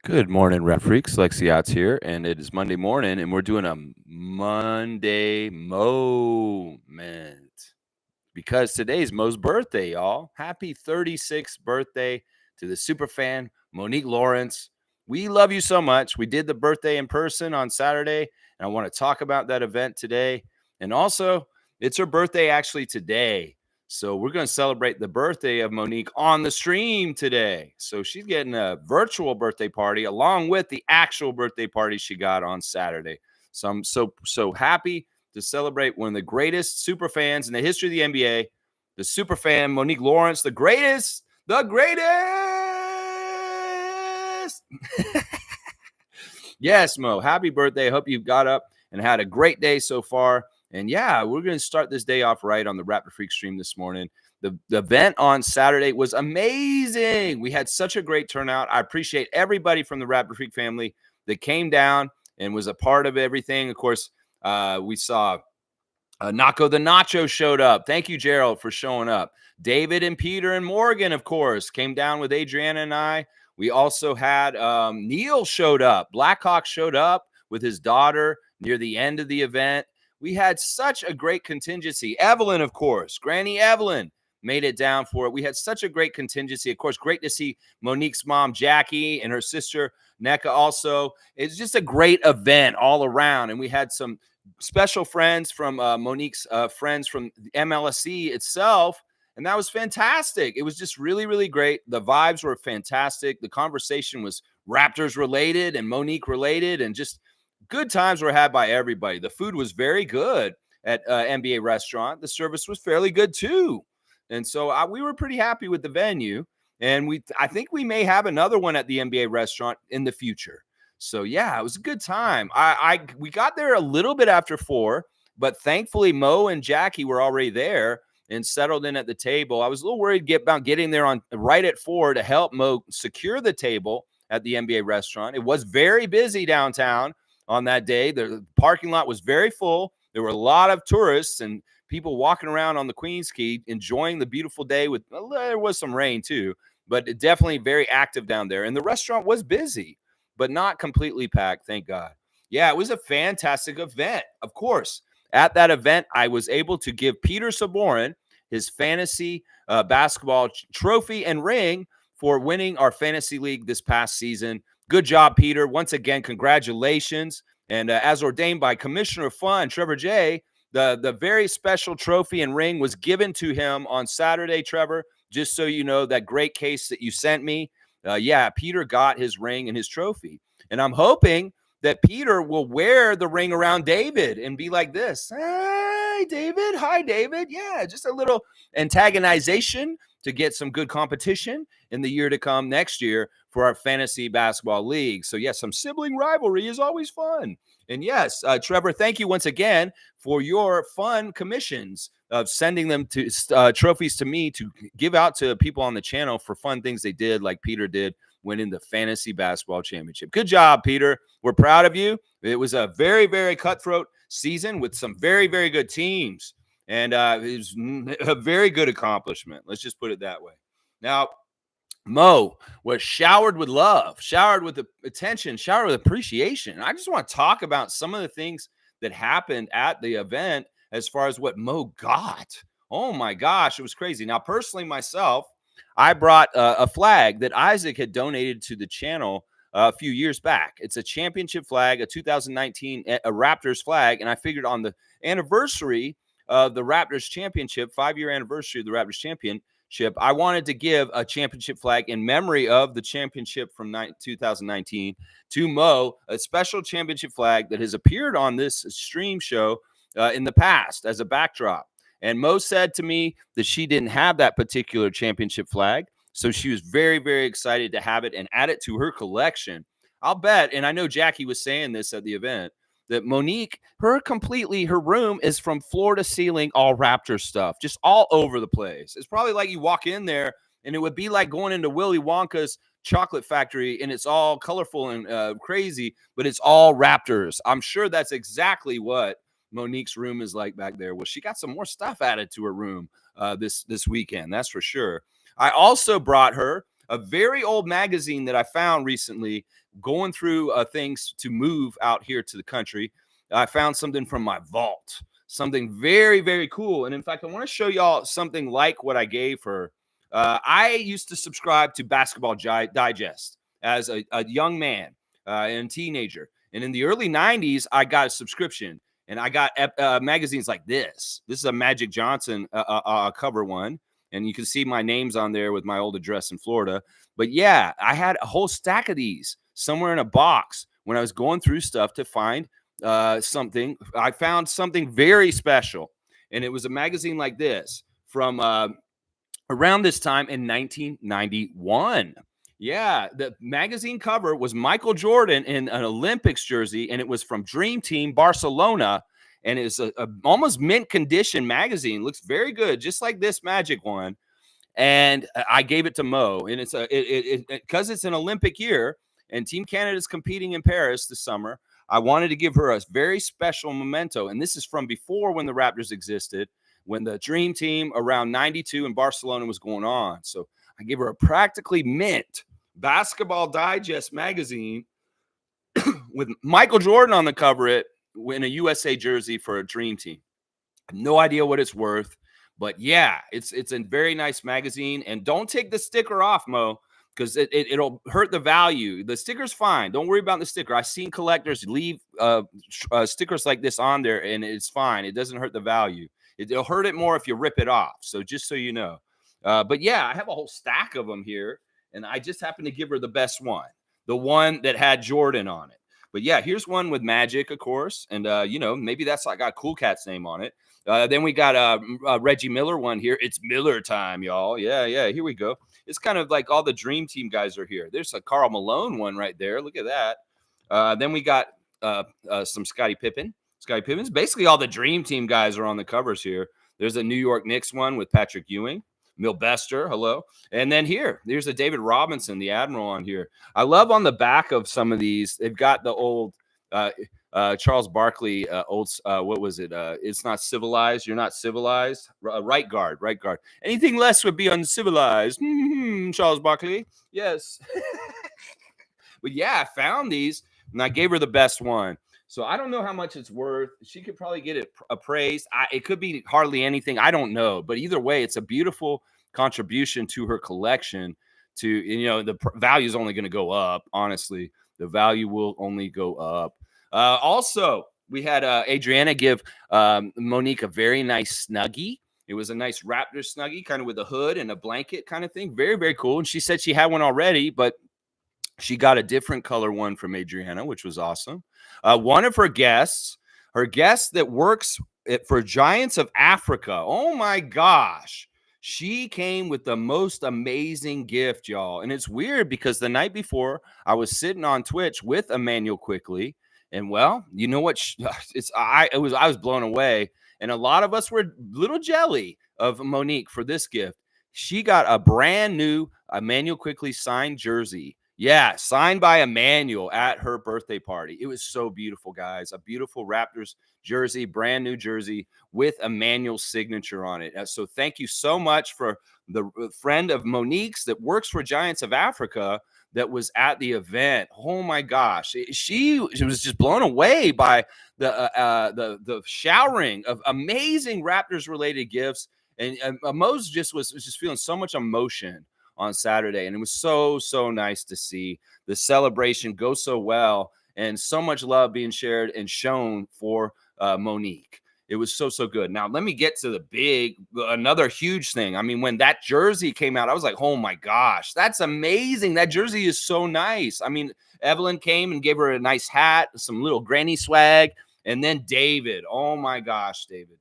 Good morning, Rap Freaks. Lexi Out's here, and it is Monday morning, and we're doing a Monday Mo-Ment because today's Mo's birthday, y'all. Happy 36th birthday to the superfan, Monique Lawrence. We love you so much. We did the birthday in person on Saturday, and I want to talk about that event today. And also, it's her birthday actually today. So we're going to celebrate the birthday of Monique on the stream today. So she's getting a virtual birthday party along with the actual birthday party she got on Saturday. So I'm so happy to celebrate one of the greatest super fans in the history of the NBA, the super fan Monique Lawrence, the greatest. Yes, Mo, happy birthday. I hope you got up and had a great day so far. And yeah, we're going to start this day off right on the Raptor Freak stream this morning. The event on Saturday was amazing. We had such a great turnout. I appreciate everybody from the Raptor Freak family that came down and was a part of everything. Of course, we saw Naco the Nacho showed up. Thank you, Gerald, for showing up. David and Peter and Morgan, of course, came down with Adriana and I. We also had Neil showed up. Blackhawk showed up with his daughter near the end of the event. We had such a great contingency. Evelyn, of course, Granny Evelyn made it down for it. We had such a great contingency. Of course, great to see Monique's mom, Jackie, and her sister, NECA also. It's just a great event all around. And we had some special friends from Monique's friends from MLSE itself. And that was fantastic. It was just really, really great. The vibes were fantastic. The conversation was Raptors related and Monique related, and just good times were had by everybody. The food was very good at NBA restaurant. The service was fairly good too. And so we were pretty happy with the venue. And I think we may have another one at the NBA restaurant in the future. So yeah, it was a good time. We got there a little bit after 4, but thankfully Mo and Jackie were already there and settled in at the table. I was a little worried about getting there on right at 4 to help Mo secure the table at the NBA restaurant. It was very busy downtown on that day. The parking lot was very full. There were a lot of tourists and people walking around on the Queens Quay enjoying the beautiful day. There was some rain too, but definitely very active down there. And the restaurant was busy, but not completely packed, thank God. Yeah, it was a fantastic event. Of course, at that event, I was able to give Peter Saborin his fantasy basketball trophy and ring for winning our fantasy league this past season. Good job, Peter. Once again, congratulations. And as ordained by Commissioner of Fun, Trevor J., the very special trophy and ring was given to him on Saturday, Trevor, just so you know, that great case that you sent me. Yeah, Peter got his ring and his trophy. And I'm hoping that Peter will wear the ring around David and be like this. Hey, David. Hi, David. Yeah, just a little antagonization to get some good competition in the year to come next year for our fantasy basketball league. So, yes, some sibling rivalry is always fun. And yes, Trevor, thank you once again for your fun commissions of sending them to trophies to me to give out to people on the channel for fun things they did, like Peter did winning the fantasy basketball championship. Good job, Peter. We're proud of you. It was a very, very cutthroat season with some very, very good teams. And it was a very good accomplishment. Let's just put it that way. Now, Mo was showered with love, showered with attention, showered with appreciation. I just want to talk about some of the things that happened at the event as far as what Mo got. Oh my gosh, it was crazy. Now, personally, myself, I brought a flag that Isaac had donated to the channel a few years back. It's a championship flag, a 2019 a Raptors flag, and I figured on the anniversary of the Raptors championship, 5-year anniversary of the Raptors championship, I wanted to give a championship flag in memory of the championship from 2019 to Mo, a special championship flag that has appeared on this stream show in the past as a backdrop. And Mo said to me that she didn't have that particular championship flag, so she was very, very excited to have it and add it to her collection. I'll bet, and I know Jackie was saying this at the event, that Monique, her room is from floor to ceiling, all Raptor stuff, just all over the place. It's probably like you walk in there and it would be like going into Willy Wonka's chocolate factory and it's all colorful and crazy, but it's all Raptors. I'm sure that's exactly what Monique's room is like back there. Well, she got some more stuff added to her room this weekend, that's for sure. I also brought her a very old magazine that I found recently going through things to move out here to the country. I found something from my vault, something very, very cool. And in fact, I want to show y'all something like what I gave her. I used to subscribe to Basketball Digest as a young man and teenager. And in the early 90s, I got a subscription and I got magazines like this. This is a Magic Johnson cover one. And you can see my name's on there with my old address in Florida. But yeah, I had a whole stack of these somewhere in a box when I was going through stuff to find something. I found something very special. And it was a magazine like this from around this time in 1991. Yeah, the magazine cover was Michael Jordan in an Olympics jersey, and it was from Dream Team Barcelona. And it's a almost mint condition magazine. Looks very good, just like this Magic one. And I gave it to Mo, and it's because it's an Olympic year, and Team Canada is competing in Paris this summer. I wanted to give her a very special memento, and this is from before when the Raptors existed, when the Dream Team around 92 in Barcelona was going on. So I gave her a practically mint Basketball Digest magazine with Michael Jordan on the cover in a USA jersey for a Dream Team. I have no idea what it's worth, but yeah, it's a very nice magazine. And don't take the sticker off, Mo, because it'll hurt the value. The sticker's fine. Don't worry about the sticker. I've seen collectors leave stickers like this on there, and it's fine. It doesn't hurt the value. It'll hurt it more if you rip it off. So just so you know. But yeah, I have a whole stack of them here, and I just happened to give her the best one, the one that had Jordan on it. But yeah, here's one with Magic, of course, and maybe that's like got Cool Cat's name on it. Then we got a Reggie Miller one here. It's Miller time, y'all. Yeah, here we go. It's kind of like all the Dream Team guys are here. There's a Karl Malone one right there. Look at that. Then we got some Scottie Pippen. Scottie Pippen's basically all the Dream Team guys are on the covers here. There's a New York Knicks one with Patrick Ewing. Mil Bester, hello. And then there's a David Robinson, the Admiral on here. I love on the back of some of these, they've got the old Charles Barkley, what was it? It's not civilized. You're not civilized. Right guard. Anything less would be uncivilized. Charles Barkley. Yes. But yeah, I found these and I gave her the best one. So I don't know how much it's worth. She could probably get it appraised. It could be hardly anything. I don't know. But either way, it's a beautiful contribution to her collection. The value is only going to go up. Honestly, the value will only go up. Also, we had Adriana give Monique a very nice Snuggie. It was a nice Raptor Snuggie, kind of with a hood and a blanket kind of thing. Very, very cool. And she said she had one already, but she got a different color one from Adriana, which was awesome. One of her guests that works for Giants of Africa. Oh my gosh. She came with the most amazing gift, y'all. And it's weird because the night before I was sitting on Twitch with Emmanuel Quickly. And well, you know what? I was blown away. And a lot of us were a little jelly of Monique for this gift. She got a brand new Emmanuel Quickly signed jersey. Yeah, signed by Emmanuel at her birthday party. It was so beautiful, guys. A beautiful Raptors jersey, brand new jersey with Emmanuel's signature on it. So thank you so much for the friend of Monique's that works for Giants of Africa that was at the event. Oh my gosh, she was just blown away by the showering of amazing Raptors related gifts, and Mo's was just feeling so much emotion on Saturday, and it was so nice to see the celebration go so well and so much love being shared and shown for Monique. It was so good. Now let me get to another huge thing. I mean, when that jersey came out, I was like, oh my gosh, that's amazing. That jersey is so nice. I mean, Evelyn came and gave her a nice hat, some little granny swag, and then David. Oh my gosh, David.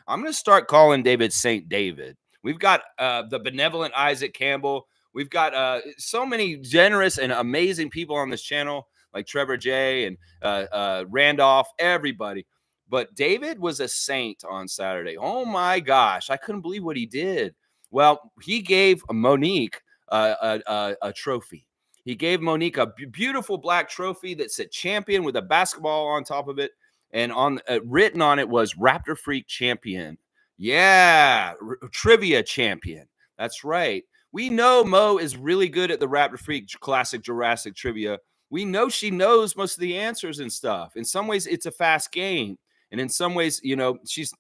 I'm going to start calling David St. David. We've got the benevolent Isaac Campbell. We've got so many generous and amazing people on this channel, like Trevor J. and Randolph, everybody. But David was a saint on Saturday. Oh, my gosh. I couldn't believe what he did. Well, he gave Monique a trophy. He gave Monique a beautiful black trophy that said champion with a basketball on top of it. And written on it was Raptor Freak Champion. Yeah, trivia champion. That's right. We know Mo is really good at the Raptor Freak Classic Jurassic trivia. We know she knows most of the answers and stuff. In some ways, it's a fast game. And in some ways, she's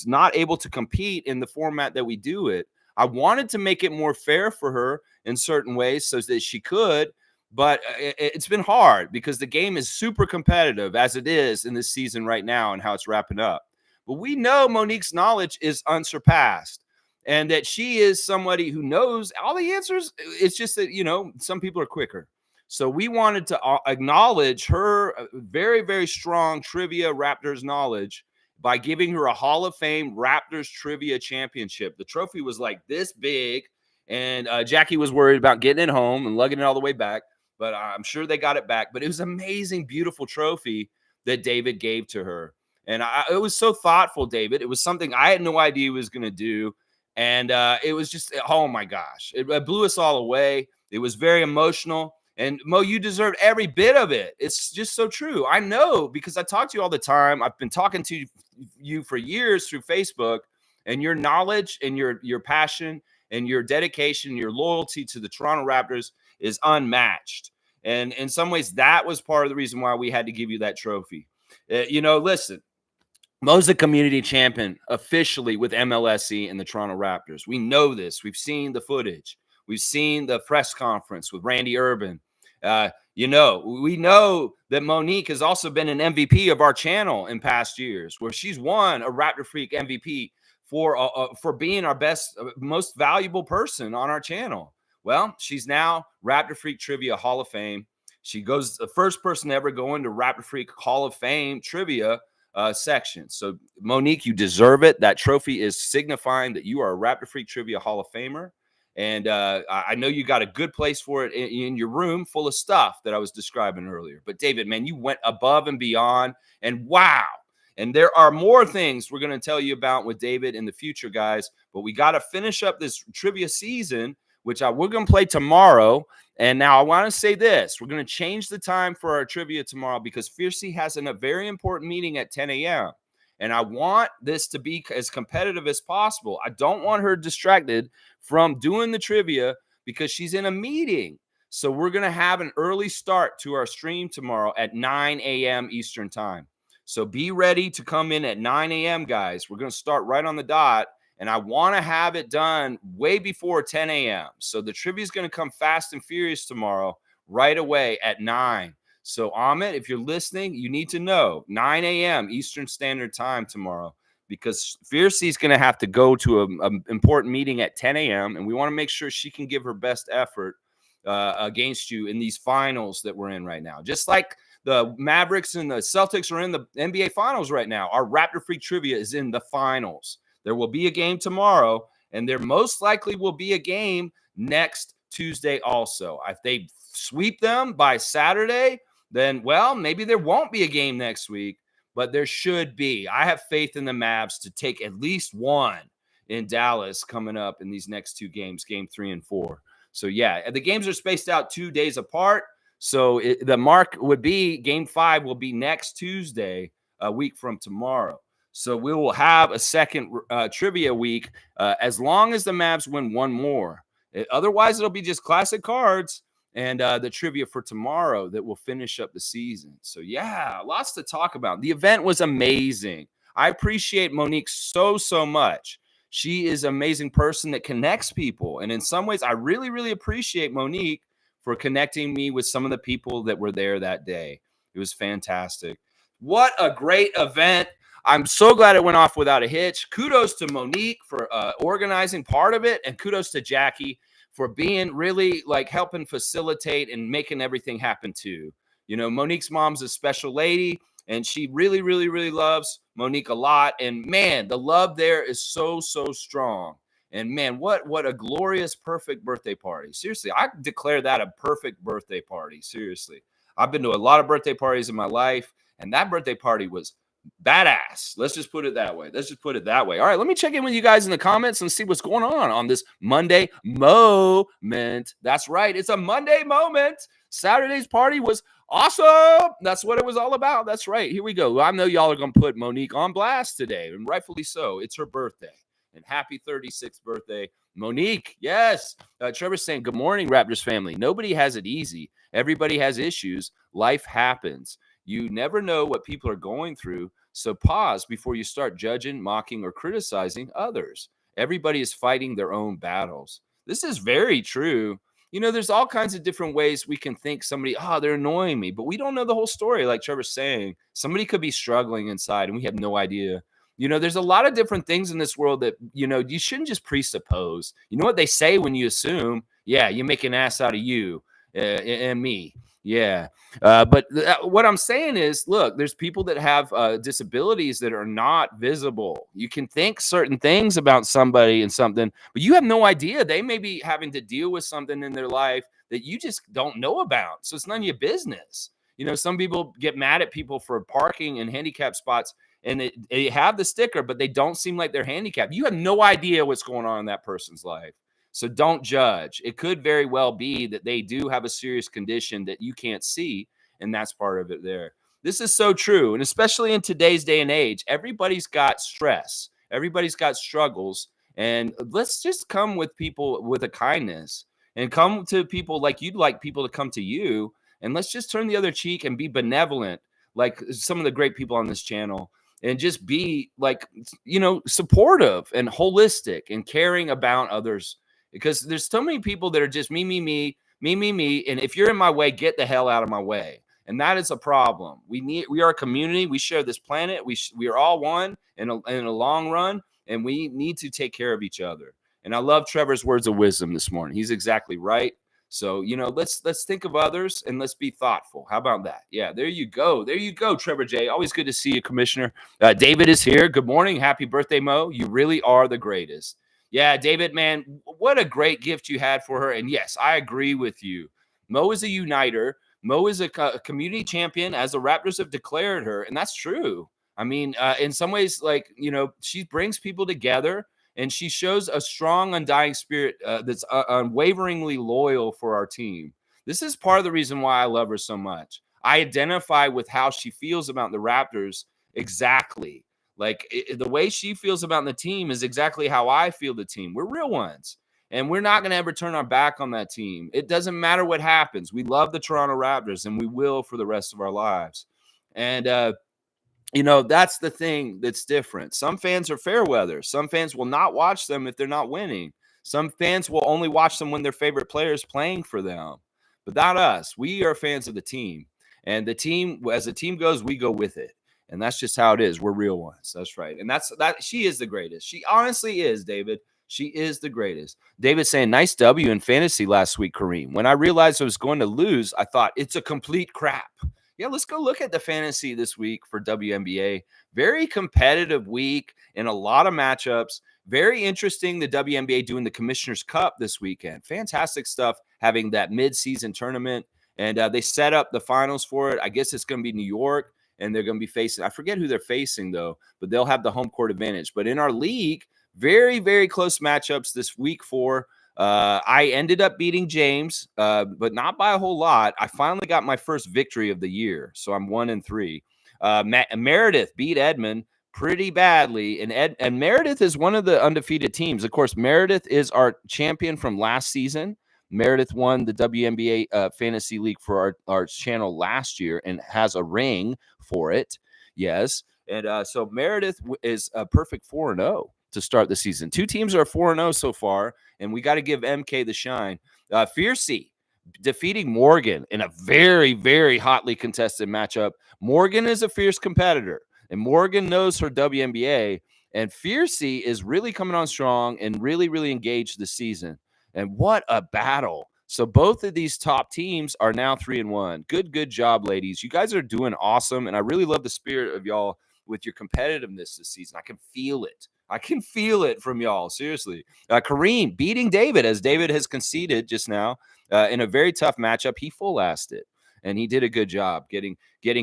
not able to compete in the format that we do it. I wanted to make it more fair for her in certain ways so that she could, but it's been hard because the game is super competitive as it is in this season right now and how it's wrapping up. But we know Monique's knowledge is unsurpassed and that she is somebody who knows all the answers. It's just that, some people are quicker. So we wanted to acknowledge her very, very strong trivia Raptors knowledge by giving her a Hall of Fame Raptors Trivia Championship. The trophy was like this big, and Jackie was worried about getting it home and lugging it all the way back, but I'm sure they got it back. But it was an amazing, beautiful trophy that David gave to her. And it was so thoughtful, David. It was something I had no idea he was going to do. And it was just, oh my gosh, it blew us all away. It was very emotional. And Mo, you deserved every bit of it. It's just so true. I know because I talk to you all the time. I've been talking to you for years through Facebook, and your knowledge and your passion and your dedication, your loyalty to the Toronto Raptors is unmatched. And in some ways, that was part of the reason why we had to give you that trophy. Listen, Mo's a community champion officially with MLSE and the Toronto Raptors. We know this. We've seen the footage. We've seen the press conference with Randy Urban. We know that Monique has also been an MVP of our channel in past years, where she's won a Raptor Freak MVP for being our best, most valuable person on our channel. Well, she's now Raptor Freak Trivia Hall of Fame. She goes the first person to ever go into Raptor Freak Hall of Fame trivia section. So, Monique, you deserve it. That trophy is signifying that you are a Raptor Freak Trivia Hall of Famer. And I know you got a good place for it in your room full of stuff that I was describing earlier. But, David, man, you went above and beyond. And wow. And there are more things we're going to tell you about with David in the future, guys. But we got to finish up this trivia season, which we're going to play tomorrow. And now I want to say this. We're going to change the time for our trivia tomorrow because Fiercey has a very important meeting at 10 a.m. And I want this to be as competitive as possible. I don't want her distracted from doing the trivia because she's in a meeting. So we're going to have an early start to our stream tomorrow at 9 a.m. Eastern time. So be ready to come in at 9 a.m., guys. We're going to start right on the dot. And I want to have it done way before 10 a.m. So the trivia is going to come fast and furious tomorrow, right away at 9. So, Amit, if you're listening, you need to know 9 a.m. Eastern Standard Time tomorrow because Fiercey is going to have to go to an important meeting at 10 a.m. And we want to make sure she can give her best effort against you in these finals that we're in right now. Just like the Mavericks and the Celtics are in the NBA Finals right now, our Raptor Freak Trivia is in the finals. There will be a game tomorrow, and there most likely will be a game next Tuesday also. If they sweep them by Saturday, then, well, maybe there won't be a game next week, but there should be. I have faith in the Mavs to take at least one in Dallas coming up in these next two games, game 3 and 4. So, yeah, the games are spaced out 2 days apart. So the mark would be game 5 will be next Tuesday, a week from tomorrow. So we will have a second trivia week as long as the Mavs win one more. Otherwise, it'll be just classic cards and the trivia for tomorrow that will finish up the season. So, yeah, lots to talk about. The event was amazing. I appreciate Monique so, so much. She is an amazing person that connects people. And in some ways, I really, really appreciate Monique for connecting me with some of the people that were there that day. It was fantastic. What a great event. I'm so glad it went off without a hitch. Kudos to Monique for organizing part of it, and kudos to Jackie for being really like helping facilitate and making everything happen too. Monique's mom's a special lady, and she really, really, really loves Monique a lot. And man, the love there is so, so strong. And man, what a glorious, perfect birthday party. Seriously, I declare that a perfect birthday party. Seriously. I've been to a lot of birthday parties in my life, and that birthday party was badass. Let's just put it that way. All right, let me check in with you guys in the comments and see what's going on this Monday Mo-Ment. That's right. It's a Monday moment. Saturday's party was awesome. That's what it was all about. That's right. Here we go. I know y'all are going to put Monique on blast today, and rightfully so. It's her birthday. And happy 36th birthday. Monique, yes. Trevor's saying, good morning, Raptors family. Nobody has it easy. Everybody has issues. Life happens. You never know what people are going through. So pause before you start judging, mocking, or criticizing others. Everybody is fighting their own battles. This is very true. There's all kinds of different ways we can think somebody, they're annoying me, but we don't know the whole story. Like Trevor's saying, somebody could be struggling inside and we have no idea. There's a lot of different things in this world that, you shouldn't just presuppose. You know what they say when you assume? Yeah, you make an ass out of you and me. Yeah. But what I'm saying is, look, there's people that have disabilities that are not visible. You can think certain things about somebody and something, but you have no idea. They may be having to deal with something in their life that you just don't know about. So it's none of your business. Some people get mad at people for parking in handicap spots and they have the sticker, but they don't seem like they're handicapped. You have no idea what's going on in that person's life. So don't judge. It could very well be that they do have a serious condition that you can't see, and that's part of it there. This is so true, and especially in today's day and age, everybody's got stress. Everybody's got struggles, and let's just come with people with a kindness and come to people like you'd like people to come to you, and let's just turn the other cheek and be benevolent like some of the great people on this channel. And just be like, supportive and holistic and caring about others, because there's so many people that are just me. And if you're in my way, get the hell out of my way. And that is a problem. We are a community. We share this planet. We are all one in a long run, and we need to take care of each other. And I love Trevor's words of wisdom this morning. He's exactly right. So, let's think of others and let's be thoughtful. How about that? Yeah, there you go. There you go, Trevor J. Always good to see you, Commissioner. David is here. Good morning. Happy birthday, Mo. You really are the greatest. Yeah, David, man, what a great gift you had for her. And yes, I agree with you. Mo is a uniter. Mo is a community champion, as the Raptors have declared her. And that's true. I mean, in some ways, she brings people together. And she shows a strong, undying spirit that's unwaveringly loyal for our team. This is part of the reason why I love her so much. I identify with how she feels about the Raptors exactly. Like the way she feels about the team is exactly how I feel the team. We're real ones. And we're not going to ever turn our back on that team. It doesn't matter what happens. We love the Toronto Raptors, and we will for the rest of our lives. And, that's the thing that's different. Some fans are fair weather. Some fans will not watch them if they're not winning. Some fans will only watch them when their favorite player is playing for them. But not us. We are fans of the team. And the team, as the team goes, we go with it. And that's just how it is. We're real ones. That's right. And that she is the greatest. She honestly is, David. She is the greatest. David saying, nice W in fantasy last week, Kareem. When I realized I was going to lose, I thought it's a complete crap. Yeah, let's go look at the fantasy this week for WNBA. Very competitive week in a lot of matchups. Very interesting, the WNBA doing the Commissioner's Cup this weekend. Fantastic stuff, having that mid-season tournament. And they set up the finals for it. I guess it's going to be New York, and they're going to be facing, I forget who they're facing, though, but they'll have the home court advantage. But in our league, very, very close matchups this week 4. I ended up beating James, but not by a whole lot. I finally got my first victory of the year, so I'm 1-3. Meredith beat Edmond pretty badly, and Meredith is one of the undefeated teams. Of course, Meredith is our champion from last season. Meredith won the WNBA Fantasy League for our channel last year and has a ring for it. Yes, and so Meredith is a perfect 4-0. To start the season. 2 teams are 4-0 so far, and we got to give MK the shine. Fiercey defeating Morgan in a very, very hotly contested matchup. Morgan is a fierce competitor, and Morgan knows her WNBA, and Fiercey is really coming on strong and really, really engaged this season. And what a battle. So both of these top teams are now 3-1. Good job, ladies. You guys are doing awesome, and I really love the spirit of y'all with your competitiveness this season. I can feel it. I can feel it from y'all. Seriously. Kareem beating David, as David has conceded just now in a very tough matchup. He full-assed it, and he did a good job getting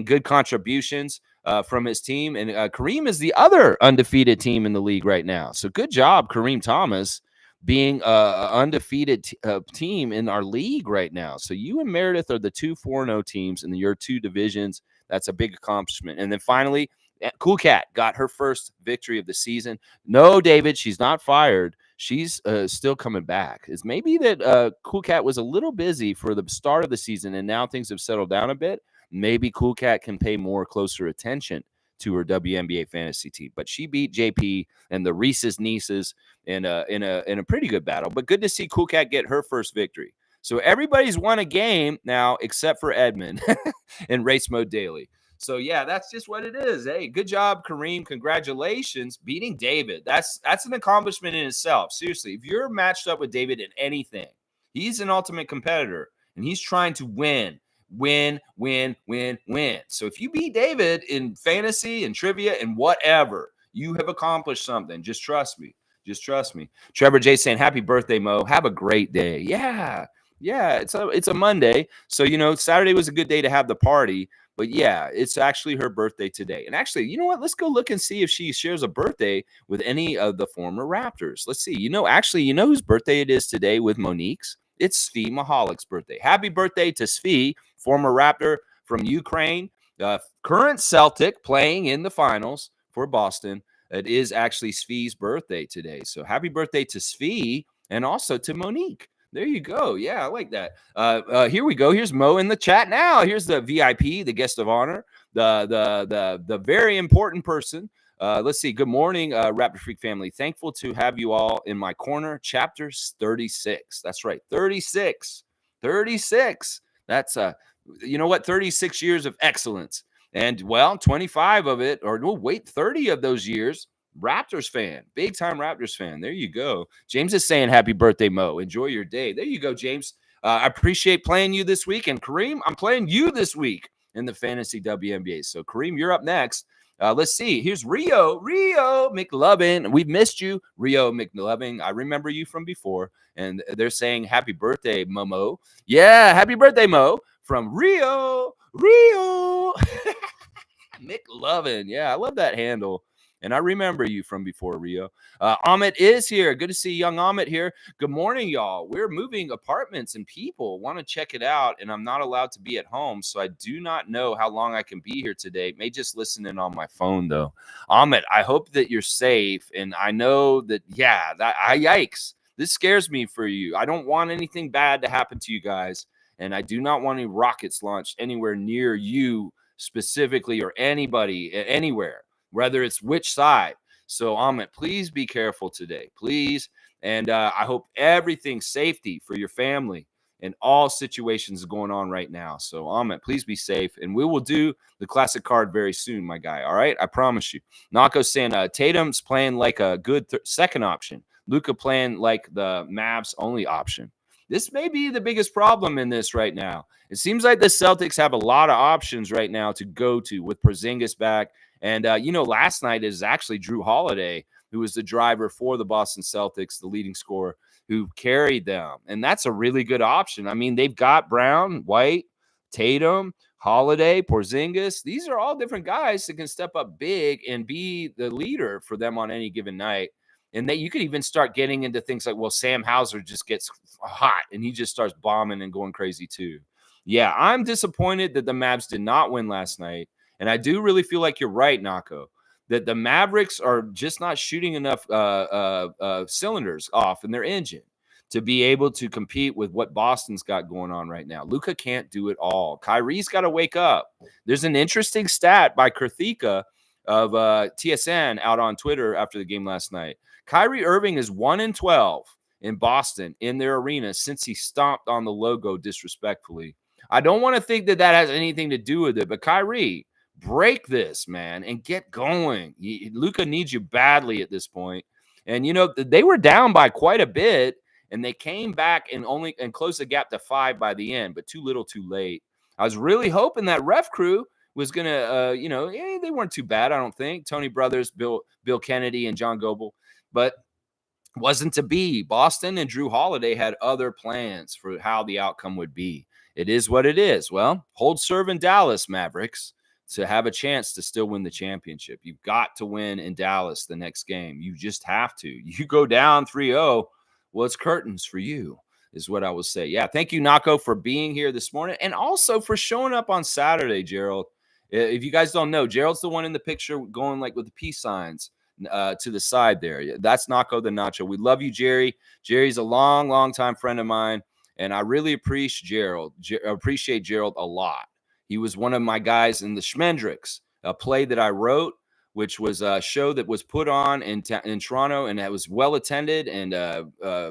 good contributions from his team. And Kareem is the other undefeated team in the league right now. So good job, Kareem Thomas, being an undefeated team in our league right now. So you and Meredith are the 2 4-0 teams in your 2 divisions. That's a big accomplishment. And then finally, Cool Cat got her first victory of the season. No, David, she's not fired. she's still coming back. It's maybe that Cool Cat was a little busy for the start of the season, and now things have settled down a bit. Maybe Cool Cat can pay more closer attention to her WNBA fantasy team. But she beat JP and the Reese's nieces in a pretty good battle. But good to see Cool Cat get her first victory. So everybody's won a game now except for Edmund in Race Mode Daily. So yeah, that's just what it is. Hey, good job, Kareem. Congratulations, beating David. That's an accomplishment in itself. Seriously, if you're matched up with David in anything, he's an ultimate competitor and he's trying to win. So if you beat David in fantasy and trivia and whatever, you have accomplished something. Just trust me. Just trust me. Trevor J saying, happy birthday, Mo. Have a great day. Yeah. It's a Monday. So, Saturday was a good day to have the party. But yeah, it's actually her birthday today. And actually, you know what? Let's go look and see if she shares a birthday with any of the former Raptors. Let's see. You know whose birthday it is today with Monique's? It's Svi Mihalik's birthday. Happy birthday to Svi, former Raptor from Ukraine, current Celtic playing in the finals for Boston. It is actually Svi's birthday today. So happy birthday to Svi and also to Monique. There you go. Yeah, I like that. Here we go. Here's Mo in the chat now. Here's the VIP, the guest of honor, the very important person. Let's see. Good morning, Raptor Freak family. Thankful to have you all in my corner. Chapters 36. That's right. 36. 36. That's you know what? 36 years of excellence. And well, 25 of it, or no, wait, 30 of those years, Raptors fan, big time Raptors fan. There you go. James is saying happy birthday, Mo. Enjoy your day. There you go, James. I appreciate playing you this week. And Kareem, I'm playing you this week in the fantasy WNBA. So Kareem, you're up next. Let's see. Here's Rio McLovin. We've missed you, Rio McLovin. I remember you from before. And they're saying happy birthday, Momo. Yeah, happy birthday, Mo. From Rio. McLovin. Yeah, I love that handle. And I remember you from before, Rio. Amit is here. Good to see young Amit here. Good morning, y'all. We're moving apartments and people want to check it out, and I'm not allowed to be at home, so I do not know how long I can be here today. May just listen in on my phone, though. Amit, I hope that you're safe, and I know that, yikes. This scares me for you. I don't want anything bad to happen to you guys, and I do not want any rockets launched anywhere near you specifically or anybody anywhere, whether it's which side. So, Amit, please be careful today, please. And I hope everything's safety for your family in all situations going on right now. So, Amit, please be safe. And we will do the classic card very soon, my guy. All right? I promise you. Nako's saying Tatum's playing like a good second option. Luka playing like the Mavs only option. This may be the biggest problem in this right now. It seems like the Celtics have a lot of options right now to go to with Porzingis back. And, last night is actually Drew Holiday, who was the driver for the Boston Celtics, the leading scorer, who carried them. And that's a really good option. I mean, they've got Brown, White, Tatum, Holiday, Porzingis. These are all different guys that can step up big and be the leader for them on any given night. And you could even start getting into things like, well, Sam Hauser just gets hot and he just starts bombing and going crazy too. Yeah, I'm disappointed that the Mavs did not win last night. And I do really feel like you're right, Nako, that the Mavericks are just not shooting enough cylinders off in their engine to be able to compete with what Boston's got going on right now. Luka can't do it all. Kyrie's got to wake up. There's an interesting stat by Kurthika of TSN out on Twitter after the game last night. Kyrie Irving is 1-12 in Boston in their arena since he stomped on the logo disrespectfully. I don't want to think that has anything to do with it, but Kyrie, break this, man, and get going. Luka needs you badly at this point. And, they were down by quite a bit, and they came back and closed the gap to 5 by the end, but too little too late. I was really hoping that ref crew was going to, they weren't too bad, I don't think. Tony Brothers, Bill Kennedy, and John Goebel. But wasn't to be. Boston and Drew Holiday had other plans for how the outcome would be. It is what it is. Well, hold serve in Dallas, Mavericks, to have a chance to still win the championship. You've got to win in Dallas the next game. You just have to. You go down 3-0, well, it's curtains for you, is what I will say. Yeah, thank you, Nako, for being here this morning and also for showing up on Saturday, Gerald. If you guys don't know, Gerald's the one in the picture going like with the peace signs. to the side there. That's Naco the Nacho. We love you, Jerry. Jerry's a long time friend of mine, and I really appreciate Gerald a lot. He was one of my guys in the Schmendricks, a play that I wrote, which was a show that was put on in Toronto, and it was well attended and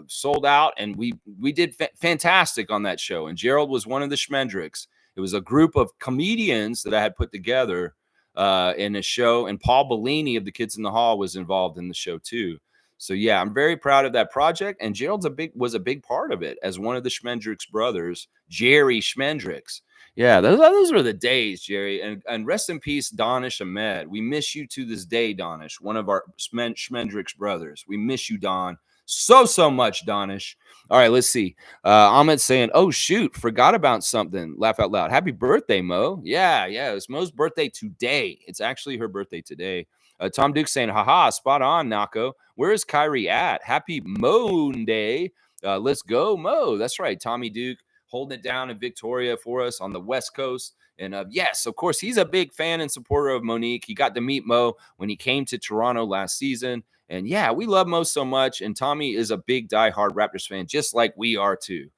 sold out. And we did fantastic on that show. And Gerald was one of the Schmendricks. It was a group of comedians that I had put together in a show, and Paul Bellini of the Kids in the Hall was involved in the show too. So yeah, I'm very proud of that project, and Gerald's was a big part of it as one of the Schmendricks brothers, Jerry Schmendricks. Yeah, those were the days, Jerry. And rest in peace, Donish Ahmed. We miss you to this day, Donish, one of our Schmendricks brothers. We miss you, Don, so much, Donish. All right, let's see. Ahmed saying, oh, shoot, forgot about something. Laugh out loud. Happy birthday, Mo. Yeah, it's Mo's birthday today. It's actually her birthday today. Tom Duke saying, haha, spot on, Nako. Where is Kyrie at? Happy Monday. Let's go, Mo. That's right, Tommy Duke holding it down in Victoria for us on the West Coast. And yes, of course, he's a big fan and supporter of Monique. He got to meet Mo when he came to Toronto last season. And yeah, we love Mo so much. And Tommy is a big diehard Raptors fan, just like we are too.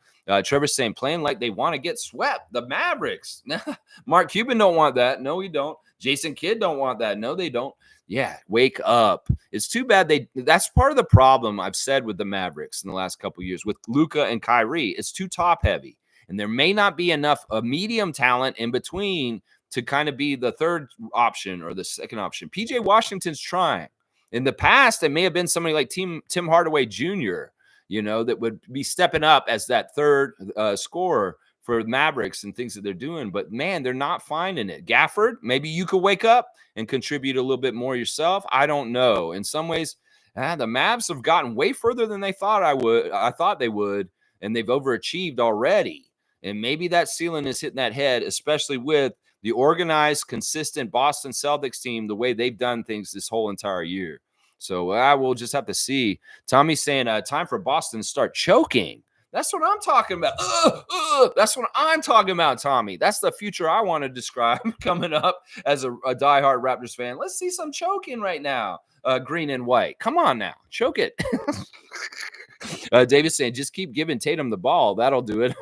Trevor's saying, playing like they want to get swept. The Mavericks. Mark Cuban don't want that. No, he don't. Jason Kidd don't want that. No, they don't. Yeah, wake up. It's too bad that's part of the problem I've said with the Mavericks in the last couple of years with Luka and Kyrie. It's too top heavy. And there may not be enough medium talent in between to kind of be the third option or the second option. PJ Washington's trying. In the past, it may have been somebody like Tim Hardaway Jr., that would be stepping up as that third scorer for Mavericks and things that they're doing. But, man, they're not finding it. Gafford, maybe you could wake up and contribute a little bit more yourself. I don't know. In some ways, the Mavs have gotten way further than they thought I thought they would, and they've overachieved already. And maybe that ceiling is hitting that head, especially with the organized, consistent Boston Celtics team, the way they've done things this whole entire year. So we'll just have to see. Tommy's saying time for Boston to start choking. That's what I'm talking about. That's what I'm talking about, Tommy. That's the future I want to describe coming up as a diehard Raptors fan. Let's see some choking right now, green and white. Come on now. Choke it. David's saying, just keep giving Tatum the ball. That'll do it.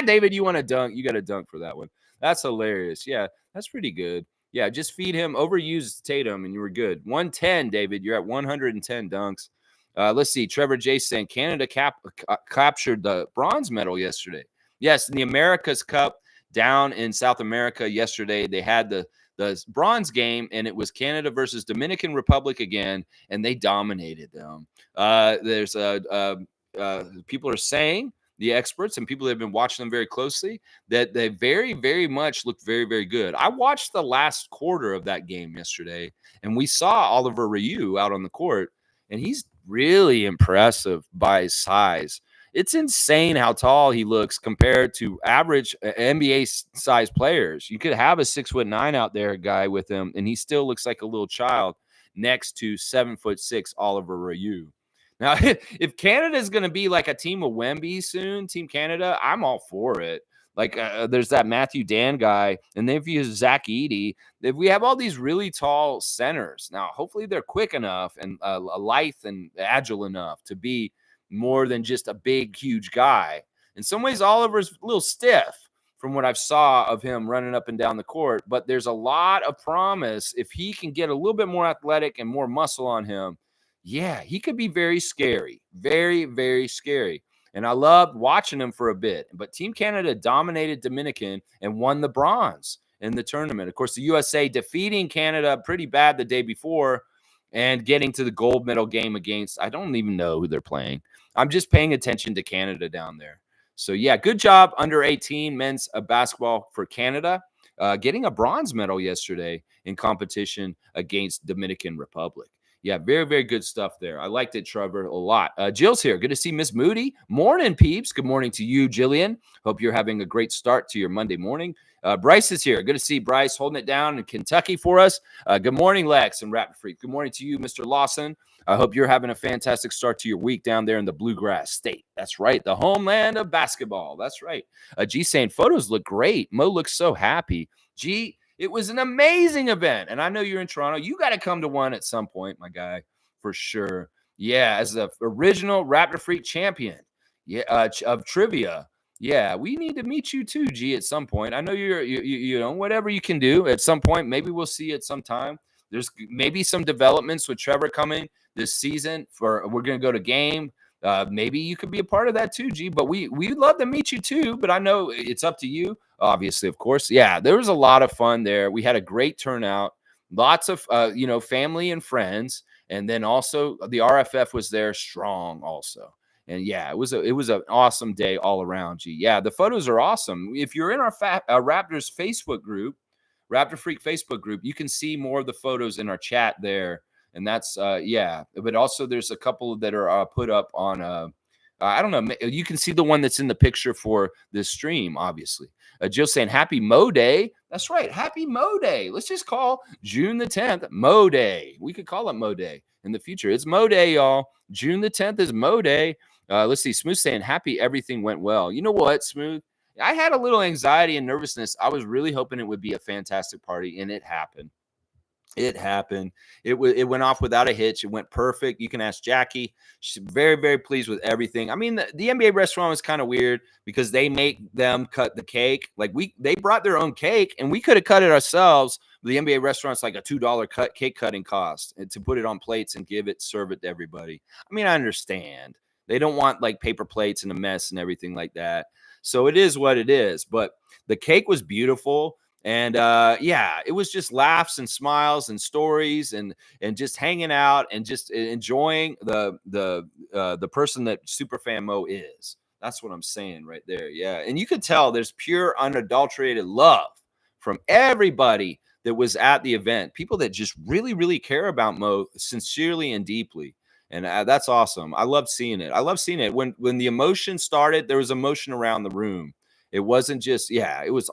David, you want to dunk? You got to dunk for that one. That's hilarious. Yeah, that's pretty good. Yeah, just feed him. Overuse Tatum, and you were good. 110, David. You're at 110 dunks. Let's see. Trevor J saying, Canada captured the bronze medal yesterday. Yes, in the America's Cup down in South America yesterday, they had the bronze game, and it was Canada versus Dominican Republic again, and they dominated them. There's people are saying, the experts and people that have been watching them very closely, that they very, very much look very, very good. I watched the last quarter of that game yesterday, and we saw Oliver Ryu out on the court, and he's really impressive by his size. It's insane how tall he looks compared to average NBA size players. You could have a 6'9" out there guy with him, and he still looks like a little child next to 7'6" Oliver Ryu. Now, if Canada is going to be like a team of Wemby soon, Team Canada, I'm all for it. Like there's that Matthew Dan guy, and then if you use Zach Edey, if we have all these really tall centers. Now, hopefully they're quick enough and lithe and agile enough to be more than just a big, huge guy. In some ways, Oliver's a little stiff from what I've saw of him running up and down the court, but there's a lot of promise if he can get a little bit more athletic and more muscle on him. Yeah, he could be very scary, very, very scary. And I loved watching him for a bit. But Team Canada dominated Dominican and won the bronze in the tournament. Of course, the USA defeating Canada pretty bad the day before and getting to the gold medal game against, I don't even know who they're playing. I'm just paying attention to Canada down there. So, yeah, good job under 18 men's basketball for Canada, getting a bronze medal yesterday in competition against Dominican Republic. Yeah, very, very good stuff there. I liked it, Trevor, a lot. Jill's here. Good to see Miss Moody. Morning, peeps. Good morning to you, Jillian. Hope you're having a great start to your Monday morning. Bryce is here. Good to see Bryce holding it down in Kentucky for us. Good morning, Lex and Raptor Freak. Good morning to you, Mr. Lawson. I hope you're having a fantastic start to your week down there in the Bluegrass State. That's right, the homeland of basketball. That's right. G saying, photos look great. Mo looks so happy. G, It was an amazing event. And I know you're in Toronto. You got to come to one at some point, my guy, for sure. Yeah, as the original Raptor Freak champion, yeah, of trivia. Yeah, we need to meet you too, G, at some point. I know you know, whatever you can do at some point. Maybe we'll see you at some time. There's maybe some developments with Trevor coming this season. We're gonna go to game. Maybe you could be a part of that too, G. But we'd love to meet you too. But I know it's up to you, obviously, of course. Yeah, there was a lot of fun there. We had a great turnout. Lots of you know, family and friends, and then also the RFF was there strong also. And yeah, it was an awesome day all around. G. Yeah, the photos are awesome. If you're in our Raptors Facebook group, Raptor Freak Facebook group, you can see more of the photos in our chat there. And that's yeah, but also there's a couple that are put up on I don't know, you can see the one that's in the picture for this stream, obviously. Jill saying happy Mo Day. That's right, happy Mo Day. Let's just call June the 10th Mo Day. We could call it Mo Day in the future. It's Mo Day, y'all. June the 10th is Mo Day. Let's see, Smooth saying happy everything went well. You know what, Smooth? I had a little anxiety and nervousness. I was really hoping it would be a fantastic party, and it happened. It happened. It went off without a hitch. It went perfect. You can ask Jackie. She's very, very pleased with everything. I mean, the NBA restaurant was kind of weird because they make them cut the cake. Like they brought their own cake, and we could have cut it ourselves. The NBA restaurant's like a $2 cake cutting cost to put it on plates and serve it to everybody. I mean, I understand. They don't want like paper plates and a mess and everything like that. So it is what it is. But the cake was beautiful. And yeah, it was just laughs and smiles and stories and just hanging out and just enjoying the person that SuperFan Mo is. That's what I'm saying right there. Yeah, and you could tell there's pure, unadulterated love from everybody that was at the event. People that just really, really care about Mo sincerely and deeply. And that's awesome. I love seeing it. I love seeing it. When the emotion started, there was emotion around the room. It wasn't just, yeah, it was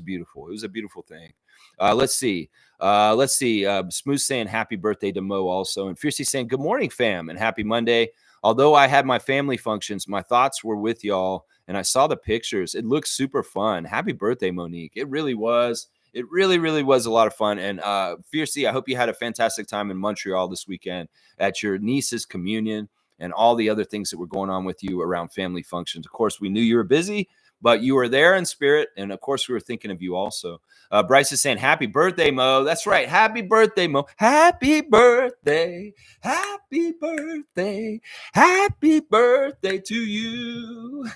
beautiful. It was a beautiful thing. Let's see. Smooth saying happy birthday to Mo also. And Fiercey saying good morning, fam, and happy Monday. Although I had my family functions, my thoughts were with y'all, and I saw the pictures. It looks super fun. Happy birthday, Monique. It really was. It really, really was a lot of fun. And Fiercey, I hope you had a fantastic time in Montreal this weekend at your niece's communion and all the other things that were going on with you around family functions. Of course, we knew you were busy, but you were there in spirit. And of course, we were thinking of you also. Bryce is saying, happy birthday, Mo. That's right. Happy birthday, Mo. Happy birthday. Happy birthday. Happy birthday to you.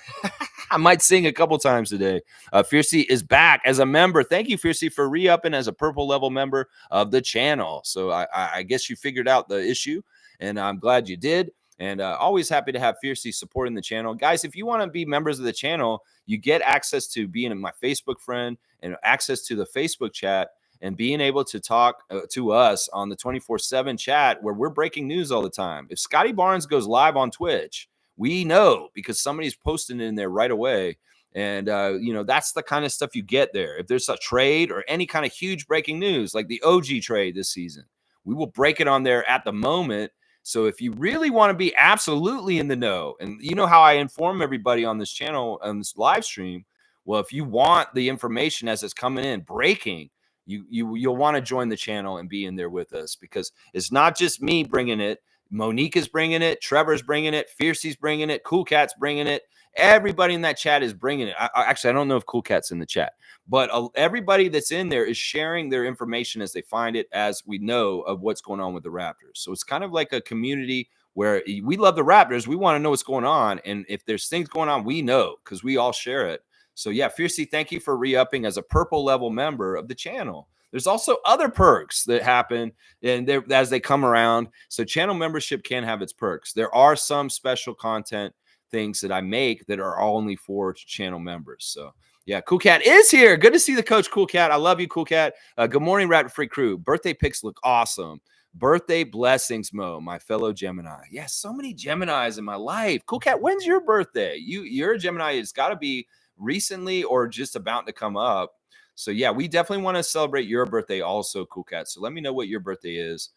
I might sing a couple times today. Fiercey is back as a member. Thank you, Fiercey, for re-upping as a purple level member of the channel. So I guess you figured out the issue, and I'm glad you did. And always happy to have Fiercey supporting the channel. Guys, if you want to be members of the channel, you get access to being my Facebook friend and access to the Facebook chat and being able to talk to us on the 24/7 chat where we're breaking news all the time. If Scotty Barnes goes live on Twitch, we know because somebody's posting it in there right away. And, you know, that's the kind of stuff you get there. If there's a trade or any kind of huge breaking news, like the OG trade this season, we will break it on there at the moment. So if you really want to be absolutely in the know, and you know how I inform everybody on this channel, on this live stream, well, if you want the information as it's coming in, breaking, you'll want to join the channel and be in there with us because it's not just me bringing it. Monique is bringing it. Trevor's bringing it. Fiercey's bringing it. Cool Cat's bringing it. Everybody in that chat is bringing it. Actually, I don't know if Cool Cat's in the chat, but everybody that's in there is sharing their information as they find it, as we know of what's going on with the Raptors. So it's kind of like a community where we love the Raptors. We want to know what's going on. And if there's things going on, we know because we all share it. So yeah, Fiercey, thank you for re-upping as a purple level member of the channel. There's also other perks that happen and as they come around. So channel membership can have its perks. There are some special content things that I make that are only for channel members. So yeah, Cool Cat is here. Good to see the coach, Cool Cat. I love you, Cool Cat. Good morning, Raptor Freak crew. Birthday pics look awesome. Birthday blessings, Mo, my fellow Gemini. Yes, so many Geminis in my life. Cool Cat, when's your birthday? You're a Gemini. It's got to be recently or just about to come up. So yeah, we definitely want to celebrate your birthday also, Cool Cat. So let me know what your birthday is.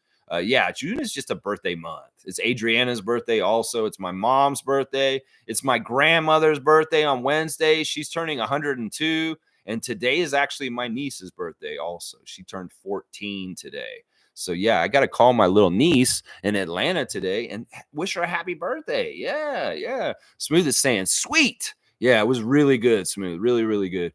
Yeah, June is just a birthday month. It's Adriana's birthday also. It's my mom's birthday. It's my grandmother's birthday on Wednesday. She's turning 102. And today is actually my niece's birthday also. She turned 14 today. So yeah, I got to call my little niece in Atlanta today and wish her a happy birthday. Yeah, yeah. Smooth is saying, sweet. Yeah, it was really good, Smooth. Really, really good.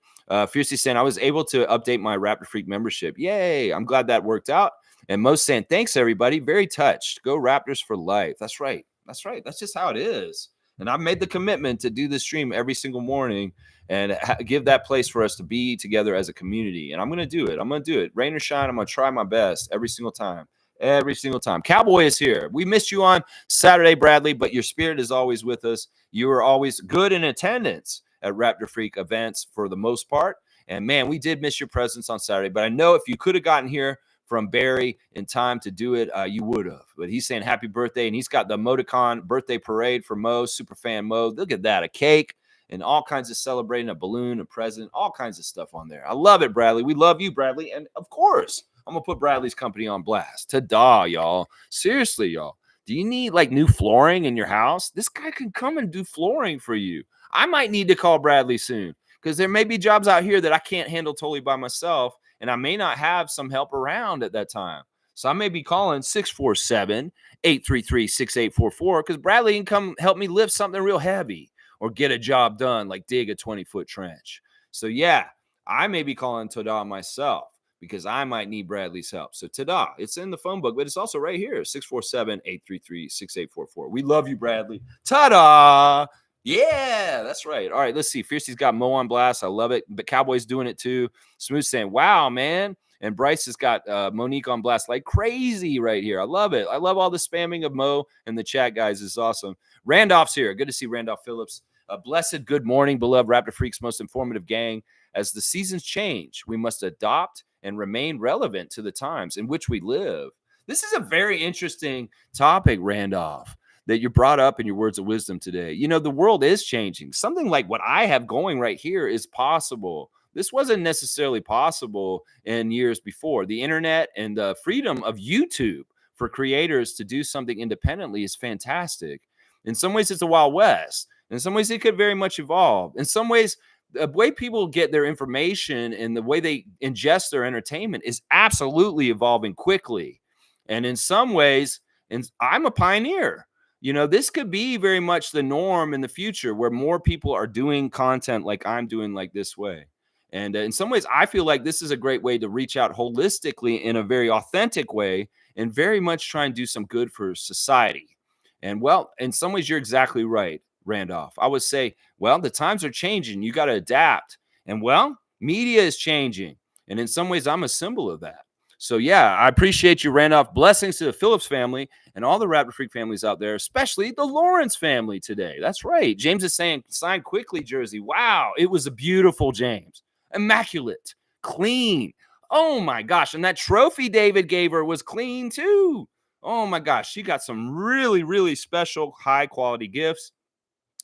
Fiercely saying, I was able to update my Raptor Freak membership. Yay. I'm glad that worked out. And Mo's saying, thanks, everybody. Very touched. Go Raptors for life. That's right. That's right. That's just how it is. And I've made the commitment to do this stream every single morning and give that place for us to be together as a community. And I'm going to do it. I'm going to do it. Rain or shine, I'm going to try my best every single time. Every single time. Cowboy is here. We missed you on Saturday, Bradley, but your spirit is always with us. You are always good in attendance at Raptor Freak events for the most part. And man, we did miss your presence on Saturday. But I know if you could have gotten here from Barry in time to do it, you would have. But he's saying happy birthday, and he's got the Emoticon birthday parade for Mo, Superfan Mo. Look at that, a cake and all kinds of celebrating, a balloon, a present, all kinds of stuff on there. I love it, Bradley. We love you, Bradley. And of course, I'm going to put Bradley's company on blast. Ta-da, y'all. Seriously, y'all. Do you need like new flooring in your house? This guy can come and do flooring for you. I might need to call Bradley soon because there may be jobs out here that I can't handle totally by myself, and I may not have some help around at that time. So I may be calling 647-833-6844 because Bradley can come help me lift something real heavy or get a job done, like dig a 20-foot trench. So yeah, I may be calling Tada myself because I might need Bradley's help. So Tada, it's in the phone book, but it's also right here, 647-833-6844. We love you, Bradley. Ta-da! Yeah, that's right. All right, let's see. Fiercey's got Mo on blast. I love it. But Cowboy's doing it too. Smooth saying, wow, man. And Bryce has got Monique on blast like crazy right here. I love it. I love all the spamming of Mo in the chat, guys. It's awesome. Randolph's here. Good to see Randolph Phillips. A blessed good morning, beloved Raptor Freaks, most informative gang. As the seasons change, we must adopt and remain relevant to the times in which we live. This is a very interesting topic, Randolph, that you brought up in your words of wisdom today. You know, the world is changing. Something like what I have going right here is possible. This wasn't necessarily possible in years before. The internet and the freedom of YouTube for creators to do something independently is fantastic. In some ways, it's a Wild West. In some ways, it could very much evolve. In some ways, the way people get their information and the way they ingest their entertainment is absolutely evolving quickly. And in some ways, and I'm a pioneer. You know, this could be very much the norm in the future where more people are doing content like I'm doing, like this way. And in some ways, I feel like this is a great way to reach out holistically in a very authentic way and very much try and do some good for society. And well, in some ways, you're exactly right, Randolph. I would say, well, the times are changing. You got to adapt. And well, media is changing. And in some ways, I'm a symbol of that. So yeah, I appreciate you, Randolph. Blessings to the Phillips family and all the Raptor Freak families out there, especially the Lawrence family today. That's right. James is saying, sign quickly, jersey. Wow, it was a beautiful James. Immaculate, clean. Oh my gosh. And that trophy David gave her was clean too. Oh my gosh. She got some really, really special, high quality gifts.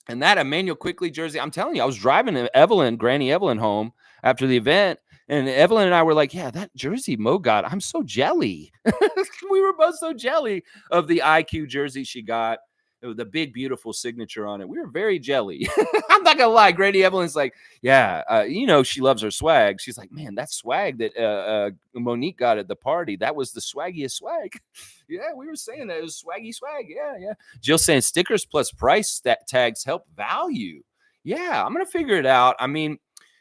And that Emmanuel Quickly jersey, I'm telling you, I was driving Evelyn, Granny Evelyn home after the event. And Evelyn and I were like, yeah, that jersey Mo got, I'm so jelly. We were both so jelly of the IQ jersey she got. It was the big, beautiful signature on it. We were very jelly. I'm not going to lie. Granny Evelyn's like, yeah, you know, she loves her swag. She's like, man, that swag that Monique got at the party, that was the swaggiest swag. Yeah, we were saying that. It was swaggy swag. Yeah, yeah. Jill saying stickers plus price tags help value. Yeah, I'm going to figure it out. I mean,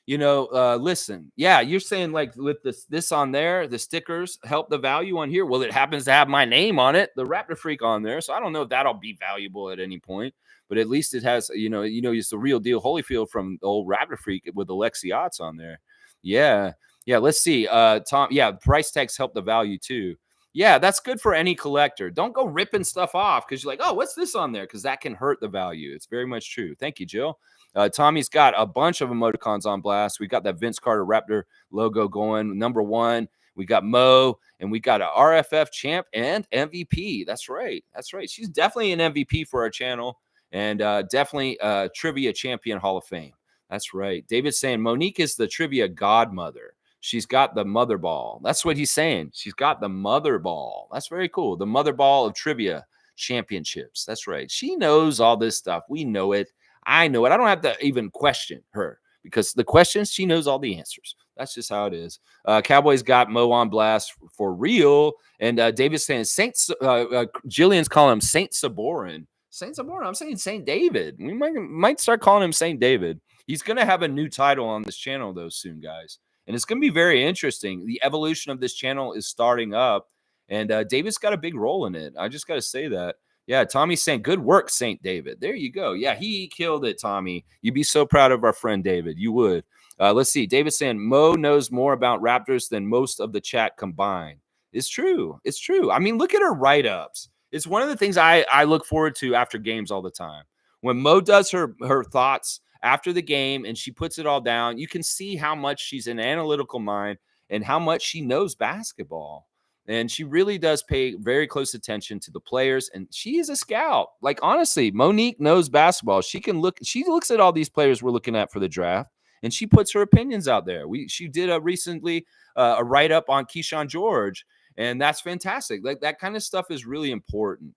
you know, listen, yeah, you're saying like with this on there, the stickers help the value on here. Well, it happens to have my name on it, the Raptor Freak on there. So I don't know if that'll be valuable at any point, but at least it has, you know, it's the real deal Holyfield from the old Raptor Freak with Alexiot's on there. Yeah. Yeah. Let's see. Tom. Yeah. Price tags help the value too. Yeah. That's good for any collector. Don't go ripping stuff off because you're like, oh, what's this on there? Because that can hurt the value. It's very much true. Thank you, Jill. Tommy's got a bunch of emoticons on blast. We got that Vince Carter Raptor logo going. Number one, we got Mo, and we got a RFF champ and MVP. That's right. That's right. She's definitely an MVP for our channel and definitely Trivia Champion Hall of Fame. That's right. David's saying Monique is the trivia godmother. She's got the mother ball. That's what he's saying. She's got the mother ball. That's very cool. The mother ball of trivia championships. That's right. She knows all this stuff. We know it. I know it. I don't have to even question her because the questions, she knows all the answers. That's just how it is. Cowboys got Mo on blast for real. And David's saying Jillian's calling him Saint Saborin. Saint Saborin. I'm saying Saint David. We might start calling him Saint David. He's going to have a new title on this channel, though, soon, guys. And it's going to be very interesting. The evolution of this channel is starting up, and David's got a big role in it. I just got to say that. Yeah, Tommy's saying, good work, Saint David. There you go. Yeah, he killed it, Tommy. You'd be so proud of our friend David. You would. Let's see. David's saying, Mo knows more about Raptors than most of the chat combined. It's true. It's true. I mean, look at her write-ups. It's one of the things I look forward to after games all the time. When Mo does her thoughts after the game and she puts it all down, you can see how much she's an analytical mind and how much she knows basketball. And she really does pay very close attention to the players. And she is a scout. Like, honestly, Monique knows basketball. She looks at all these players we're looking at for the draft, and she puts her opinions out there. She did recently a write-up on Keyshawn George, and that's fantastic. Like, that kind of stuff is really important.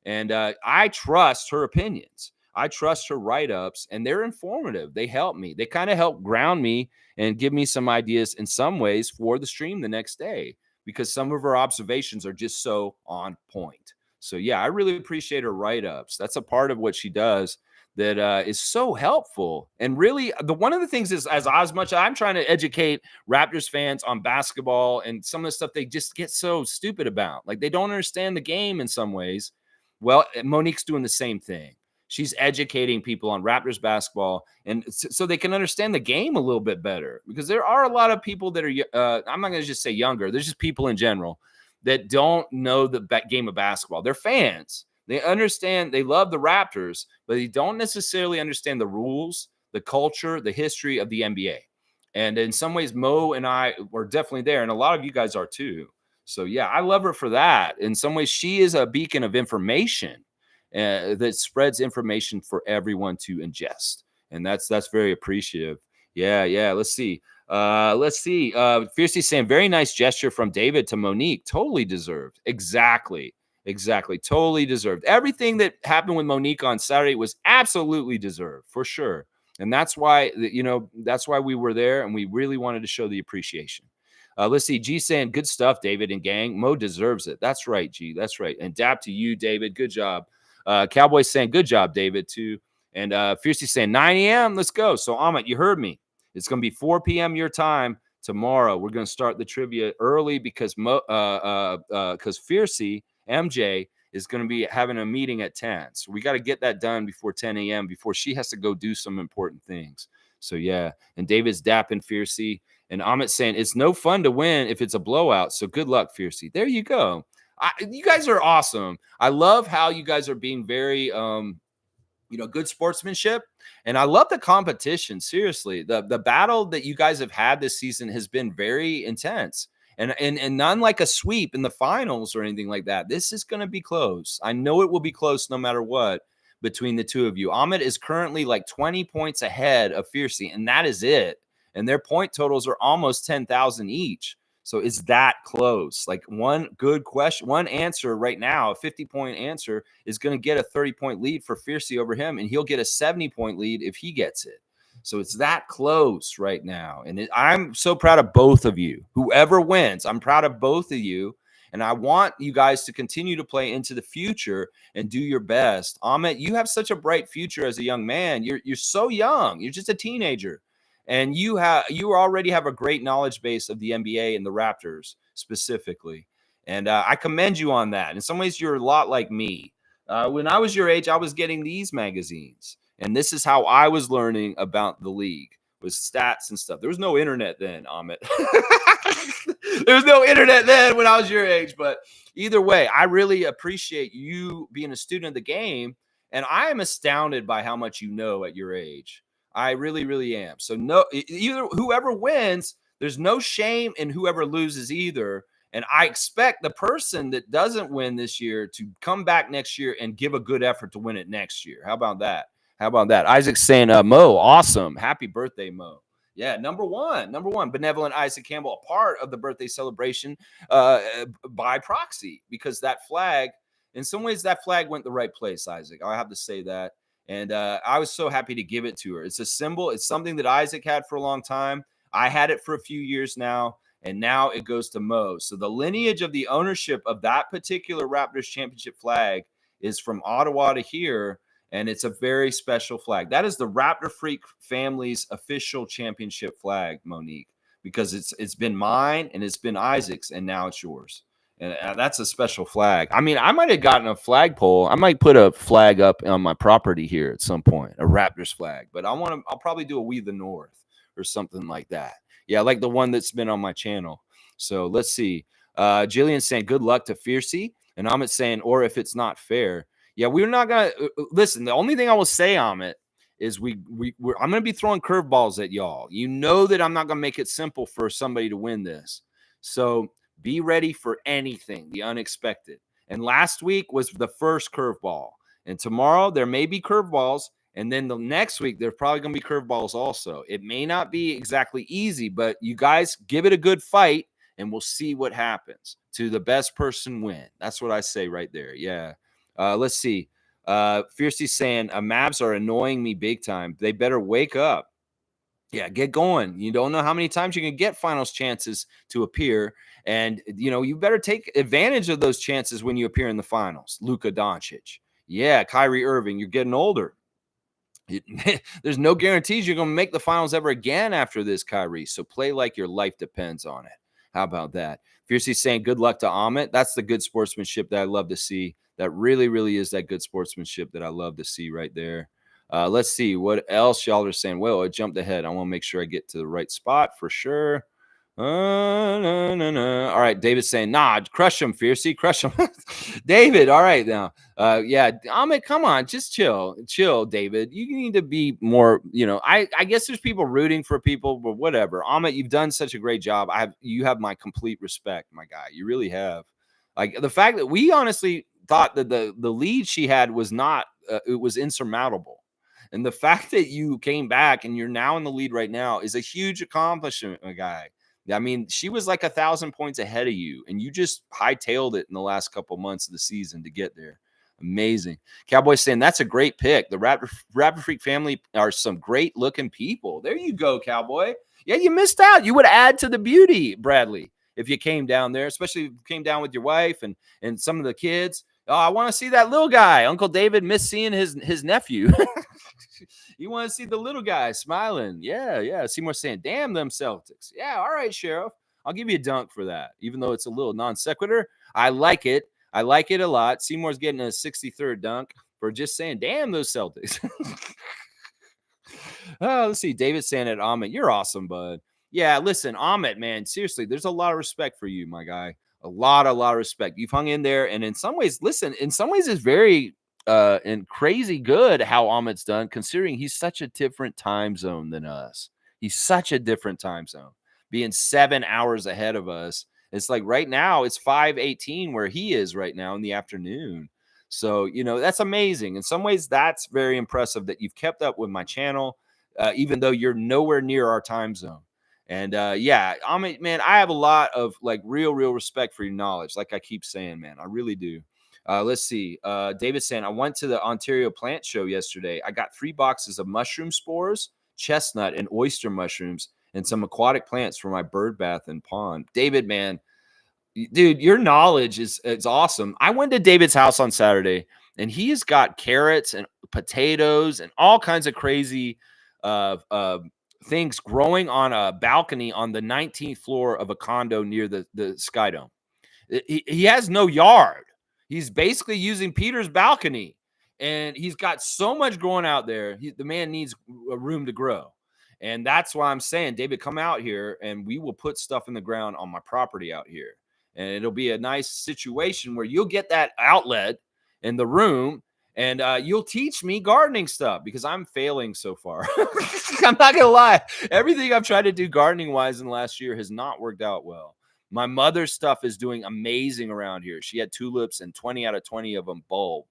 And I trust her opinions. I trust her write-ups, and they're informative. They help me. They kind of help ground me and give me some ideas in some ways for the stream the next day, because some of her observations are just so on point. So, yeah, I really appreciate her write-ups. That's a part of what she does that is so helpful. And really, one of the things is, as much I'm trying to educate Raptors fans on basketball and some of the stuff they just get so stupid about. Like, they don't understand the game in some ways. Well, Monique's doing the same thing. She's educating people on Raptors basketball, and so they can understand the game a little bit better, because there are a lot of people that are, I'm not going to just say younger. There's just people in general that don't know the game of basketball. They're fans. They understand, they love the Raptors, but they don't necessarily understand the rules, the culture, the history of the NBA. And in some ways, Mo and I were definitely there, and a lot of you guys are too. So, yeah, I love her for that. In some ways, she is a beacon of information that spreads information for everyone to ingest. And that's very appreciative. Yeah. Let's see. Fiercely saying, very nice gesture from David to Monique. Totally deserved. Exactly. Totally deserved. Everything that happened with Monique on Saturday was absolutely deserved, for sure. And that's why, that's why we were there, and we really wanted to show the appreciation. Let's see. G saying, good stuff, David and gang. Mo deserves it. That's right, G. That's right. And dap to you, David. Good job. Cowboys saying, good job, David, too. And Fiercely saying, 9 a.m. Let's go. So, Amit, you heard me. It's going to be 4 p.m. your time tomorrow. We're going to start the trivia early because Fiercely, MJ, is going to be having a meeting at 10. So we got to get that done before 10 a.m. before she has to go do some important things. So, yeah. And David's dapping Fiercely. And Amit saying, it's no fun to win if it's a blowout. So good luck, Fiercely. There you go. You guys are awesome. I love how you guys are being very, good sportsmanship. And I love the competition. Seriously, the battle that you guys have had this season has been very intense, and none like a sweep in the finals or anything like that. This is going to be close. I know it will be close no matter what between the two of you. Ahmed is currently like 20 points ahead of Fiercely, and that is it. And their point totals are almost 10,000 each. So it's that close. Like, one good question, one answer right now, a 50-point answer is going to get a 30-point lead for Fiercely over him, and he'll get a 70-point lead if he gets it. So it's that close right now. And I'm so proud of both of you. Whoever wins, I'm proud of both of you. And I want you guys to continue to play into the future and do your best. Amit, you have such a bright future as a young man. You're so young. You're just a teenager. And you already have a great knowledge base of the NBA and the Raptors specifically. And I commend you on that. In some ways, you're a lot like me. When I was your age, I was getting these magazines. And this is how I was learning about the league, with stats and stuff. There was no internet then, Amit. There was no internet then when I was your age. But either way, I really appreciate you being a student of the game. And I am astounded by how much you know at your age. I really, really am. So either whoever wins, there's no shame in whoever loses either. And I expect the person that doesn't win this year to come back next year and give a good effort to win it next year. How about that? Isaac's saying, Mo, awesome. Happy birthday, Mo. Yeah, number one, benevolent Isaac Campbell, a part of the birthday celebration by proxy, because that flag, in some ways, that flag went the right place, Isaac. I have to say that. And I was so happy to give it to her. It's a symbol. It's something that Isaac had for a long time. I had it for a few years now, and now it goes to Mo. So the lineage of the ownership of that particular Raptors championship flag is from Ottawa to here, and it's a very special flag. That is the Raptor Freak family's official championship flag, Monique, because it's been mine and it's been Isaac's, and now it's yours. And that's a special flag. I mean, I might have gotten a flagpole. I might put a flag up on my property here at some point, a Raptors flag. But I'll probably do a We the North or something like that. Yeah, like the one that's been on my channel. So let's see. Jillian's saying good luck to Fiercey, and Amit saying, or if it's not fair. Yeah, we're not gonna listen. The only thing I will say, Amit, is I'm gonna be throwing curveballs at y'all. You know that I'm not gonna make it simple for somebody to win this. So be ready for anything, the unexpected. And last week was the first curveball. And tomorrow there may be curveballs. And then the next week, there's probably going to be curveballs also. It may not be exactly easy, but you guys give it a good fight and we'll see what happens. To the best person win. That's what I say right there. Yeah. Let's see. Fiercey saying, Mavs are annoying me big time. They better wake up. Yeah, get going. You don't know how many times you can get finals chances to appear. And, you better take advantage of those chances when you appear in the finals. Luka Doncic. Yeah, Kyrie Irving, you're getting older. There's no guarantees you're going to make the finals ever again after this, Kyrie. So play like your life depends on it. How about that? Fiercey saying good luck to Amit. That's the good sportsmanship that I love to see. That really, really is that good sportsmanship that I love to see right there. Let's see what else y'all are saying. Well, I jumped ahead. I want to make sure I get to the right spot for sure. No. All right, David's saying, nah, crush him, Fiercey, crush him. David, all right now. Yeah, Amit, come on, just chill, David. You need to be more, I guess there's people rooting for people, but whatever. Amit, you've done such a great job. You have my complete respect, my guy. You really have. Like the fact that we honestly thought that the lead she had was not, it was insurmountable. And the fact that you came back and you're now in the lead right now is a huge accomplishment, my guy. I mean, she was like 1,000 points ahead of you, and you just hightailed it in the last couple months of the season to get there. Amazing. Cowboys saying that's a great pick. The Raptor Freak family are some great looking people. There you go, Cowboy. Yeah, you missed out. You would add to the beauty, Bradley, if you came down there, especially if you came down with your wife and some of the kids. Oh, I want to see that little guy. Uncle David missed seeing his nephew. You want to see the little guy smiling. Yeah. Seymour saying, damn them Celtics. Yeah, all right, Sheriff. I'll give you a dunk for that, even though it's a little non sequitur. I like it. I like it a lot. Seymour's getting a 63rd dunk for just saying, damn those Celtics. Let's see. David saying it, Amit, you're awesome, bud. Yeah, listen, Amit, man, seriously, there's a lot of respect for you, my guy. A lot of respect. You've hung in there. And in some ways, it's very and crazy good how Amit's done, considering he's such a different time zone than us. He's such a different time zone, being 7 hours ahead of us. It's like right now it's 5:18 where he is right now in the afternoon. So, that's amazing. In some ways, that's very impressive that you've kept up with my channel, even though you're nowhere near our time zone. And yeah, Amit, man, I have a lot of like real respect for your knowledge. Like I keep saying, man, I really do. Let's see. David saying, I went to the Ontario plant show yesterday. I got 3 boxes of mushroom spores, chestnut, and oyster mushrooms, and some aquatic plants for my bird bath and pond. David, man, dude, your knowledge is awesome. I went to David's house on Saturday, and he has got carrots and potatoes and all kinds of crazy things growing on a balcony on the 19th floor of a condo near the Sky Dome. He has no yard. He's basically using Peter's balcony, and he's got so much growing out there. The man needs a room to grow. And that's why I'm saying, David, come out here and we will put stuff in the ground on my property out here. And it'll be a nice situation where you'll get that outlet in the room, and you'll teach me gardening stuff because I'm failing so far. I'm not going to lie. Everything I've tried to do gardening wise in the last year has not worked out well. My mother's stuff is doing amazing around here. She had tulips and 20 out of 20 of them bulbed.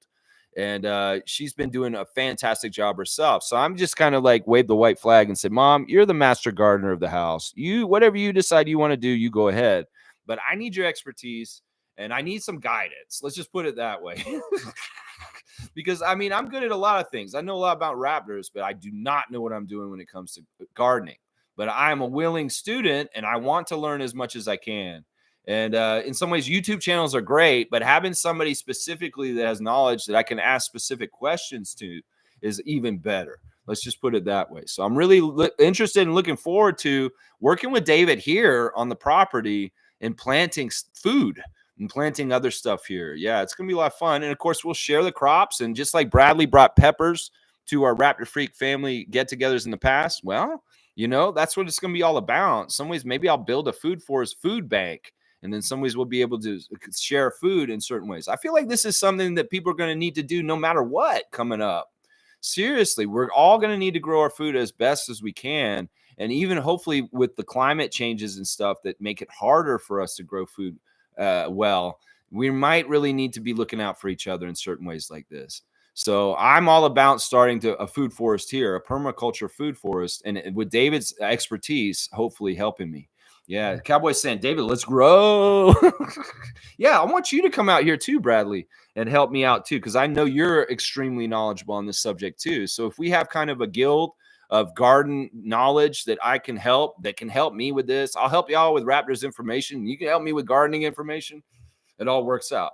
And she's been doing a fantastic job herself. So I'm just kind of like waved the white flag and said, Mom, you're the master gardener of the house. Whatever you decide you want to do, you go ahead. But I need your expertise and I need some guidance. Let's just put it that way. because I mean, I'm good at a lot of things. I know a lot about raptors, but I do not know what I'm doing when it comes to gardening. But I'm a willing student and I want to learn as much as I can. And in some ways, YouTube channels are great, but having somebody specifically that has knowledge that I can ask specific questions to is even better. Let's just put it that way. So I'm really interested and looking forward to working with David here on the property and planting food and planting other stuff here. Yeah, it's going to be a lot of fun. And of course, we'll share the crops. And just like Bradley brought peppers to our Raptor Freak family get-togethers in the past, well, you know, that's what it's going to be all about. In some ways, maybe I'll build a food forest food bank. And then some ways we'll be able to share food in certain ways. I feel like this is something that people are going to need to do no matter what coming up. Seriously, we're all going to need to grow our food as best as we can. And even hopefully with the climate changes and stuff that make it harder for us to grow food well, we might really need to be looking out for each other in certain ways like this. So I'm all about starting a food forest here, a permaculture food forest, and with David's expertise, hopefully helping me. Yeah, Cowboy's saying, David, let's grow. Yeah, I want you to come out here too, Bradley, and help me out too, because I know you're extremely knowledgeable on this subject too. So if we have kind of a guild of garden knowledge that can help me with this, I'll help y'all with Raptors information. You can help me with gardening information. It all works out.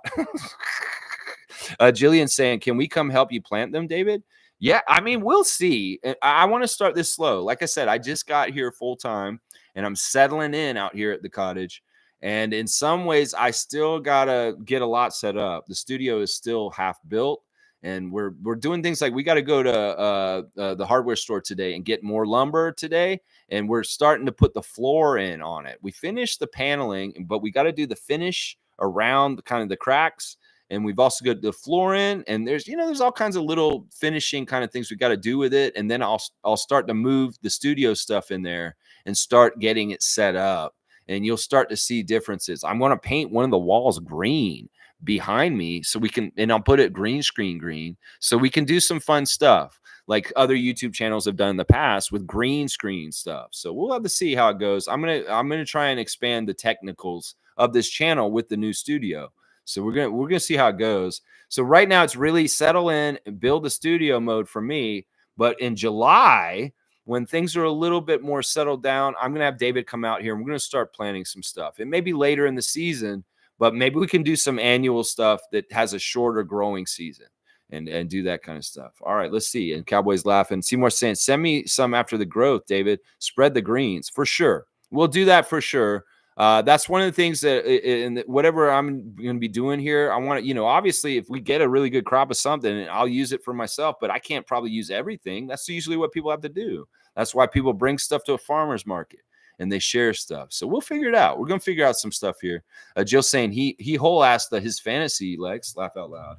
Jillian's saying, can we come help you plant them, David? Yeah, I mean, we'll see. I want to start this slow. Like I said, I just got here full time and I'm settling in out here at the cottage. And in some ways, I still got to get a lot set up. The studio is still half built. And we're doing things like we got to go to the hardware store today and get more lumber today. And we're starting to put the floor in on it. We finished the paneling, but we got to do the finish around kind of the cracks. And we've also got the floor in, and there's all kinds of little finishing kind of things we got to do with it. And then I'll start to move the studio stuff in there and start getting it set up. And you'll start to see differences. I'm going to paint one of the walls green behind me so we can, and I'll put it green screen so we can do some fun stuff like other YouTube channels have done in the past with green screen stuff. So we'll have to see how it goes. I'm gonna try and expand the technicals of this channel with the new studio. So we're gonna see how it goes. So right now it's really settle in and build the studio mode for me. But in July, when things are a little bit more settled down, I'm gonna have David come out here and we're gonna start planning some stuff. It may be later in the season, but maybe we can do some annual stuff that has a shorter growing season and do that kind of stuff. All right, let's see. And Cowboy's laughing. Seymour saying, send me some after the growth, David. Spread the greens for sure. We'll do that for sure. That's one of the things that in whatever I'm going to be doing here, I want to, obviously if we get a really good crop of something, I'll use it for myself, but I can't probably use everything. That's usually what people have to do. That's why people bring stuff to a farmer's market and they share stuff. So we'll figure it out. We're going to figure out some stuff here. Jill saying he whole asked his fantasy Lex, laugh out loud.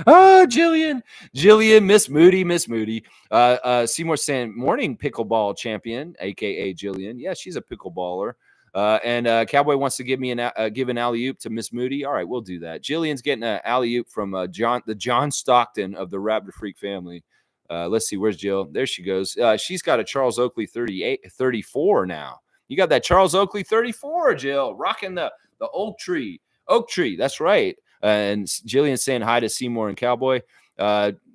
Oh, Jillian, Miss Moody. Seymour saying morning pickleball champion, AKA Jillian. Yeah, she's a pickleballer. And Cowboy wants to give an alley-oop to Miss Moody. All right, we'll do that. Jillian's getting an alley-oop from the John Stockton of the Raptor Freak family. Let's see, where's Jill? There she goes. She's got a Charles Oakley 34 now. You got that Charles Oakley 34, Jill, rocking the oak tree. That's right. And Jillian saying hi to Seymour and Cowboy.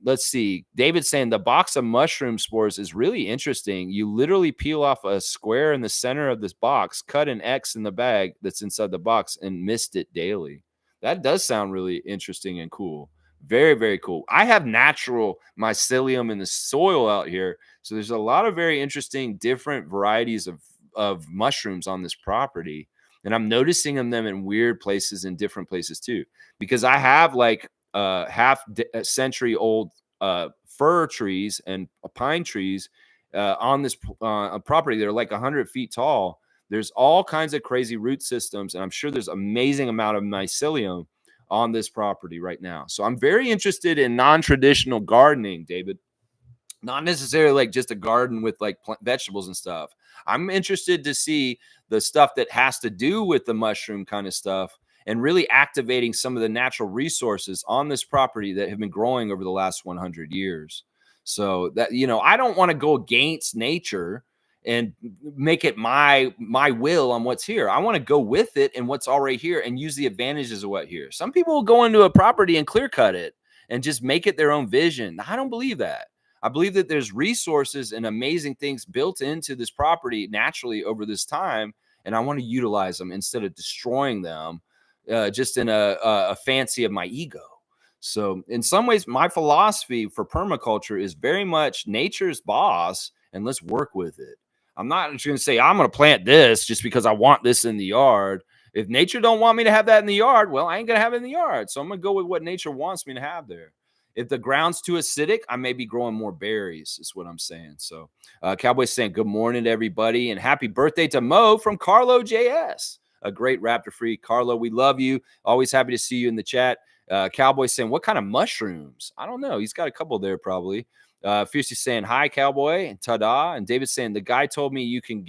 Let's see. David saying the box of mushroom spores is really interesting. You literally peel off a square in the center of this box, cut an X in the bag that's inside the box, and mist it daily. That does sound really interesting and cool. Very, very cool. I have natural mycelium in the soil out here. So there's a lot of very interesting different varieties of mushrooms on this property. And I'm noticing them in weird places and different places too, because I have like half-century old fir trees and pine trees on this property that are like 100 feet tall. There's all kinds of crazy root systems, and I'm sure there's amazing amount of mycelium on this property right now. So I'm very interested in non-traditional gardening, David. Not necessarily like just a garden with like vegetables and stuff. I'm interested to see the stuff that has to do with the mushroom kind of stuff and really activating some of the natural resources on this property that have been growing over the last 100 years. So that, I don't want to go against nature and make it my will on what's here. I want to go with it and what's already here and use the advantages of what here. Some people will go into a property and clear cut it and just make it their own vision. I don't believe that. I believe that there's resources and amazing things built into this property naturally over this time, and I want to utilize them instead of destroying them, just in a fancy of my ego. So, in some ways, my philosophy for permaculture is very much nature's boss, and let's work with it. I'm not just going to say I'm going to plant this just because I want this in the yard. If nature don't want me to have that in the yard, well, I ain't going to have it in the yard. So I'm going to go with what nature wants me to have there. If the ground's too acidic, I may be growing more berries, is what I'm saying. So Cowboy's saying good morning to everybody and happy birthday to Mo from Carlo JS, a great Raptor freak. Carlo, we love you. Always happy to see you in the chat. Cowboy saying, what kind of mushrooms? I don't know. He's got a couple there probably. Fiercely saying, hi, Cowboy, and ta-da. And David saying, the guy told me you can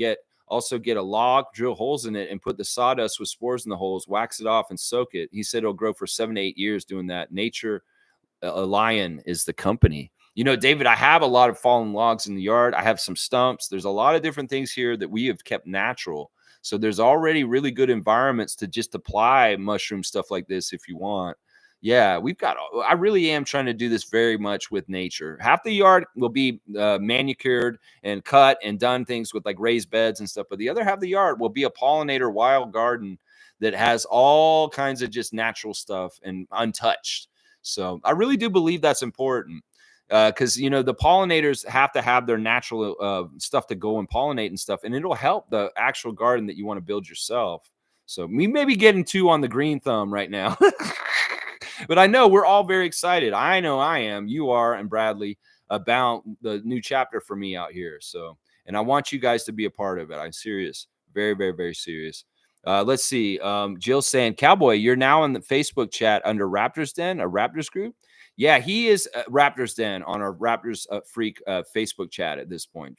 also get a log, drill holes in it, and put the sawdust with spores in the holes, wax it off, and soak it. He said it'll grow for 7 to 8 years doing that. Nature Lion is the company. You know, David, I have a lot of fallen logs in the yard. I have some stumps. There's a lot of different things here that we have kept natural. So there's already really good environments to just apply mushroom stuff like this if you want. Yeah, I really am trying to do this very much with nature. Half the yard will be manicured and cut and done things with like raised beds and stuff. But the other half of the yard will be a pollinator wild garden that has all kinds of just natural stuff and untouched. So I really do believe that's important. Because, you know, the pollinators have to have their natural stuff to go and pollinate and stuff. And it'll help the actual garden that you want to build yourself. So we may be getting too on the green thumb right now. But I know we're all very excited. I know I am. You are, and Bradley, about the new chapter for me out here. So, and I want you guys to be a part of it. I'm serious. Very, very, very serious. Let's see. Jill saying, Cowboy, you're now in the Facebook chat under Raptors Den, a Raptors group. Yeah, he is Raptors Den on our Raptors Freak Facebook chat at this point.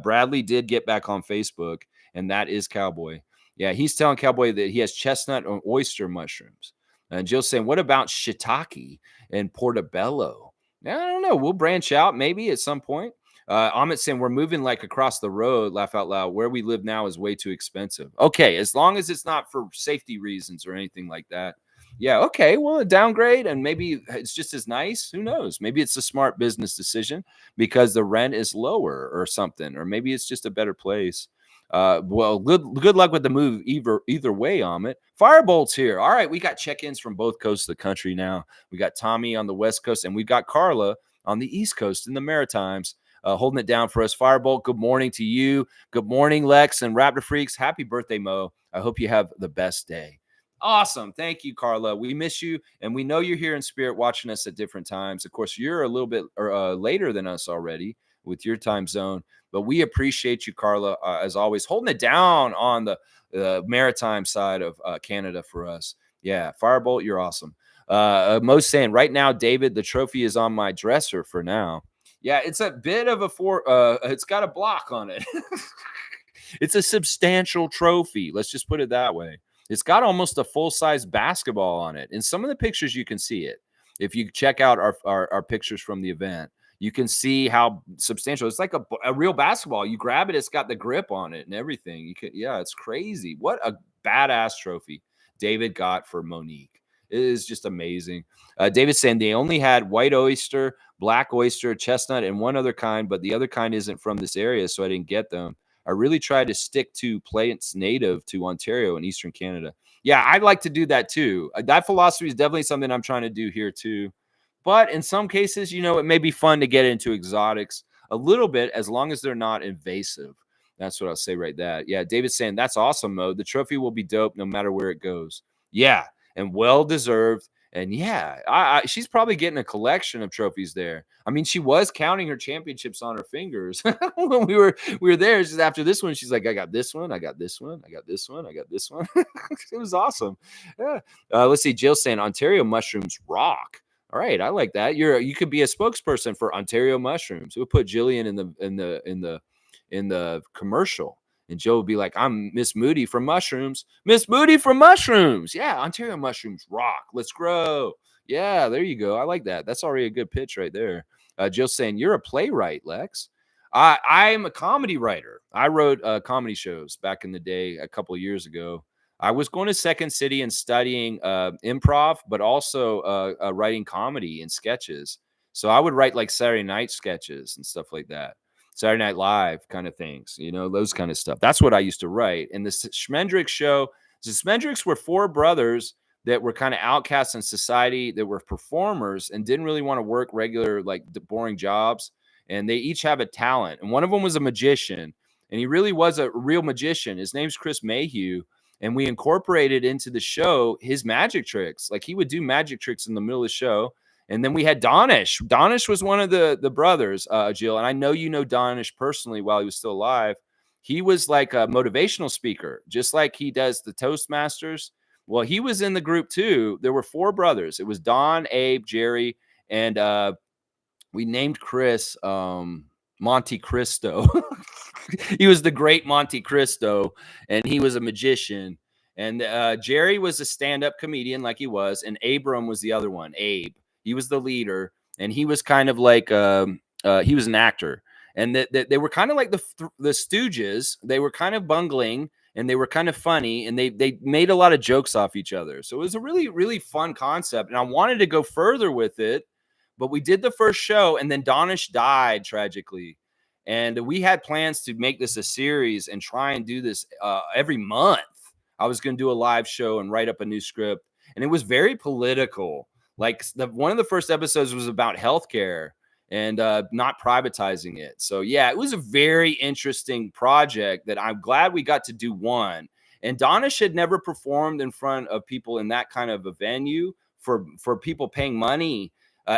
Bradley did get back on Facebook, and that is Cowboy. Yeah, he's telling Cowboy that he has chestnut or oyster mushrooms. And Jill's saying, what about shiitake and portobello? I don't know. We'll branch out maybe at some point. Amit saying, we're moving like across the road, laugh out loud. Where we live now is way too expensive. Okay, as long as it's not for safety reasons or anything like that. Yeah, okay, well, a downgrade and maybe it's just as nice. Who knows? Maybe it's a smart business decision because the rent is lower or something, or maybe it's just a better place. Well, good luck with the move either way, Amit. Firebolt's here. All right, we got check-ins from both coasts of the country now. We got Tommy on the West Coast, and we've got Carla on the East Coast in the Maritimes. Holding it down for us. Firebolt, good morning to you. Good morning, Lex and Raptor Freaks. Happy birthday, Mo. I hope you have the best day. Awesome. Thank you, Carla. We miss you, and we know you're here in spirit watching us at different times. Of course, you're a little bit later than us already with your time zone, but we appreciate you, Carla, as always, holding it down on the maritime side of Canada for us. Yeah, Firebolt, you're awesome. Mo's saying, right now, David, the trophy is on my dresser for now. Yeah, it's a bit of it's got a block on it. It's a substantial trophy. Let's just put it that way. It's got almost a full-size basketball on it. In some of the pictures, you can see it. If you check out our pictures from the event, you can see how substantial. It's like a real basketball. You grab it, it's got the grip on it and everything. Yeah, it's crazy. What a badass trophy David got for Monique. It is just amazing. David's saying they only had white oyster, black oyster, chestnut, and one other kind, but the other kind isn't from this area, so I didn't get them. I really try to stick to plants native to Ontario and Eastern Canada. Yeah, I'd like to do that too. That philosophy is definitely something I'm trying to do here too. But in some cases, you know, it may be fun to get into exotics a little bit as long as they're not invasive. That's what I'll say right there. Yeah, David's saying that's awesome, Mo. The trophy will be dope no matter where it goes. Yeah, and well-deserved. And yeah, she's probably getting a collection of trophies there. I mean, she was counting her championships on her fingers when we were there. Just after this one, she's like, I got this one, I got this one, I got this one, I got this one. It was awesome. Yeah. Let's see. Jill saying Ontario mushrooms rock. All right, I like that. You could be a spokesperson for Ontario mushrooms. We'll put Jillian in the commercial. And Joe would be like, I'm Miss Moody from Mushrooms. Miss Moody from Mushrooms. Yeah, Ontario mushrooms rock. Let's grow. Yeah, there you go. I like that. That's already a good pitch right there. Joe's saying, you're a playwright, Lex. I'm a comedy writer. I wrote comedy shows back in the day a couple of years ago. I was going to Second City and studying improv, but also writing comedy and sketches. So I would write like Saturday night sketches and stuff like that. Saturday Night Live kind of things, those kind of stuff. That's what I used to write. And the Schmendrick show, the Schmendricks were four brothers that were kind of outcasts in society, that were performers and didn't really want to work regular, like the boring jobs. And they each have a talent. And one of them was a magician. And he really was a real magician. His name's Chris Mayhew. And we incorporated into the show his magic tricks. Like he would do magic tricks in the middle of the show. And then we had Donish. Donish was one of the brothers, Jill. And I know you know Donish personally while he was still alive. He was like a motivational speaker, just like he does the Toastmasters. Well, he was in the group too. There were four brothers. It was Don, Abe, Jerry, and we named Chris Monte Cristo. He was the great Monte Cristo, and he was a magician. And Jerry was a stand-up comedian like he was, and Abram was the other one, Abe. He was the leader, and he was kind of like he was an actor. And they were kind of like the Stooges. They were kind of bungling, and they were kind of funny, and they made a lot of jokes off each other. So it was a really, really fun concept, and I wanted to go further with it, but we did the first show, and then Donish died tragically. And we had plans to make this a series and try and do this every month. I was going to do a live show and write up a new script. And it was very political. Like one of the first episodes was about healthcare and not privatizing it. So, yeah, it was a very interesting project that I'm glad we got to do one. And Donish had never performed in front of people in that kind of a venue for people paying money.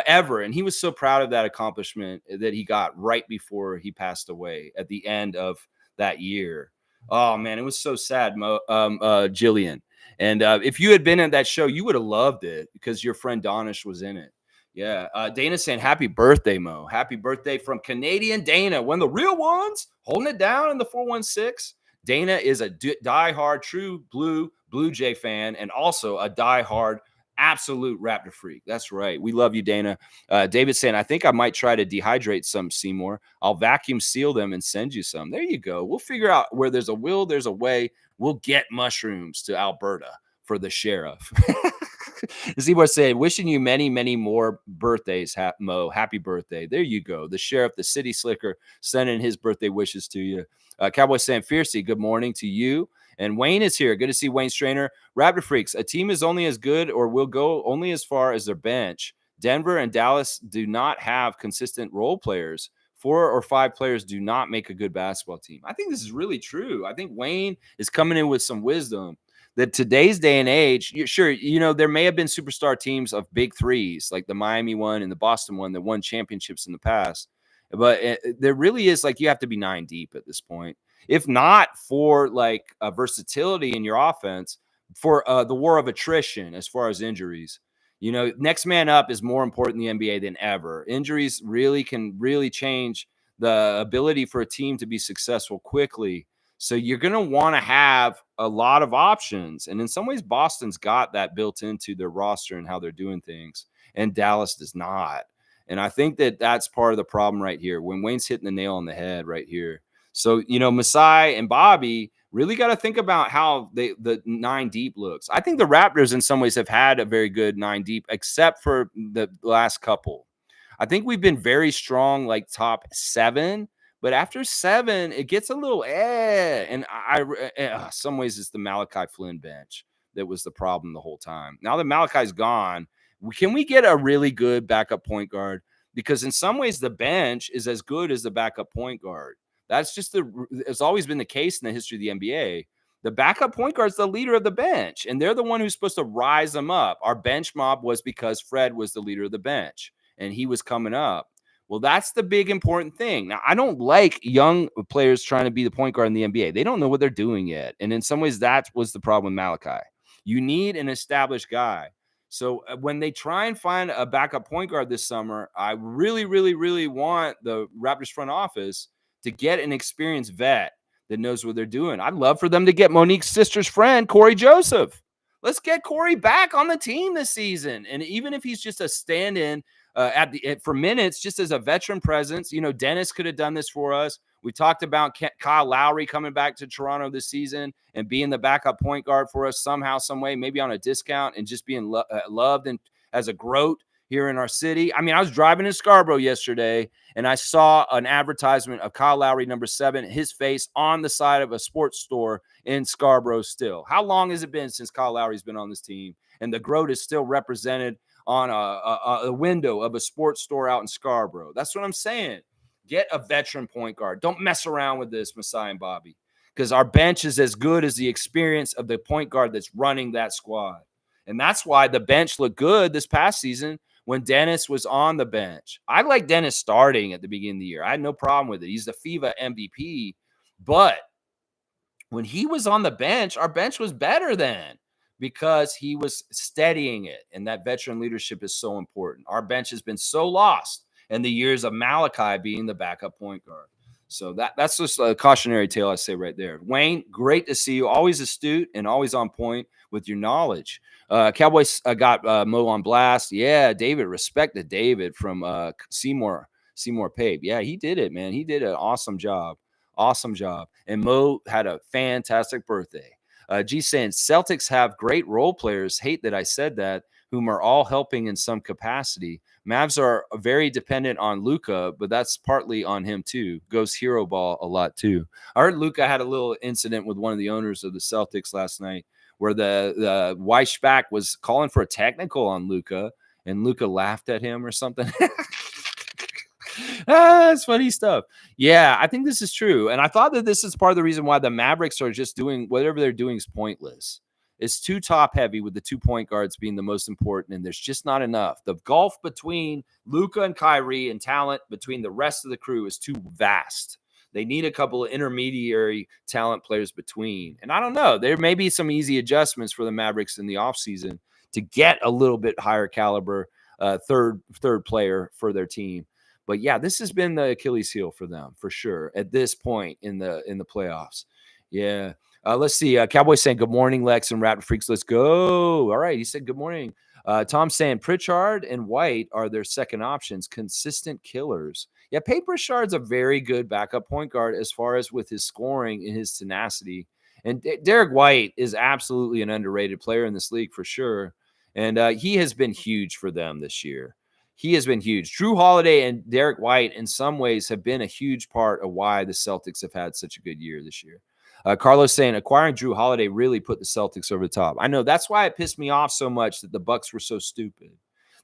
Ever. And he was so proud of that accomplishment that he got right before he passed away at the end of that year. Oh, man, it was so sad, Jillian. And if you had been in that show, you would have loved it because your friend Donish was in it. Yeah. Dana saying, happy birthday, Mo. Happy birthday from Canadian Dana. One of the real ones holding it down in the 416. Dana is a diehard true Blue Jay fan and also a diehard absolute Raptor freak. That's right. We love you, Dana. David saying, I think I might try to dehydrate some, Seymour. I'll vacuum seal them and send you some. There you go. We'll figure out where there's a will, there's a way. We'll get mushrooms to Alberta for the sheriff. Seymour saying, wishing you many, many more birthdays, Mo. Happy birthday. There you go. The sheriff, the city slicker, sending his birthday wishes to you. Cowboy saying, fiercely, good morning to you. And Wayne is here. Good to see Wayne Strainer. Raptor Freaks, a team is only as good or will go only as far as their bench. Denver and Dallas do not have consistent role players. 4 or 5 players do not make a good basketball team. I think this is really true. I think Wayne is coming in with some wisdom that today's day and age, sure, there may have been superstar teams of big threes, like the Miami one and the Boston one that won championships in the past. But there really is, like, you have to be 9 deep at this point. If not for like versatility in your offense, for the war of attrition as far as injuries, next man up is more important in the NBA than ever. Injuries can change the ability for a team to be successful quickly. So you're going to want to have a lot of options. And in some ways, Boston's got that built into their roster and how they're doing things. And Dallas does not. And I think that's part of the problem right here when Wayne's hitting the nail on the head right here. So, Masai and Bobby really got to think about how the 9 deep looks. I think the Raptors in some ways have had a very good 9 deep, except for the last couple. I think we've been very strong, like top 7, but after 7, it gets a little And some ways it's the Malachi Flynn bench that was the problem the whole time. Now that Malachi's gone, can we get a really good backup point guard? Because in some ways the bench is as good as the backup point guard. That's just it's always been the case in the history of the NBA. The backup point guard is the leader of the bench, and they're the one who's supposed to rise them up. Our bench mob was because Fred was the leader of the bench, and he was coming up. Well, that's the big important thing. Now, I don't like young players trying to be the point guard in the NBA. They don't know what they're doing yet. And in some ways, that was the problem with Malachi. You need an established guy. So when they try and find a backup point guard this summer, I really, really, really want the Raptors front office to get an experienced vet that knows what they're doing. I'd love for them to get Monique's sister's friend, Corey Joseph. Let's get Corey back on the team this season. And even if he's just a stand-in for minutes, just as a veteran presence. Dennis could have done this for us. We talked about Kyle Lowry coming back to Toronto this season and being the backup point guard for us somehow, some way, maybe on a discount, and just being loved and as a GROAT here in our city. I mean, I was driving in Scarborough yesterday, and I saw an advertisement of Kyle Lowry, number 7, his face on the side of a sports store in Scarborough still. How long has it been since Kyle Lowry's been on this team? And the GROAT is still represented on a window of a sports store out in Scarborough. That's what I'm saying. Get a veteran point guard. Don't mess around with this, Masai and Bobby, because our bench is as good as the experience of the point guard that's running that squad. And that's why the bench looked good this past season when Dennis was on the bench. I like Dennis starting at the beginning of the year. I had no problem with it. He's the FIBA MVP. But when he was on the bench, our bench was better then because he was steadying it. And that veteran leadership is so important. Our bench has been so lost in the years of Malachi being the backup point guard. So that's just a cautionary tale I say right there. Wayne, great to see you. Always astute and always on point with your knowledge. Cowboys got Mo on blast. Yeah, David, respect to David from Seymour Pape. Yeah, he did it, man. He did an awesome job. Awesome job. And Mo had a fantastic birthday. G saying Celtics have great role players. Hate that I said that, whom are all helping in some capacity. Mavs are very dependent on Luka, but that's partly on him too. Goes hero ball a lot too. I heard Luka had a little incident with one of the owners of the Celtics last night where the Weissbach was calling for a technical on Luka, and Luka laughed at him or something. That's funny stuff. Yeah, I think this is true. And I thought that this is part of the reason why the Mavericks are just doing whatever they're doing is pointless. It's too top heavy with the 2 point guards being the most important, and there's just not enough. The gulf between Luka and Kyrie and talent between the rest of the crew is too vast. They need a couple of intermediary talent players between. And I don't know. There may be some easy adjustments for the Mavericks in the offseason to get a little bit higher caliber third player for their team. But yeah, this has been the Achilles heel for them for sure at this point in the playoffs. Yeah. Let's see. Cowboy saying good morning, Lex and Raptor Freaks. Let's go. All right. He said good morning. Tom saying Pritchard and White are their second options. Consistent killers. Yeah, Pritchard's a very good backup point guard as far as with his scoring and his tenacity. And Derek White is absolutely an underrated player in this league for sure. And he has been huge for them this year. He has been huge. Drew Holiday and Derek White in some ways have been a huge part of why the Celtics have had such a good year this year. Carlos saying acquiring Drew Holiday really put the Celtics over the top. I know that's why it pissed me off so much that the Bucks were so stupid.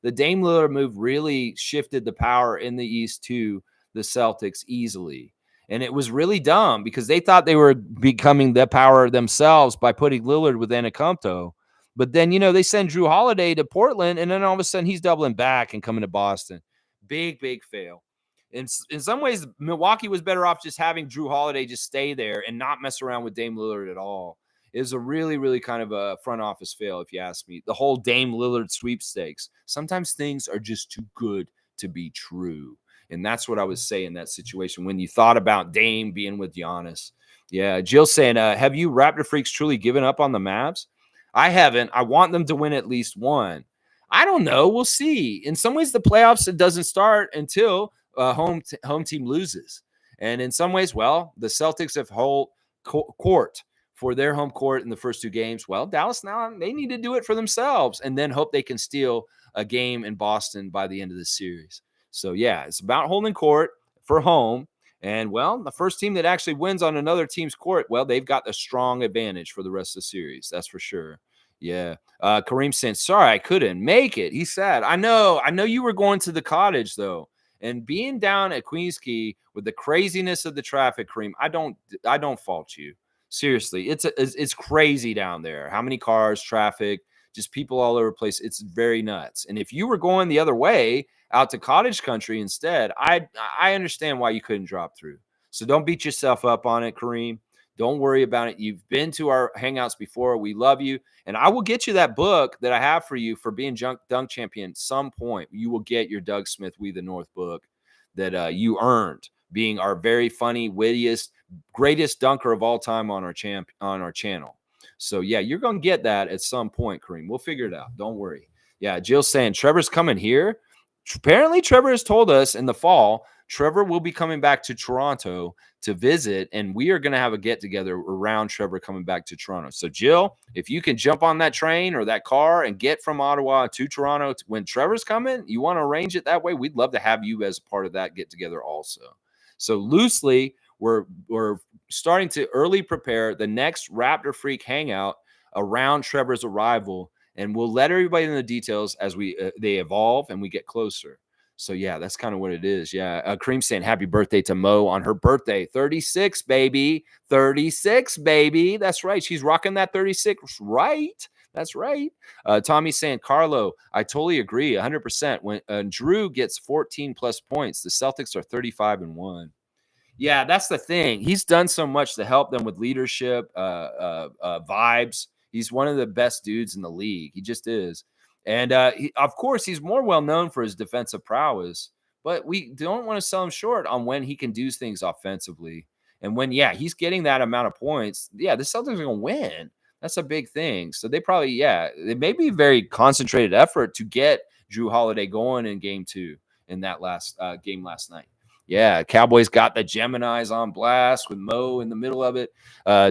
The Dame Lillard move really shifted the power in the East to the Celtics easily. And it was really dumb because they thought they were becoming the power themselves by putting Lillard with Antetokounmpo. But then, they send Drew Holiday to Portland, and then all of a sudden he's doubling back and coming to Boston. Big fail. In some ways, Milwaukee was better off just having Drew Holiday just stay there and not mess around with Dame Lillard at all. It was a really, really kind of a front office fail, if you ask me. The whole Dame Lillard sweepstakes. Sometimes things are just too good to be true. And that's what I would say in that situation when you thought about Dame being with Giannis. Yeah, Jill saying, have you Raptor Freaks truly given up on the Mavs? I haven't. I want them to win at least one. I don't know. We'll see. In some ways, the playoffs, it doesn't start until home team loses. And in some ways, well, the Celtics have hold court for their home court in the first 2 games. Well, Dallas now, they need to do it for themselves and then hope they can steal a game in Boston by the end of the series. So, yeah, it's about holding court for home. And, well, the first team that actually wins on another team's court, well, they've got a strong advantage for the rest of the series. That's for sure. Yeah. Kareem saying, sorry, I couldn't make it. He's sad. I know you were going to the cottage, though. And being down at Queens Key with the craziness of the traffic, Kareem, I don't fault you. Seriously, it's crazy down there. How many cars, traffic, just people all over the place. It's very nuts. And if you were going the other way out to cottage country instead, I understand why you couldn't drop through. So don't beat yourself up on it, Kareem. Don't worry about it. You've been to our hangouts before. We love you. And I will get you that book that I have for you for being dunk champion. Some point you will get your Doug Smith We the North book that you earned being our very funny, wittiest, greatest dunker of all time on our channel. So, yeah, you're going to get that at some point, Kareem. We'll figure it out. Don't worry. Yeah, Jill's saying, Trevor's coming here. Apparently, Trevor has told us in the fall, Trevor will be coming back to Toronto to visit, and we are going to have a get together around Trevor coming back to Toronto. So, Jill, if you can jump on that train or that car and get from Ottawa to Toronto when Trevor's coming, you want to arrange it that way, we'd love to have you as a part of that get together also. So, loosely, we're starting to early prepare the next Raptor Freak hangout around Trevor's arrival, and we'll let everybody know the details as they evolve and we get closer. So yeah, that's kind of what it is. Yeah, Kareem saying happy birthday to Mo on her birthday, 36, baby, 36, baby. That's right. She's rocking that 36, right? That's right. Tommy saying, Carlo, I totally agree, 100%. When Drew gets 14 plus points, the Celtics are 35-1. Yeah, that's the thing. He's done so much to help them with leadership, vibes. He's one of the best dudes in the league. He just is. And of course, he's more well known for his defensive prowess, but we don't want to sell him short on when he can do things offensively. And when, he's getting that amount of points, the Celtics are going to win. That's a big thing. So they probably, it may be a very concentrated effort to get Drew Holiday going in game 2 in that last game last night. Yeah, Cowboys got the Geminis on blast with Mo in the middle of it.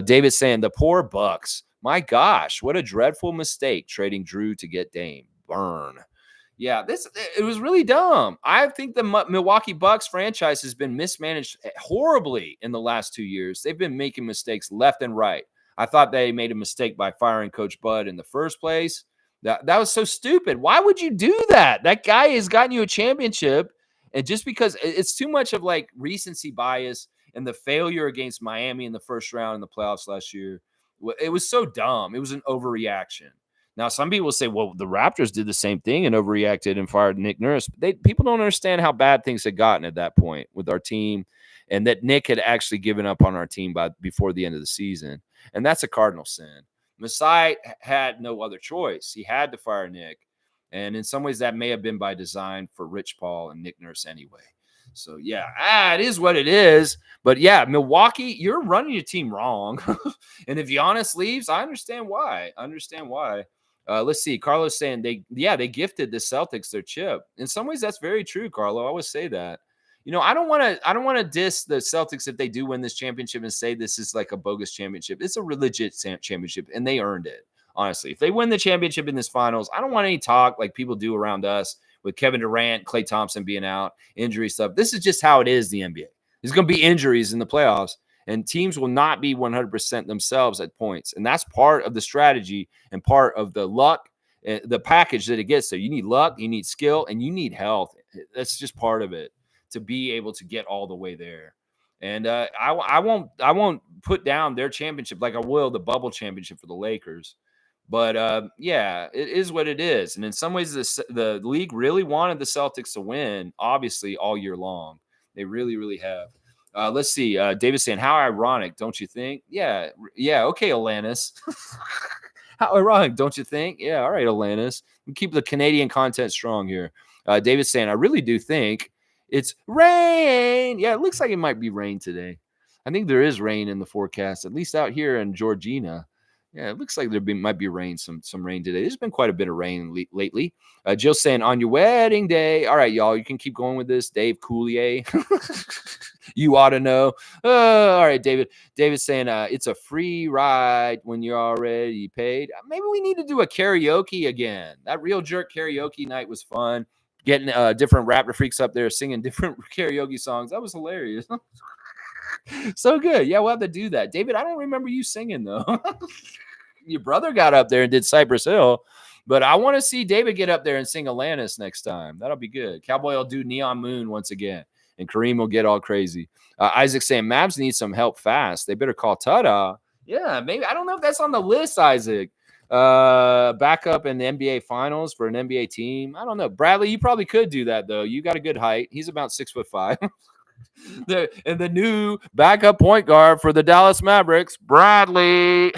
David saying, the poor Bucks. My gosh, what a dreadful mistake trading Drew to get Dame. Burn. Yeah, it was really dumb. I think the Milwaukee Bucks franchise has been mismanaged horribly in the last 2 years. They've been making mistakes left and right. I thought they made a mistake by firing Coach Bud in the first place. That was so stupid. Why would you do that? That guy has gotten you a championship. And just because it's too much of like recency bias and the failure against Miami in the first round in the playoffs last year, it was so dumb. It was an overreaction. Now, some people say, well, the Raptors did the same thing and overreacted and fired Nick Nurse. People don't understand how bad things had gotten at that point with our team, and that Nick had actually given up on our team before the end of the season. And that's a cardinal sin. Masai had no other choice. He had to fire Nick. And in some ways, that may have been by design for Rich Paul and Nick Nurse anyway. So, it is what it is. But, Milwaukee, you're running your team wrong. And if Giannis leaves, I understand why. Let's see. Carlos saying they gifted the Celtics their chip. In some ways, that's very true, Carlo. I always say that. I don't want to diss the Celtics if they do win this championship and say this is like a bogus championship. It's a legit championship, and they earned it. Honestly, if they win the championship in this finals, I don't want any talk like people do around us with Kevin Durant, Klay Thompson being out, injury stuff. This is just how it is, the NBA. There's going to be injuries in the playoffs, and teams will not be 100% themselves at points. And that's part of the strategy and part of the luck, the package that it gets there. You need luck, you need skill, and you need health. That's just part of it to be able to get all the way there. And I won't put down their championship like I will the bubble championship for the Lakers. But, it is what it is. And in some ways, the league really wanted the Celtics to win, obviously, all year long. They really, really have. Let's see. David saying, how ironic, don't you think? Yeah. Okay, Alanis. How ironic, don't you think? Yeah, all right, Alanis. We keep the Canadian content strong here. David saying, I really do think it's rain. Yeah, it looks like it might be rain today. I think there is rain in the forecast, at least out here in Georgina. Yeah, it looks like might be rain, some rain today. There's been quite a bit of rain lately. Jill saying, on your wedding day. All right, y'all, you can keep going with this. Dave Coulier. You ought to know. All right, David. David saying, it's a free ride when you're already paid. Maybe we need to do a karaoke again. That Real Jerk karaoke night was fun. Getting different Raptor freaks up there singing different karaoke songs. That was hilarious. So good. Yeah, we'll have to do that. David, I don't remember you singing, though. Your brother got up there and did Cypress Hill, but I want to see David get up there and sing Alanis next time. That'll be good. Cowboy will do Neon Moon once again, and Kareem will get all crazy. Isaac saying, Mavs need some help fast. They better call Tada. Yeah, maybe. I don't know if that's on the list, Isaac. Backup in the NBA Finals for an NBA team. I don't know. Bradley, you probably could do that, though. You got a good height. He's about 6'5". The new backup point guard for the Dallas Mavericks, Bradley.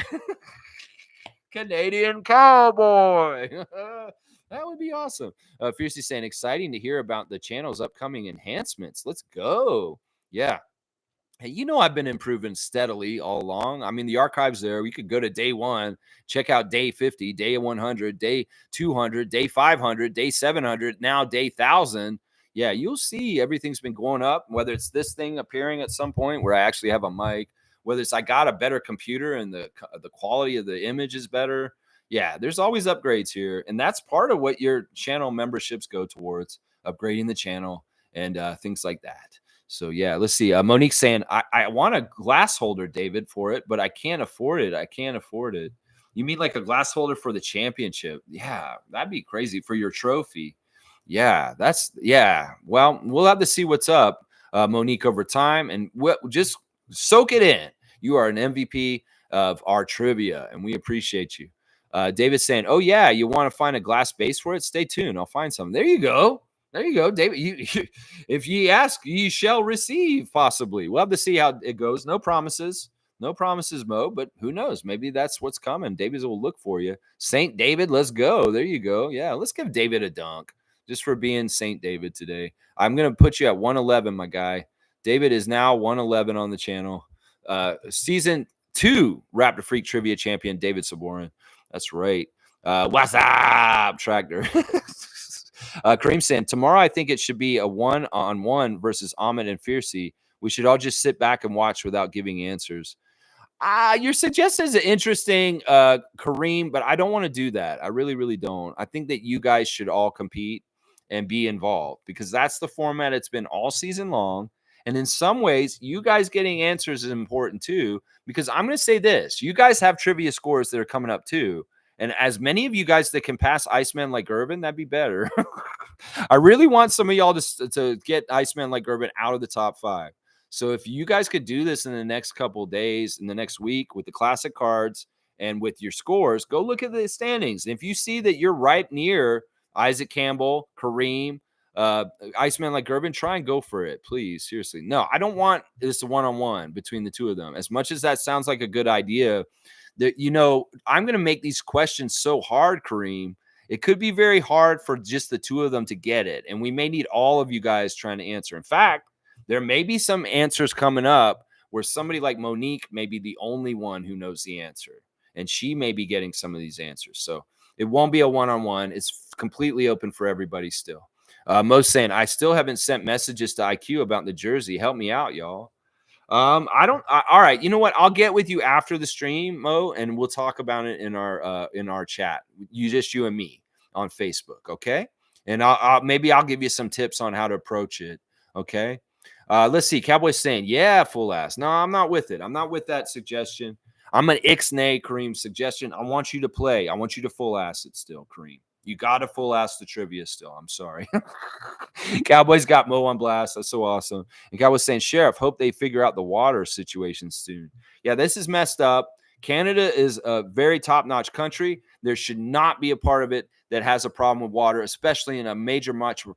Canadian Cowboy. That would be awesome. Fiercely saying, exciting to hear about the channel's upcoming enhancements. Let's go. Yeah. Hey, I've been improving steadily all along. I mean, the archive's there. We could go to day 1, check out day 50, day 100, day 200, day 500, day 700, now day 1,000. Yeah, you'll see everything's been going up, whether it's this thing appearing at some point where I actually have a mic, whether it's I got a better computer and the quality of the image is better. Yeah, there's always upgrades here. And that's part of what your channel memberships go towards, upgrading the channel and things like that. So yeah, let's see. Monique saying, I want a glass holder, David, for it, but I can't afford it. I can't afford it. You mean like a glass holder for the championship? Yeah, that'd be crazy for your trophy. Yeah. Well, we'll have to see what's up, Monique, over time, and just soak it in. You are an MVP of our trivia, and we appreciate you. David's saying, "Oh yeah, you want to find a glass base for it? Stay tuned. I'll find some." There you go. There you go, David. If ye ask, ye shall receive. Possibly, we'll have to see how it goes. No promises, Mo. But who knows? Maybe that's what's coming. David will look for you, Saint David. Let's go. There you go. Yeah, let's give David a dunk just for being Saint David today. I'm gonna put you at 111, my guy. David is now 111 on the channel. Season 2 Raptor Freak Trivia Champion David Saborin. That's right. What's up, Tractor? Kareem saying, tomorrow I think it should be a 1-on-1 versus Ahmed and Fiercey. We should all just sit back and watch without giving answers. Your suggestion is interesting, Kareem, but I don't want to do that. I really, really don't. I think that you guys should all compete and be involved because that's the format it's been all season long. And in some ways, you guys getting answers is important too, because I'm going to say this. You guys have trivia scores that are coming up too. And as many of you guys that can pass Iceman like Irvin, that'd be better. I really want some of y'all to get Iceman like Irvin out of the top 5. So if you guys could do this in the next couple of days, in the next week with the classic cards and with your scores, go look at the standings. And if you see that you're right near Isaac Campbell, Kareem, Iceman like Gervin, try and go for it, please. Seriously. No, I don't want this one-on-one between the two of them. As much as that sounds like a good idea, that I'm going to make these questions so hard, Kareem. It could be very hard for just the two of them to get it. And we may need all of you guys trying to answer. In fact, there may be some answers coming up where somebody like Monique may be the only one who knows the answer. And she may be getting some of these answers. So it won't be a one-on-one. It's completely open for everybody still. Mo's saying, I still haven't sent messages to IQ about the jersey. Help me out, y'all. All right. You know what? I'll get with you after the stream, Mo, and we'll talk about it in our chat. You and me on Facebook. Okay. And maybe I'll give you some tips on how to approach it. Okay. Let's see. Cowboy's saying, yeah, full ass. No, I'm not with it. I'm not with that suggestion. I'm an ixnay Kareem suggestion. I want you to play. I want you to full ass it still, Kareem. You got to full ass the trivia still. I'm sorry. Cowboys got Mo on blast. That's so awesome. And Cowboys saying, Sheriff, hope they figure out the water situation soon. Yeah, this is messed up. Canada is a very top-notch country. There should not be a part of it that has a problem with water, especially in a major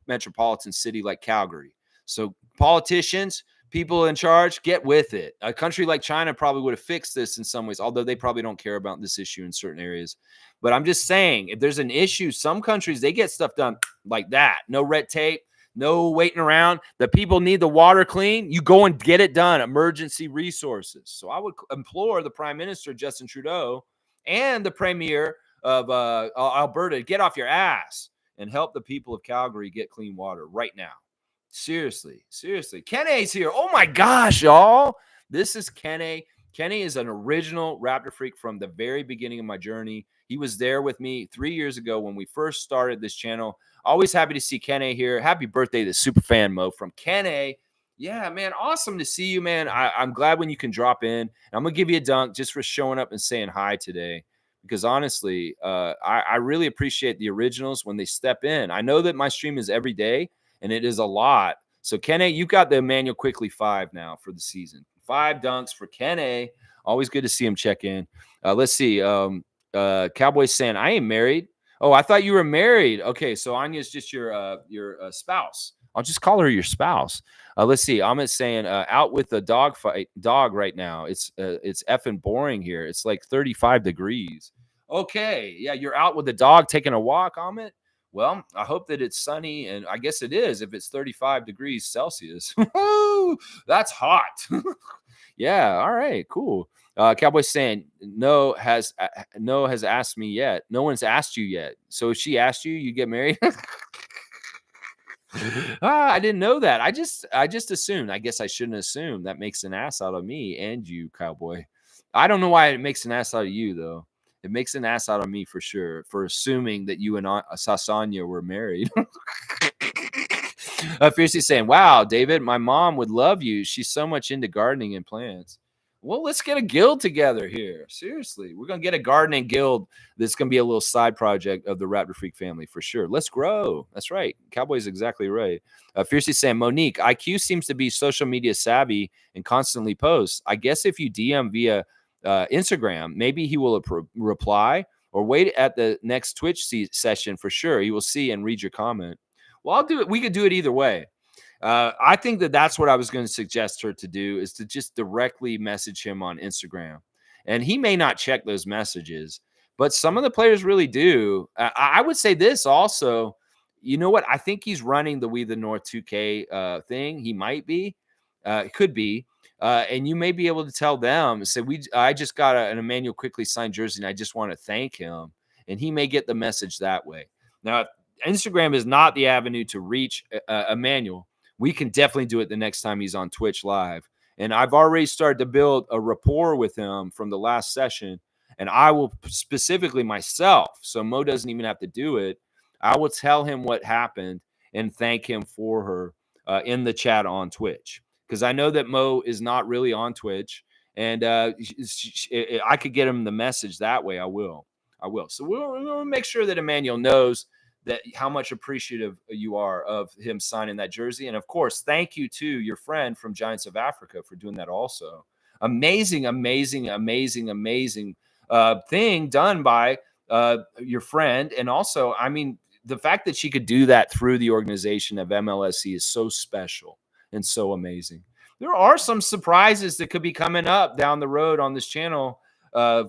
metropolitan city like Calgary. So politicians, people in charge, get with it. A country like China probably would have fixed this in some ways, although they probably don't care about this issue in certain areas. But I'm just saying, if there's an issue, some countries, they get stuff done like that. No red tape, no waiting around. The people need the water clean. You go and get it done. Emergency resources. So I would implore the Prime Minister, Justin Trudeau, and the Premier of Alberta, get off your ass and help the people of Calgary get clean water right now. Seriously. Kenne's here. Oh my gosh, y'all. This is Kenne. Kenne is an original Raptor freak from the very beginning of my journey. He was there with me 3 years ago when we first started this channel. Always happy to see Kenne here. Happy birthday to SuperFan Mo from Kenne. Yeah, man. Awesome to see you, man. I'm glad when you can drop in. I'm going to give you a dunk just for showing up and saying hi today. Because honestly, I really appreciate the originals when they step in. I know that my stream is every day, and it is a lot. So, Kenne, you got the Emmanuel Quickly 5 now for the season. 5 dunks for Kenne. Always good to see him check in. Let's see. Cowboys saying, I ain't married. Oh, I thought you were married. Okay, so Anya's just your spouse. I'll just call her your spouse. Let's see. Ahmed saying, out with the dog right now. It's effing boring here. It's like 35 degrees. Okay, yeah, you're out with the dog taking a walk, Ahmed. Well, I hope that it's sunny, and I guess it is if it's 35 degrees Celsius. That's hot. Yeah, all right, cool. Cowboy saying no has asked me yet. No one's asked you yet. So if she asked you, you get married. I didn't know that. I just assumed. I guess I shouldn't assume. That makes an ass out of me and you, cowboy. I don't know why it makes an ass out of you though. It makes an ass out of me for sure for assuming that you and Sasanya were married. Fiercely saying, "Wow, David, my mom would love you. She's so much into gardening and plants." Well, let's get a guild together here. Seriously, we're gonna get a gardening guild. That's gonna be a little side project of the Raptor Freak family for sure. Let's grow. That's right. Cowboy's exactly right. Fiercely saying, Monique, IQ seems to be social media savvy and constantly posts. I guess if you DM via Instagram, maybe he will reply or wait at the next Twitch session for sure. He will see and read your comment. Well, I'll do it. We could do it either way. I think that that's what I was going to suggest her to do is to just directly message him on Instagram. And he may not check those messages, but some of the players really do. I would say this also. You know what? I think he's running the We the North 2K thing. He might be. It could be. And you may be able to tell them, say, I just got an Emmanuel Quickly signed jersey, and I just want to thank him. And he may get the message that way. Now, Instagram is not the avenue to reach Emmanuel. We can definitely do it the next time he's on Twitch live. And I've already started to build a rapport with him from the last session. And I will specifically myself, so Mo doesn't even have to do it. I will tell him what happened and thank him for her in the chat on Twitch. Because I know that Mo is not really on Twitch. And I could get him the message that way. I will. So we'll make sure that Emmanuel knows that how much appreciative you are of him signing that jersey. And of course, thank you to your friend from Giants of Africa for doing that also. Amazing thing done by your friend. And also, I mean, the fact that she could do that through the organization of MLSC is so special and so amazing. There are some surprises that could be coming up down the road on this channel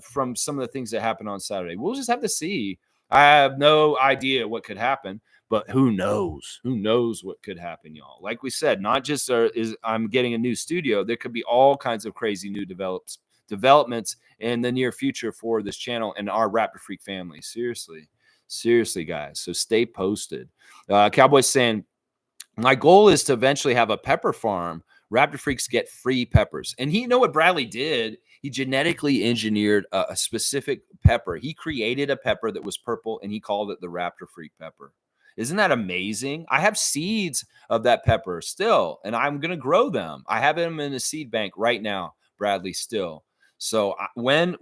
from some of the things that happened on Saturday. We'll just have to see. I have no idea what could happen, but who knows? Who knows what could happen, y'all? Like we said, not just is I'm getting a new studio. There could be all kinds of crazy new developments in the near future for this channel and our Raptor Freak family. Seriously, guys. So stay posted. Cowboy's saying, my goal is to eventually have a pepper farm. Raptor Freaks get free peppers. And you know what Bradley did? He genetically engineered a specific pepper. He created a pepper that was purple, and he called it the Raptor Freak pepper. Isn't that amazing? I have seeds of that pepper still, and I'm going to grow them. I have them in a seed bank right now, Bradley, still. So when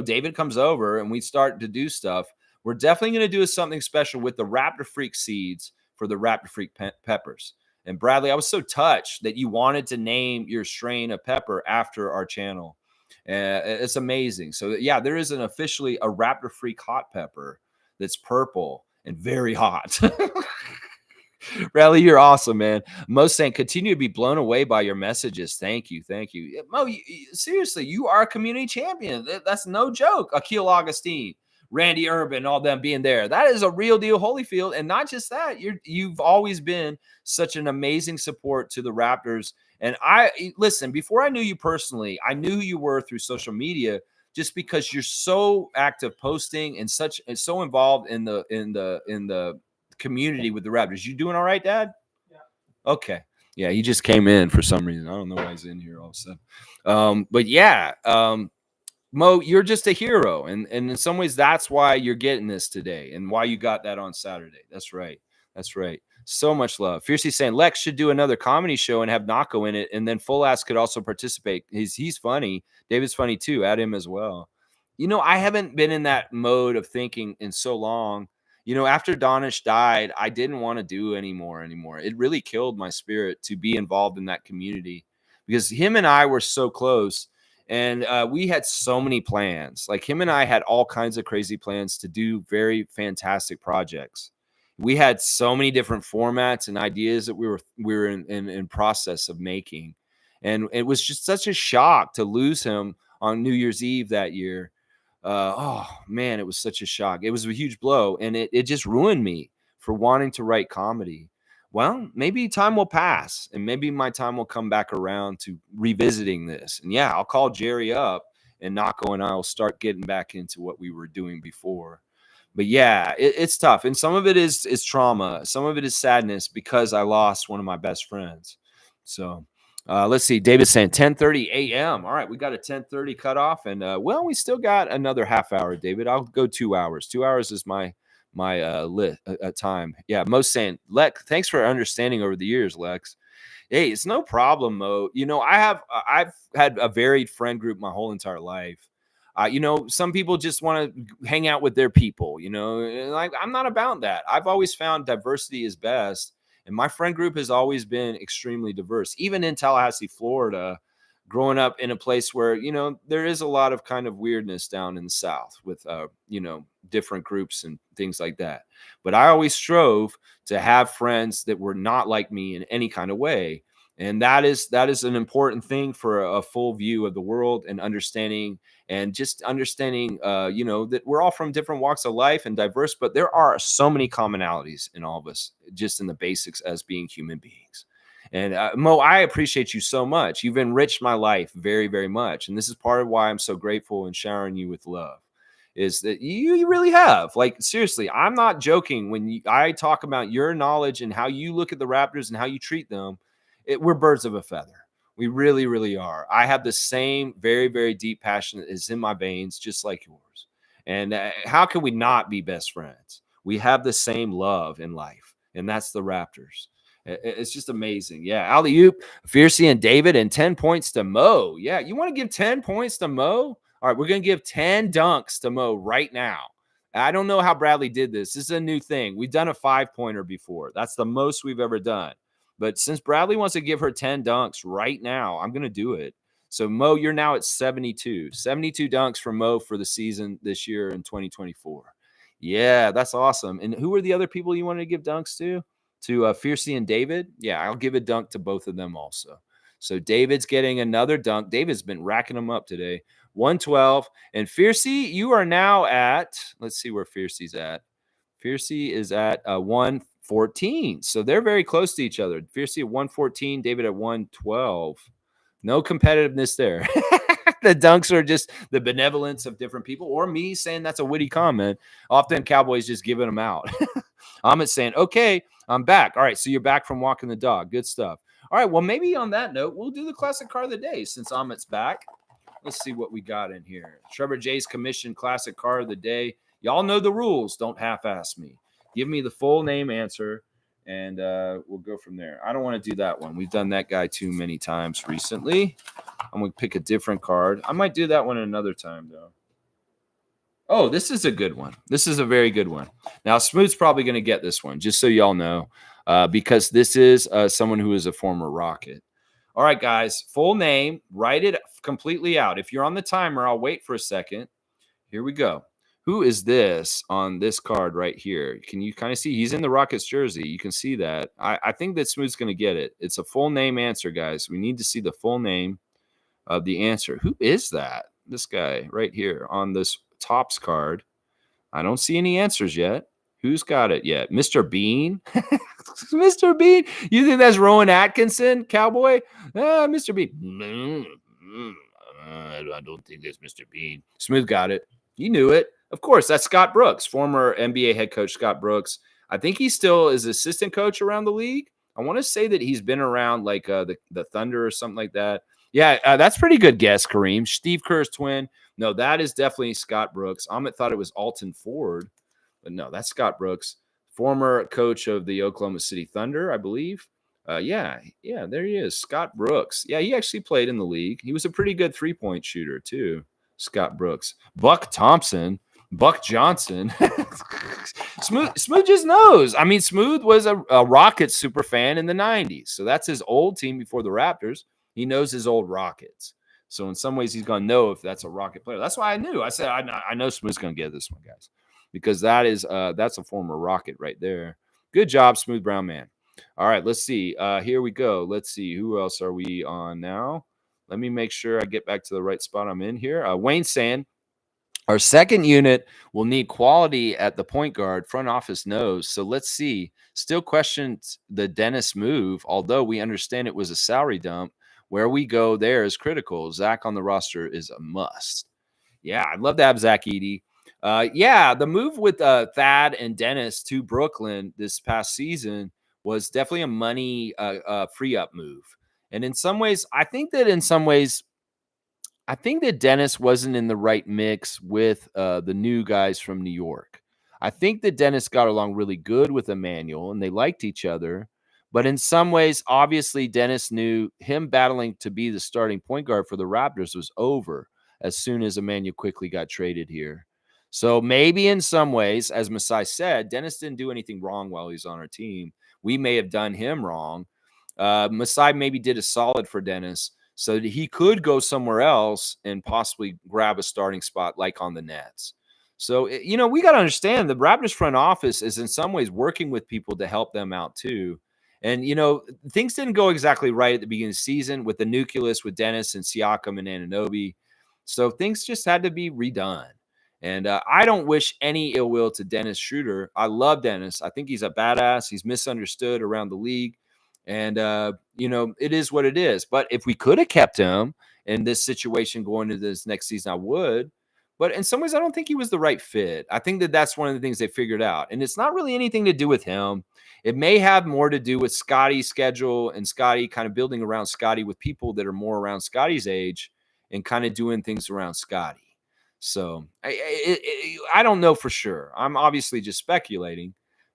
David comes over and we start to do stuff, we're definitely going to do something special with the Raptor Freak seeds for the Raptor Freak peppers. And Bradley, I was so touched that you wanted to name your strain of pepper after our channel. It's amazing. So yeah, there is officially a Raptor Freak hot pepper that's purple and very hot. Bradley, you're awesome, man. Mo saying, continue to be blown away by your messages. Thank you. Mo, seriously, you are a community champion. That's no joke. Akil Augustine, Randy Urban, all them being there. That is a real deal, Holyfield. And not just that, you've always been such an amazing support to the Raptors. And listen, before I knew you personally, I knew who you were through social media, just because you're so active posting and so involved in the community with the Raptors. You doing all right, Dad? Yeah. Okay. Yeah, he just came in for some reason. I don't know why he's in here all of a sudden. But yeah, Mo, you're just a hero. And in some ways, that's why you're getting this today and why you got that on Saturday. That's right. So much love. Fiercely saying Lex should do another comedy show and have Nako in it, and then Full Ass could also participate. He's funny. David's funny too. Add him as well. I haven't been in that mode of thinking in so long. After Donish died, I didn't want to do anymore. It really killed my spirit to be involved in that community because him and I were so close, and we had so many plans. Like him and I had all kinds of crazy plans to do very fantastic projects. We had so many different formats and ideas that we were in process of making. And it was just such a shock to lose him on New Year's Eve that year. Oh man, it was such a shock. It was a huge blow, and it just ruined me for wanting to write comedy. Well, maybe time will pass and maybe my time will come back around to revisiting this. And yeah, I'll call Jerry up and Nako and I will start getting back into what we were doing before. But yeah, it's tough. And some of it is trauma. Some of it is sadness because I lost one of my best friends. So let's see. David's saying 10:30 a.m. All right, we got a 10:30 cutoff. And well, we still got another half hour, David. I'll go 2 hours. 2 hours is my time. Yeah, Mo's saying, Lex, thanks for understanding over the years, Lex. Hey, it's no problem, Mo. I've had a varied friend group my whole entire life. Some people just want to hang out with their people, like I'm not about that. I've always found diversity is best. And my friend group has always been extremely diverse, even in Tallahassee, Florida, growing up in a place where, there is a lot of kind of weirdness down in the South with, different groups and things like that. But I always strove to have friends that were not like me in any kind of way. And that is an important thing for a full view of the world and understanding that we're all from different walks of life and diverse, but there are so many commonalities in all of us, just in the basics as being human beings. And Mo, I appreciate you so much. You've enriched my life very, very much. And this is part of why I'm so grateful and showering you with love. Is that you really have. Like, seriously, I'm not joking when I talk about your knowledge and how you look at the Raptors and how you treat them. We're birds of a feather. We really, really are. I have the same very, very deep passion that is in my veins, just like yours. And how can we not be best friends? We have the same love in life, and that's the Raptors. It's just amazing. Yeah. Alley-oop, Fiercey and David, and 10 points to Mo. Yeah. You want to give 10 points to Mo? All right. We're going to give 10 dunks to Mo right now. I don't know how Bradley did this. This is a new thing. We've done a 5-pointer before. That's the most we've ever done. But since Bradley wants to give her 10 dunks right now, I'm going to do it. So, Mo, you're now at 72. 72 dunks for Mo for the season this year in 2024. Yeah, that's awesome. And who are the other people you wanted to give dunks to? To Fiercey and David? Yeah, I'll give a dunk to both of them also. So, David's getting another dunk. David's been racking them up today. 112. And Fiercey, you are now at, let's see where Fiercey's at. Fiercey is at 114. So they're very close to each other. Fiercey at 114, David at 112. No competitiveness there. The dunks are just the benevolence of different people, or me saying that's a witty comment. Often Cowboys just giving them out. I'm saying, okay, I'm back. All right, so you're back from walking the dog. Good stuff. All right, well, maybe on that note, we'll do the classic car of the day since Amit's back. Let's see what we got in here. Trevor J's commission classic car of the day. Y'all know the rules. Don't half-ass me. Give me the full name answer, and we'll go from there. I don't want to do that one. We've done that guy too many times recently. I'm going to pick a different card. I might do that one another time, though. Oh, this is a good one. This is a very good one. Now, Smooth's probably going to get this one, just so y'all know, because this is someone who is a former Rocket. All right, guys, full name. Write it completely out. If you're on the timer, I'll wait for a second. Here we go. Who is this on this card right here? Can you kind of see? He's in the Rockets jersey. You can see that. I think that Smooth's going to get it. It's a full name answer, guys. We need to see the full name of the answer. Who is that? This guy right here on this Topps card. I don't see any answers yet. Who's got it yet? Mr. Bean? Mr. Bean? You think that's Rowan Atkinson, Cowboy? Mr. Bean. I don't think that's Mr. Bean. Smooth got it. You knew it. Of course, that's Scott Brooks, former NBA head coach Scott Brooks. I think he still is assistant coach around the league. I want to say that he's been around like the Thunder or something like that. Yeah, that's pretty good guess, Kareem. Steve Kerr's twin. No, that is definitely Scott Brooks. Amit thought it was Alton Ford, but no, that's Scott Brooks, former coach of the Oklahoma City Thunder, I believe. Yeah, there he is, Scott Brooks. Yeah, he actually played in the league. He was a pretty good three-point shooter too, Scott Brooks. Buck Thompson. Buck Johnson. Smooth just knows. I mean, Smooth was a Rockets super fan in the 90s. So that's his old team before the Raptors. He knows his old Rockets. So in some ways, he's going to know if that's a Rocket player. That's why I knew. I said, I know Smooth's going to get this one, guys, because that's a former Rocket right there. Good job, Smooth Brown Man. All right, let's see. Here we go. Let's see. Who else are we on now? Let me make sure I get back to the right spot I'm in here. Wayne Sand. Our second unit will need quality at the point guard, front office knows. So let's see. Still questions the Dennis move, although we understand it was a salary dump. Where we go there is critical. Zach on the roster is a must. Yeah, I'd love to have Zach Edey. Yeah, the move with Thad and Dennis to Brooklyn this past season was definitely a money free up move. And in some ways, I think that Dennis wasn't in the right mix with the new guys from New York. I think that Dennis got along really good with Emmanuel and they liked each other. But in some ways, obviously, Dennis knew him battling to be the starting point guard for the Raptors was over as soon as Emmanuel quickly got traded here. So maybe in some ways, as Masai said, Dennis didn't do anything wrong while he's on our team. We may have done him wrong. Masai maybe did a solid for Dennis so that he could go somewhere else and possibly grab a starting spot like on the Nets. So, we got to understand the Raptors front office is in some ways working with people to help them out too. And, things didn't go exactly right at the beginning of the season with the nucleus with Dennis and Siakam and Anunoby. So things just had to be redone. And I don't wish any ill will to Dennis Schroeder. I love Dennis. I think he's a badass. He's misunderstood around the league. And, it is what it is. But if we could have kept him in this situation going into this next season, I would. But in some ways, I don't think he was the right fit. I think that that's one of the things they figured out. And it's not really anything to do with him. It may have more to do with Scotty's schedule and Scotty kind of building around Scotty with people that are more around Scotty's age and kind of doing things around Scotty. So I don't know for sure. I'm obviously just speculating.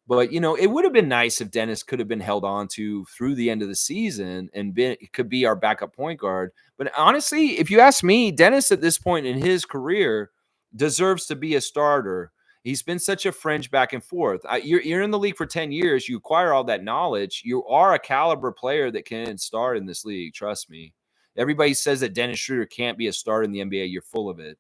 But it would have been nice if Dennis could have been held on to through the end of the season and could be our backup point guard. But honestly, if you ask me, Dennis at this point in his career deserves to be a starter. He's been such a fringe back and forth. You're in the league for 10 years. You acquire all that knowledge. You are a caliber player that can start in this league. Trust me. Everybody says that Dennis Schroeder can't be a starter in the NBA. You're full of it.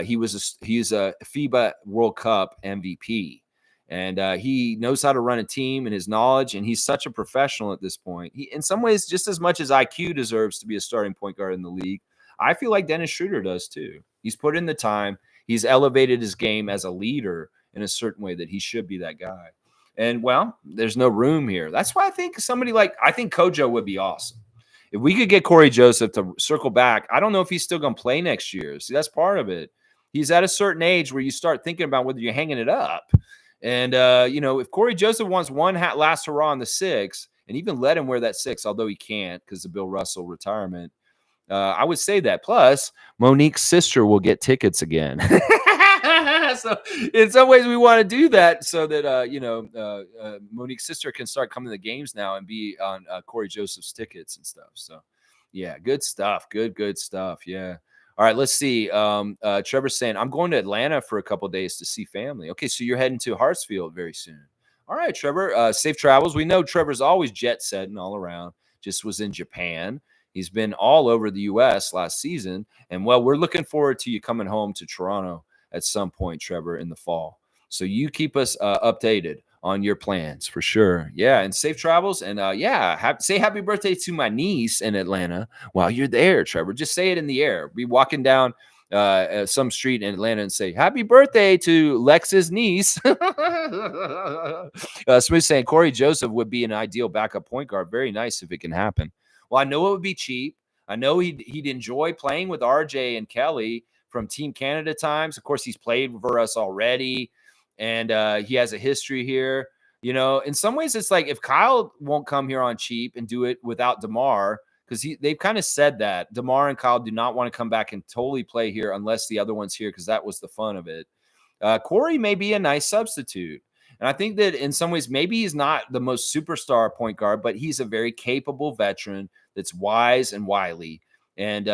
He's a FIBA World Cup MVP. And he knows how to run a team and his knowledge, and he's such a professional at this point. He, in some ways, just as much as IQ deserves to be a starting point guard in the league, I feel like Dennis Schroeder does too. He's put in the time. He's elevated his game as a leader in a certain way that he should be that guy. And, well, there's no room here. That's why I think I think Kojo would be awesome. If we could get Corey Joseph to circle back, I don't know if he's still going to play next year. See, that's part of it. He's at a certain age where you start thinking about whether you're hanging it up. And, if Corey Joseph wants one last hurrah on the 6, and even let him wear that 6, although he can't because of Bill Russell retirement, I would say that. Plus, Monique's sister will get tickets again. So in some ways, we want to do that so that, Monique's sister can start coming to the games now and be on Corey Joseph's tickets and stuff. So, yeah, good stuff. Good stuff. Yeah. All right, let's see. Trevor's saying, I'm going to Atlanta for a couple days to see family. Okay, so you're heading to Hartsfield very soon. All right, Trevor, safe travels. We know Trevor's always jet setting all around. Just was in Japan. He's been all over the U.S. last season. And, well, we're looking forward to you coming home to Toronto at some point, Trevor, in the fall. So you keep us updated on your plans for sure. Yeah, and safe travels. And, say happy birthday to my niece in Atlanta while you're there, Trevor. Just say it in the air. Be walking down some street in Atlanta and say, happy birthday to Lex's niece. Smith saying Corey Joseph would be an ideal backup point guard. Very nice if it can happen. Well, I know it would be cheap. I know he'd enjoy playing with RJ and Kelly from Team Canada times. Of course, he's played for us already, and he has a history here. In some ways, it's like if Kyle won't come here on cheap and do it without DeMar, because they've kind of said that DeMar and Kyle do not want to come back and totally play here unless the other one's here, because that was the fun of it. Corey may be a nice substitute. And I think that in some ways, maybe he's not the most superstar point guard, but he's a very capable veteran that's wise and wily. And,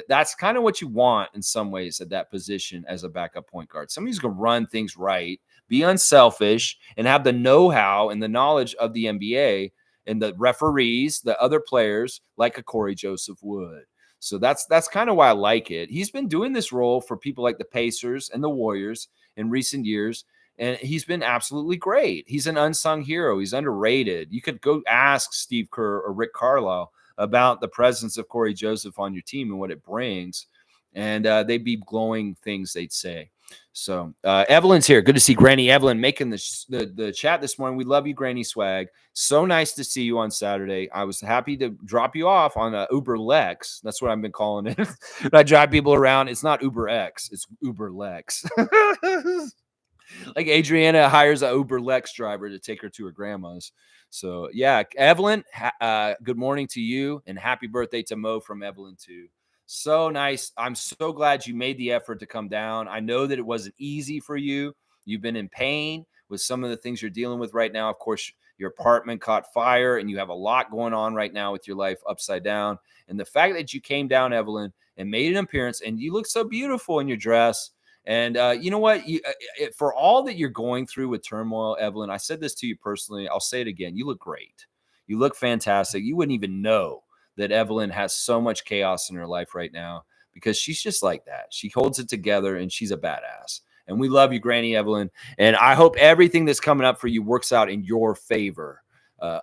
that's kind of what you want in some ways at that position as a backup point guard. Somebody's going to run things right, be unselfish, and have the know-how and the knowledge of the NBA and the referees, the other players, like a Corey Joseph would. So that's kind of why I like it. He's been doing this role for people like the Pacers and the Warriors in recent years, and he's been absolutely great. He's an unsung hero. He's underrated. You could go ask Steve Kerr or Rick Carlisle about the presence of Corey Joseph on your team and what it brings. And they'd be glowing things they'd say. So Evelyn's here. Good to see Granny Evelyn making the chat this morning. We love you, Granny Swag. So nice to see you on Saturday. I was happy to drop you off on Uber Lex. That's what I've been calling it. I drive people around. It's not Uber X. It's Uber Lex. Like Adriana hires a Uber Lex driver to take her to her grandma's. So yeah, Evelyn, good morning to you and happy birthday to Mo from Evelyn too. So nice. I'm so glad you made the effort to come down. I know that it wasn't easy for you. You've been in pain with some of the things you're dealing with right now. Of course, your apartment caught fire and you have a lot going on right now with your life upside down. And the fact that you came down, Evelyn, and made an appearance, and you look so beautiful in your dress. And you know what? For all that you're going through with turmoil, Evelyn, I said this to you personally. I'll say it again. You look great. You look fantastic. You wouldn't even know that Evelyn has so much chaos in her life right now because she's just like that. She holds it together and she's a badass. And we love you, Granny Evelyn. And I hope everything that's coming up for you works out in your favor.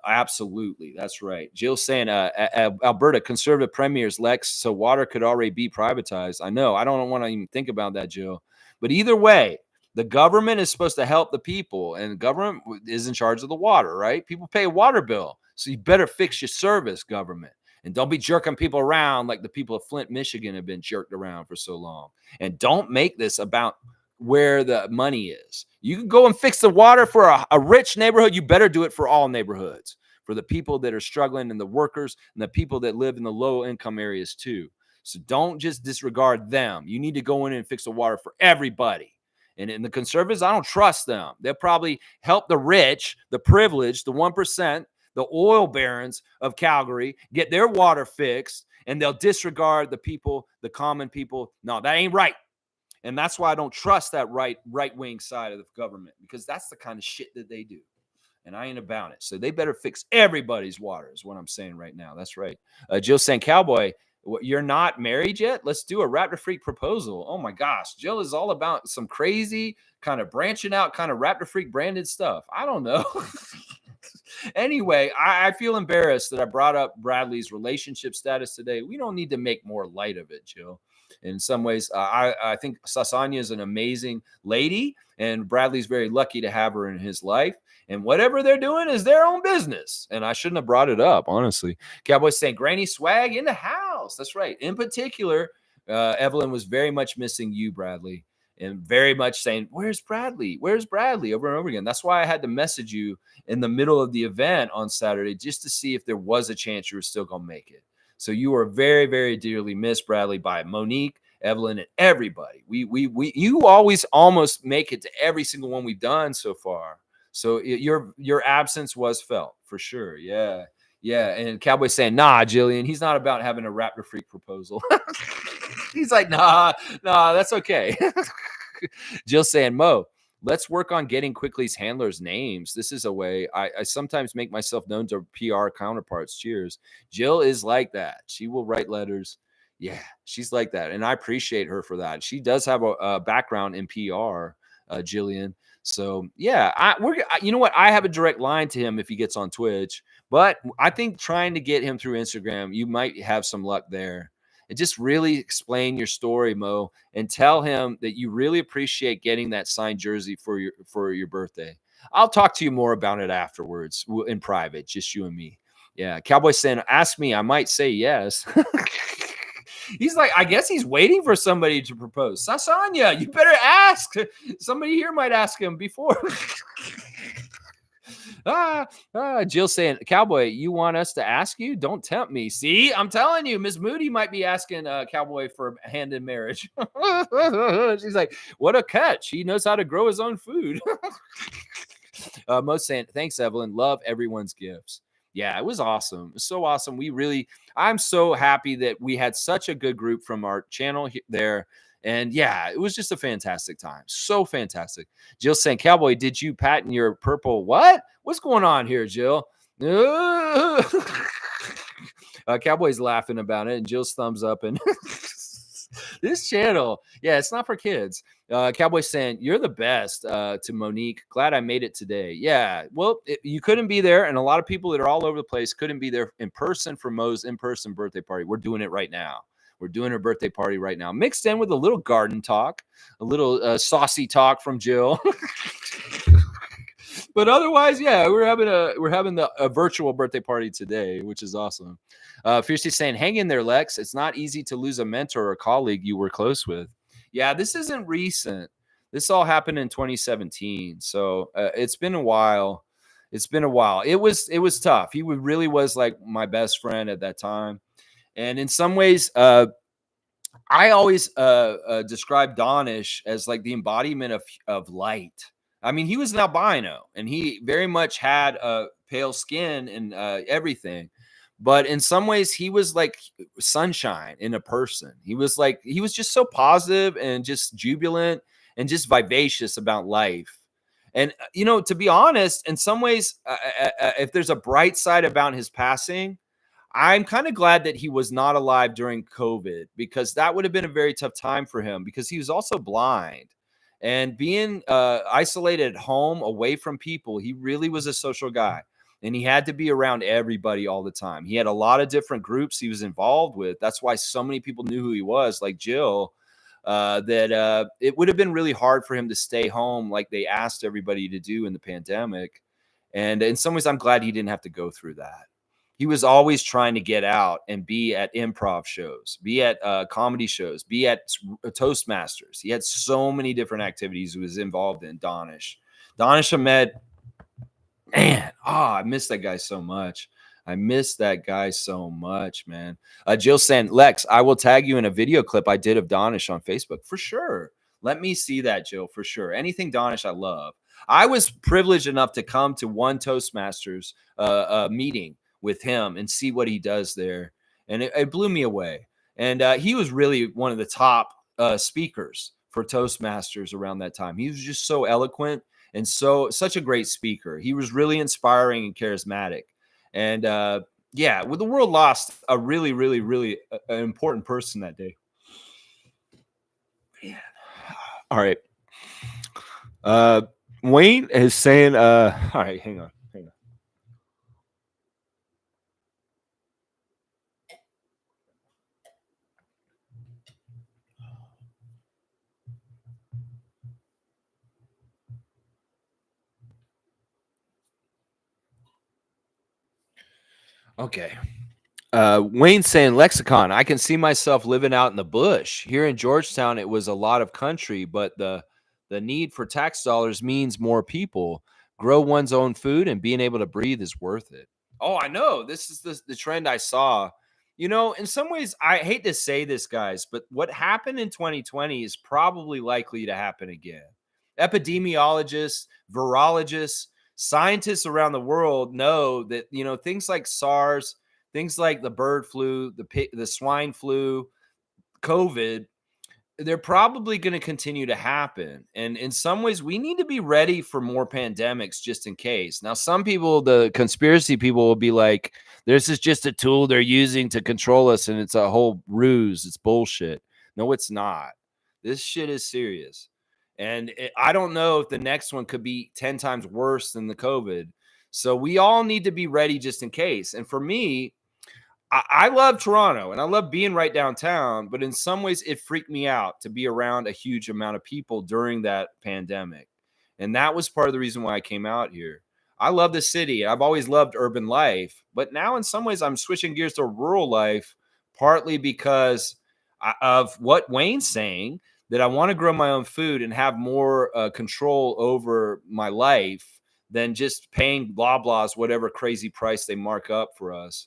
Absolutely. That's right. Jill's saying, Alberta, conservative premiers, Lex, so water could already be privatized. I know. I don't want to even think about that, Jill. But either way, the government is supposed to help the people, and the government is in charge of the water, right? People pay a water bill. So you better fix your service, government. And don't be jerking people around like the people of Flint, Michigan have been jerked around for so long. And don't make this about where the money is. You can go and fix the water for a rich neighborhood. You better do it for all neighborhoods, for the people that are struggling and the workers and the people that live in the low income areas too. So don't just disregard them. You need to go in and fix the water for everybody. And in the conservatives, I don't trust them. They'll probably help the rich, the privileged, the 1%, the oil barons of Calgary get their water fixed, and they'll disregard the people, the common people. No, that ain't right. And that's why I don't trust that right-wing side of the government, because that's the kind of shit that they do. And I ain't about it. So they better fix everybody's water is what I'm saying right now. That's right. Jill saying, Cowboy, you're not married yet? Let's do a Raptor Freak proposal. Oh my gosh. Jill is all about some crazy kind of branching out kind of Raptor Freak branded stuff. I don't know. Anyway, I feel embarrassed that I brought up Bradley's relationship status today. We don't need to make more light of it, Jill. In some ways, I think Sasanya is an amazing lady, and Bradley's very lucky to have her in his life. And whatever they're doing is their own business. And I shouldn't have brought it up, honestly. Cowboys saying, Granny Swag in the house. That's right. In particular, Evelyn was very much missing you, Bradley, and very much saying, where's Bradley? Where's Bradley? Over and over again. That's why I had to message you in the middle of the event on Saturday just to see if there was a chance you were still going to make it. So you are very, very dearly missed, Bradley, by Monique, Evelyn, and everybody. You always almost make it to every single one we've done so far. So your absence was felt for sure. Yeah. Yeah. And Cowboy saying, nah, Jillian, he's not about having a Raptor Freak proposal. He's like, nah, that's okay. Jill saying, Mo, let's work on getting Quickly's handlers' names. This is a way I sometimes make myself known to PR counterparts. Cheers. Jill is like that. She will write letters. Yeah, she's like that. And I appreciate her for that. She does have a background in PR, Jillian. So yeah, you know what? I have a direct line to him if he gets on Twitch, but I think trying to get him through Instagram, you might have some luck there. And just really explain your story, Mo, and tell him that you really appreciate getting that signed jersey for your birthday. I'll talk to you more about it afterwards in private, just you and me. Yeah, Cowboy saying, ask me, I might say yes. He's like, I guess he's waiting for somebody to propose. Sasanya, you better ask. Somebody here might ask him before. Jill saying, Cowboy, you want us to ask you? Don't tempt me. See, I'm telling you, Miss Moody might be asking Cowboy for a hand in marriage. She's like, what a catch. He knows how to grow his own food. Mo saying, thanks, Evelyn. Love everyone's gifts. Yeah, it was awesome. It was so awesome. I'm so happy that we had such a good group from our channel there. And yeah, it was just a fantastic time. So fantastic. Jill saying, Cowboy, did you patent your purple what? What's going on here, Jill? Cowboy's laughing about it, and Jill's thumbs up. And this channel, yeah, it's not for kids. Cowboy saying, you're the best, to Monique. Glad I made it today. Yeah, well, you couldn't be there, and a lot of people that are all over the place couldn't be there in person for Mo's in-person birthday party. We're doing it right now. We're doing her birthday party right now, mixed in with a little garden talk, a little saucy talk from Jill. But otherwise, yeah, we're having a virtual birthday party today, which is awesome. Fiercely saying, hang in there, Lex. It's not easy to lose a mentor or colleague you were close with. Yeah, this isn't recent. This all happened in 2017, so it's been a while. It's been a while. It was tough. He really was like my best friend at that time, and in some ways, I always describe Donish as like the embodiment of light. I mean, he was an albino, and he very much had pale skin and everything. But in some ways, he was like sunshine in a person. He was just so positive and just jubilant and just vivacious about life. And to be honest, in some ways, if there's a bright side about his passing, I'm kind of glad that he was not alive during COVID, because that would have been a very tough time for him, because he was also blind, and being isolated at home away from people. He really was a social guy, and he had to be around everybody all the time. He had a lot of different groups he was involved with. That's why so many people knew who he was, like Jill, that it would have been really hard for him to stay home like they asked everybody to do in the pandemic. And in some ways, I'm glad he didn't have to go through that. He was always trying to get out and be at improv shows, be at comedy shows, be at Toastmasters. He had so many different activities he was involved in. Donish Ahmed, man, I miss that guy so much. I miss that guy so much, man. Jill saying, Lex, I will tag you in a video clip I did of Donish on Facebook. For sure. Let me see that, Jill, for sure. Anything Donish, I love. I was privileged enough to come to one Toastmasters meeting with him and see what he does there. And it blew me away. And he was really one of the top speakers for Toastmasters around that time. He was just so eloquent and such a great speaker. He was really inspiring and charismatic. And yeah, well, the world lost a really, really, really important person that day. Man. All right. Wayne is saying, all right, hang on. Okay. Wayne's saying, lexicon, I can see myself living out in the bush. Here in Georgetown, it was a lot of country, but the need for tax dollars means more people. Grow one's own food and being able to breathe is worth it. Oh, I know. This is the trend I saw. In some ways, I hate to say this, guys, but what happened in 2020 is probably likely to happen again. Epidemiologists, virologists, scientists around the world know that, things like SARS, things like the bird flu, the swine flu, COVID, they're probably going to continue to happen. And in some ways, we need to be ready for more pandemics just in case. Now, some people, the conspiracy people, will be like, this is just a tool they're using to control us, and it's a whole ruse. It's bullshit. No, it's not. This shit is serious. And I don't know if the next one could be 10 times worse than the COVID. So we all need to be ready just in case. And for me, I love Toronto and I love being right downtown, but in some ways it freaked me out to be around a huge amount of people during that pandemic. And that was part of the reason why I came out here. I love the city. I've always loved urban life, but now in some ways I'm switching gears to rural life, partly because of what Wayne's saying, that I want to grow my own food and have more control over my life than just paying Loblaws whatever crazy price they mark up for us.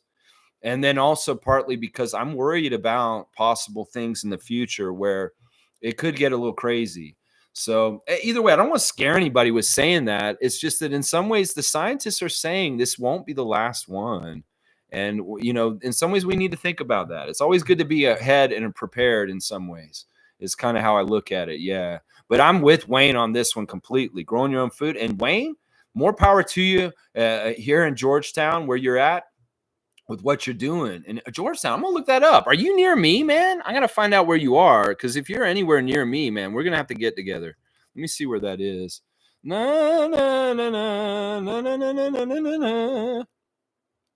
And then also partly because I'm worried about possible things in the future where it could get a little crazy. So either way, I don't want to scare anybody with saying that. It's just that in some ways, the scientists are saying this won't be the last one. And, in some ways, we need to think about that. It's always good to be ahead and prepared in some ways. Is kind of how I look at it. Yeah. But I'm with Wayne on this one completely. Growing your own food. And Wayne, more power to you here in Georgetown where you're at, with what you're doing. And Georgetown, I'm gonna look that up. Are you near me, man? I gotta find out where you are, because if you're anywhere near me, man, we're gonna have to get together. Let me see where that is. Na, na, na, na, na, na, na, na, na, na.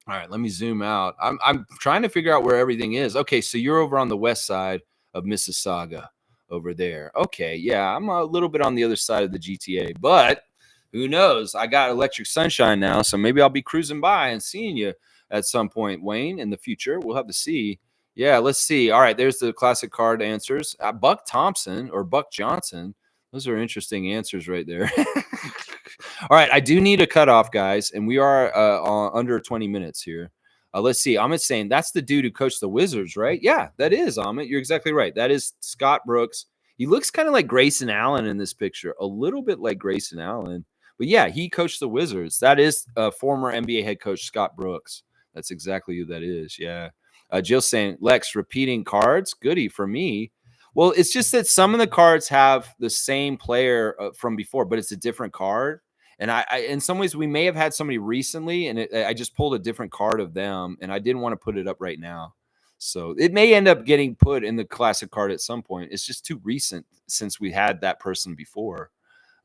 All right, let me zoom out. I'm trying to figure out where everything is. Okay, so you're over on the west side of Mississauga over there. Okay, yeah, I'm a little bit on the other side of the GTA, but who knows? I got electric sunshine now, so maybe I'll be cruising by and seeing you at some point, Wayne, in the future. We'll have to see. Yeah, let's see. All right, there's the classic card answers. Buck Thompson or Buck Johnson. Those are interesting answers right there. All right, I do need a cutoff, guys, and we are under 20 minutes here. Let's see. Amit's saying that's the dude who coached the Wizards, right? Yeah, that is Amit. You're exactly right. That is Scott Brooks. He looks kind of like Grayson Allen in this picture, a little bit like Grayson Allen. But yeah, he coached the Wizards. That is former NBA head coach Scott Brooks. That's exactly who that is. Yeah. Jill's saying, Lex, repeating cards? Goody for me. Well, it's just that some of the cards have the same player from before, but it's a different card. And I in some ways, we may have had somebody recently, and I just pulled a different card of them, and I didn't want to put it up right now. So it may end up getting put in the classic card at some point. It's just too recent since we had that person before.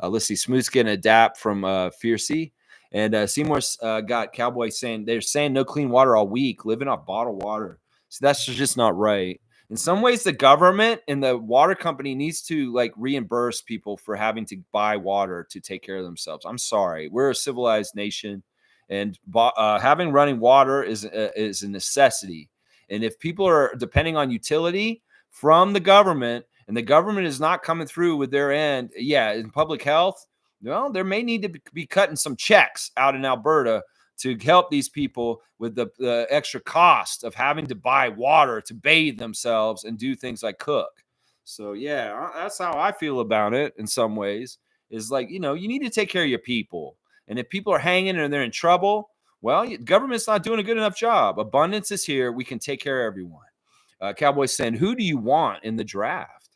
Let's see. Smooth's getting a dap from Fiercey. And Seymour's got Cowboy saying they're saying no clean water all week, living off bottled water. So that's just not right. In some ways, the government and the water company needs to like reimburse people for having to buy water to take care of themselves. I'm sorry. We're a civilized nation, and having running water is a necessity. And if people are depending on utility from the government, and the government is not coming through with their end, yeah, in public health, well, there may need to be cutting some checks out in Alberta to help these people with the extra cost of having to buy water to bathe themselves and do things like cook. So, yeah, that's how I feel about it in some ways is like, you need to take care of your people. And if people are hanging and they're in trouble, well, government's not doing a good enough job. Abundance is here. We can take care of everyone. Cowboys saying, who do you want in the draft?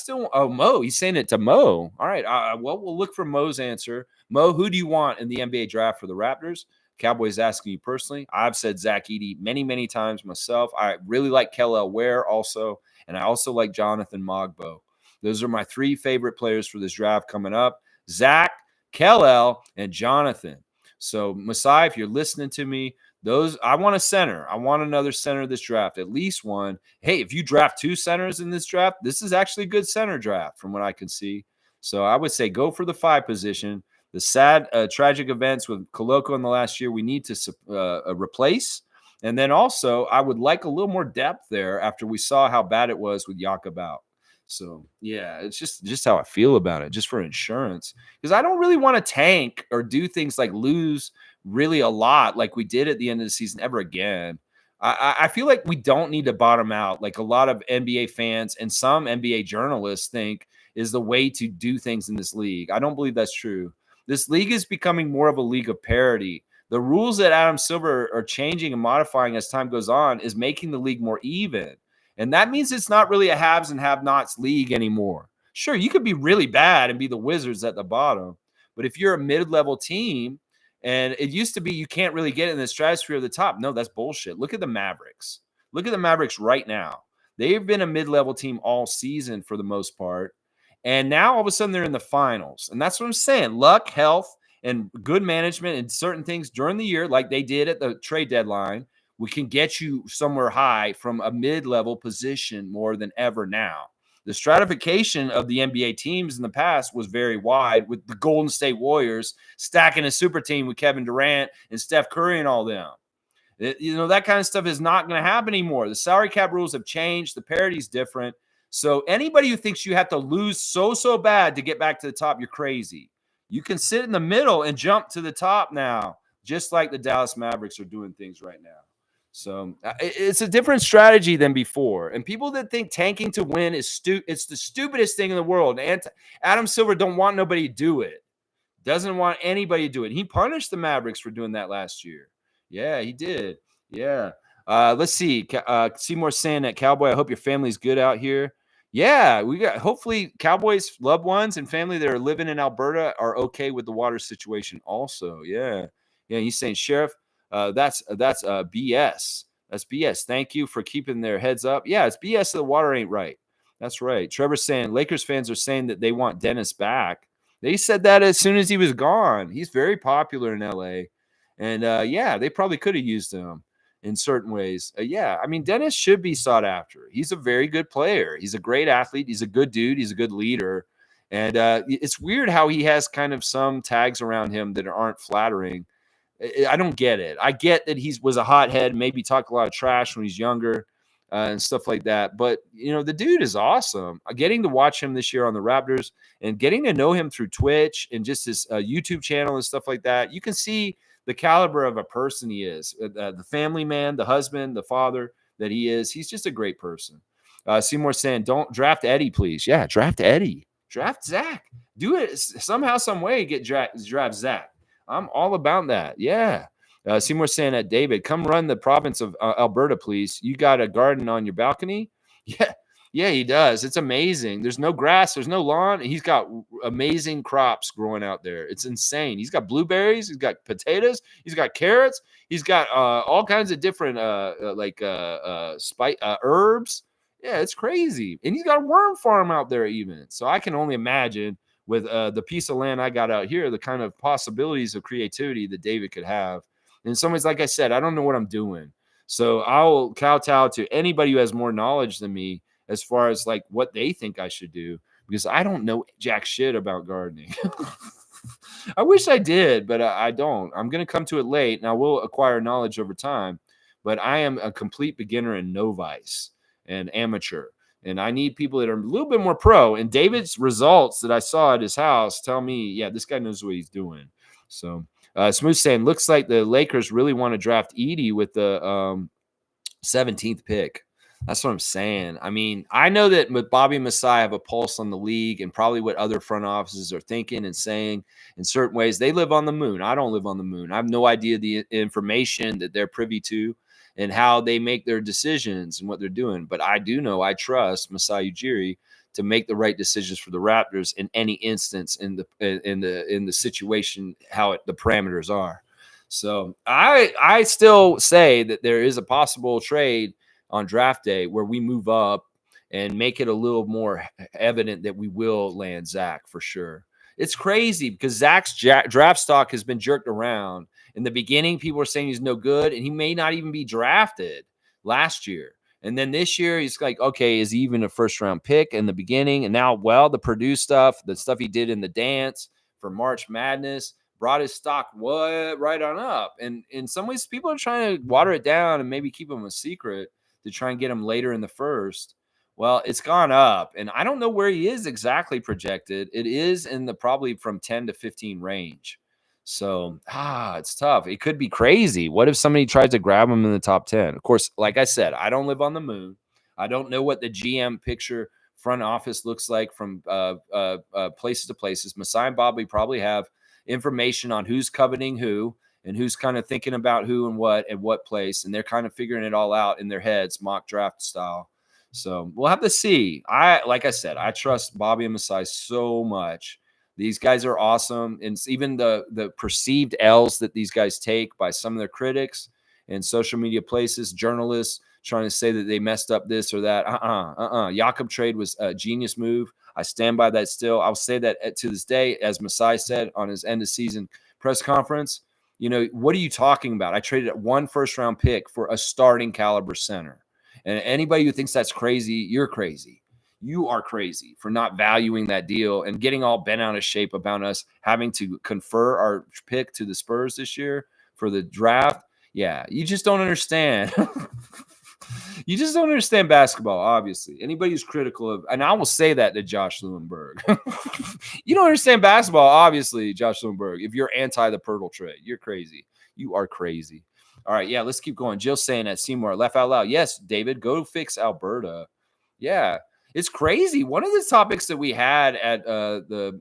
Mo, he's saying it to Mo. All right. Well, we'll look for Mo's answer. Mo, who do you want in the NBA draft for the Raptors? Cowboys asking you personally. I've said Zach Edey many, many times myself. I really like Kel'el Ware also, and I also like Jonathan Mogbo. Those are my three favorite players for this draft coming up. Zach, Kel'el, and Jonathan. So, Masai, if you're listening to me, I want a center. I want another center this draft, at least one. Hey, if you draft two centers in this draft, this is actually a good center draft from what I can see. So I would say go for the 5 position. The sad, tragic events with Koloko in the last year, we need to replace. And then also, I would like a little more depth there after we saw how bad it was with Jakob out. So, yeah, it's just how I feel about it, just for insurance. Because I don't really want to tank or do things like lose really a lot like we did at the end of the season ever again. I feel like we don't need to bottom out like a lot of NBA fans and some NBA journalists think is the way to do things in this league. I don't believe that's true. This league is becoming more of a league of parity. The rules that Adam Silver are changing and modifying as time goes on is making the league more even. And that means it's not really a haves and have-nots league anymore. Sure, you could be really bad and be the Wizards at the bottom. But if you're a mid-level team, and it used to be you can't really get in the stratosphere of the top. No, that's bullshit. Look at the Mavericks. Look at the Mavericks right now. They've been a mid-level team all season for the most part. And now all of a sudden they're in the finals. And that's what I'm saying. Luck, health, and good management and certain things during the year, like they did at the trade deadline, we can get you somewhere high from a mid-level position more than ever now. The stratification of the NBA teams in the past was very wide, with the Golden State Warriors stacking a super team with Kevin Durant and Steph Curry and all them. That kind of stuff is not going to happen anymore. The salary cap rules have changed. The parity's different. So anybody who thinks you have to lose so bad to get back to the top, you're crazy. You can sit in the middle and jump to the top now, just like the Dallas Mavericks are doing things right now. So it's a different strategy than before. And people that think tanking to win is it's the stupidest thing in the world. And Adam Silver don't want nobody to do it. Doesn't want anybody to do it. He punished the Mavericks for doing that last year. Yeah, he did. Yeah. Let's see. Seymour saying that, Cowboy, I hope your family's good out here. Yeah, we got hopefully Cowboys loved ones and family that are living in Alberta are okay with the water situation also. Yeah. Yeah, he's saying, Sheriff, that's BS. That's BS. Thank you for keeping their heads up. Yeah, it's BS. The water ain't right. That's right. Trevor's saying Lakers fans are saying that they want Dennis back. They said that as soon as he was gone. He's very popular in LA. And yeah, they probably could have used him in certain ways. Yeah, I mean, Dennis should be sought after. He's a very good player. He's a great athlete. He's a good dude. He's a good leader. And it's weird how he has kind of some tags around him that aren't flattering. I don't get it. I get that he was a hothead, maybe talked a lot of trash when he's younger and stuff like that. But, the dude is awesome. Getting to watch him this year on the Raptors and getting to know him through Twitch and just his YouTube channel and stuff like that, you can see the caliber of a person he is, the family man, the husband, the father that he is. He's just a great person. Seymour saying, don't draft Eddie, please. Yeah, draft Eddie. Draft Zach. Do it somehow, some way, draft Zach. I'm all about that. Yeah. Seymour saying that, David, come run the province of Alberta, please. You got a garden on your balcony? Yeah. Yeah, he does. It's amazing. There's no grass. There's no lawn. He's got amazing crops growing out there. It's insane. He's got blueberries. He's got potatoes. He's got carrots. He's got all kinds of different herbs. Yeah, it's crazy. And he's got a worm farm out there even. So I can only imagine with the piece of land I got out here, the kind of possibilities of creativity that David could have. In some ways, like I said, I don't know what I'm doing. So I'll kowtow to anybody who has more knowledge than me as far as like what they think I should do, because I don't know jack shit about gardening. I wish I did, but I don't. I'm going to come to it late, and I will acquire knowledge over time. But I am a complete beginner and novice and amateur. And I need people that are a little bit more pro. And David's results that I saw at his house tell me, yeah, this guy knows what he's doing. So Smooth saying, looks like the Lakers really want to draft Edie with the 17th pick. That's what I'm saying. I mean, I know that with Bobby Masai have a pulse on the league and probably what other front offices are thinking and saying in certain ways. They live on the moon. I don't live on the moon. I have no idea the information that they're privy to and how they make their decisions and what they're doing. But I do know I trust Masai Ujiri to make the right decisions for the Raptors in any instance in the situation, how the parameters are. So I still say that there is a possible trade on draft day where we move up and make it a little more evident that we will land Zach for sure. It's crazy because Zach's draft stock has been jerked around. In the beginning, people were saying he's no good, and he may not even be drafted last year. And then this year, he's like, okay, is he even a first-round pick in the beginning? And now, well, the Purdue stuff, the stuff he did in the dance for March Madness, brought his stock right on up. And in some ways, people are trying to water it down and maybe keep him a secret to try and get him later in the first. Well, it's gone up, and I don't know where he is exactly projected. It is in the probably from 10 to 15 range. So, it's tough. It could be crazy. What if somebody tries to grab him in the top 10? Of course, like I said, I don't live on the moon. I don't know what the GM picture front office looks like from places to places. Masai and Bobby probably have information on who's coveting who and who's kind of thinking about who and what at what place. And they're kind of figuring it all out in their heads, mock draft style. So we'll have to see. Like I said, I trust Bobby and Masai so much. These guys are awesome. And even the perceived L's that these guys take by some of their critics and social media places, journalists trying to say that they messed up this or that. Jakob trade was a genius move. I stand by that still. I'll say that to this day, as Masai said on his end of season press conference. What are you talking about? I traded one first-round pick for a starting caliber center. And anybody who thinks that's crazy, you're crazy. You are crazy for not valuing that deal and getting all bent out of shape about us having to confer our pick to the Spurs this year for the draft. Yeah, you just don't understand. You just don't understand basketball, obviously. Anybody who's critical of, and I will say that to Josh Lewenberg. You don't understand basketball, obviously, Josh Lewenberg. If you're anti the Pirtle trade, you're crazy. You are crazy. All right, yeah, let's keep going. Jill saying at Seymour, laugh out loud. Yes, David, go fix Alberta. Yeah, it's crazy. One of the topics that we had at the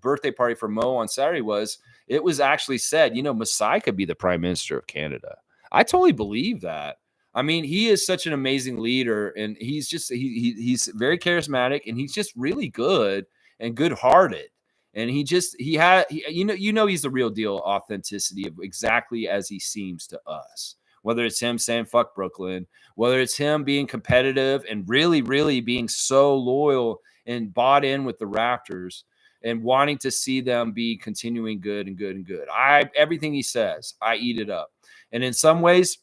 birthday party for Mo on Saturday was it was actually said, Masai could be the prime minister of Canada. I totally believe that. I mean, he is such an amazing leader, and he's just he's very charismatic, and he's just really good and good-hearted. And he's the real deal authenticity of exactly as he seems to us. Whether it's him saying fuck Brooklyn, whether it's him being competitive and really, really being so loyal and bought in with the Raptors. and wanting to see them be continuing good and good and good. Everything he says, I eat it up. And in some ways,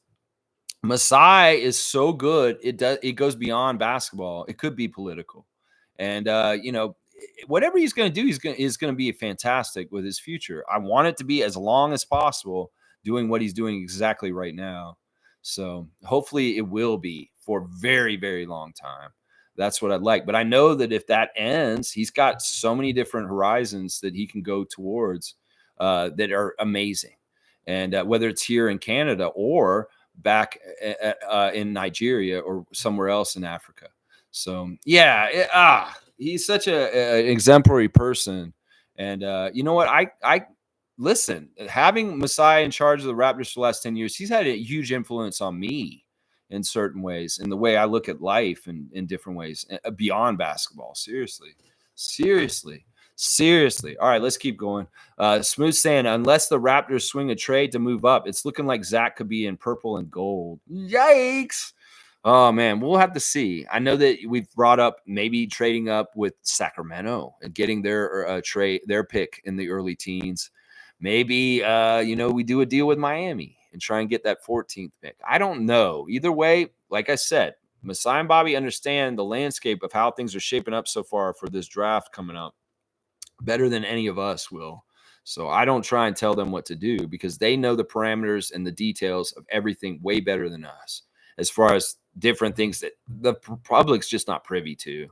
Masai is so good, it goes beyond basketball. It could be political. And whatever he's going to do, is going to be fantastic with his future. I want it to be as long as possible doing what he's doing exactly right now. So hopefully it will be for a very, very long time. That's what I'd like. But I know that if that ends, he's got so many different horizons that he can go towards that are amazing. And whether it's here in Canada or back in Nigeria or somewhere else in Africa. So yeah, he's such an exemplary person. And you know what? I listen, having Masai in charge of the Raptors for the last 10 years, he's had a huge influence on me in certain ways, in the way I look at life and in different ways beyond basketball. Seriously. All right, let's keep going. Smooth saying, unless the Raptors swing a trade to move up, it's looking like Zach could be in purple and gold. Yikes. Oh, man, we'll have to see. I know that we've brought up maybe trading up with Sacramento and getting their pick in the early teens. Maybe, we do a deal with Miami and try and get that 14th pick. I don't know. Either way, like I said, Masai and Bobby understand the landscape of how things are shaping up so far for this draft coming up better than any of us will. So I don't try and tell them what to do because they know the parameters and the details of everything way better than us, as far as different things that the public's just not privy to.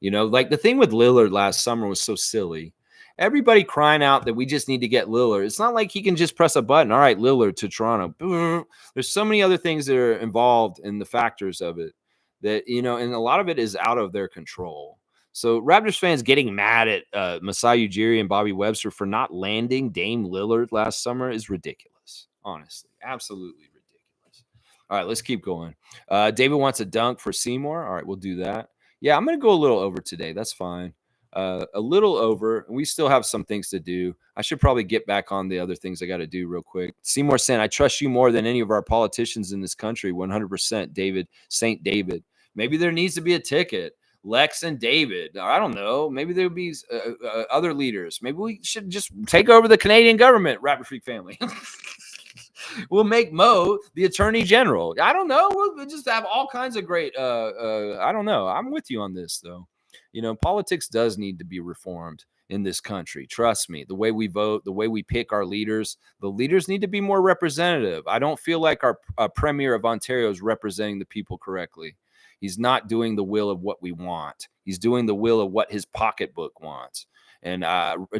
Like the thing with Lillard last summer was so silly. Everybody crying out that we just need to get Lillard. It's not like he can just press a button. All right, Lillard to Toronto. There's so many other things that are involved in the factors of it that, and a lot of it is out of their control. So Raptors fans getting mad at Masai Ujiri and Bobby Webster for not landing Dame Lillard last summer is ridiculous. Honestly, absolutely ridiculous. All right, let's keep going. David wants a dunk for Seymour. All right, we'll do that. Yeah, I'm going to go a little over today. That's fine. A little over. We still have some things to do. I should probably get back on the other things I got to do real quick. Seymour saying, I trust you more than any of our politicians in this country. 100%, David, St. David. Maybe there needs to be a ticket. Lex and David. I don't know. Maybe there would be other leaders. Maybe we should just take over the Canadian government, Raptor Freak family. We'll make Mo the Attorney General. I don't know. We'll just have all kinds of great. I don't know. I'm with you on this, though. Politics does need to be reformed in this country. Trust me. The way we vote, the way we pick our leaders, the leaders need to be more representative. I don't feel like our Premier of Ontario is representing the people correctly. He's not doing the will of what we want. He's doing the will of what his pocketbook wants. And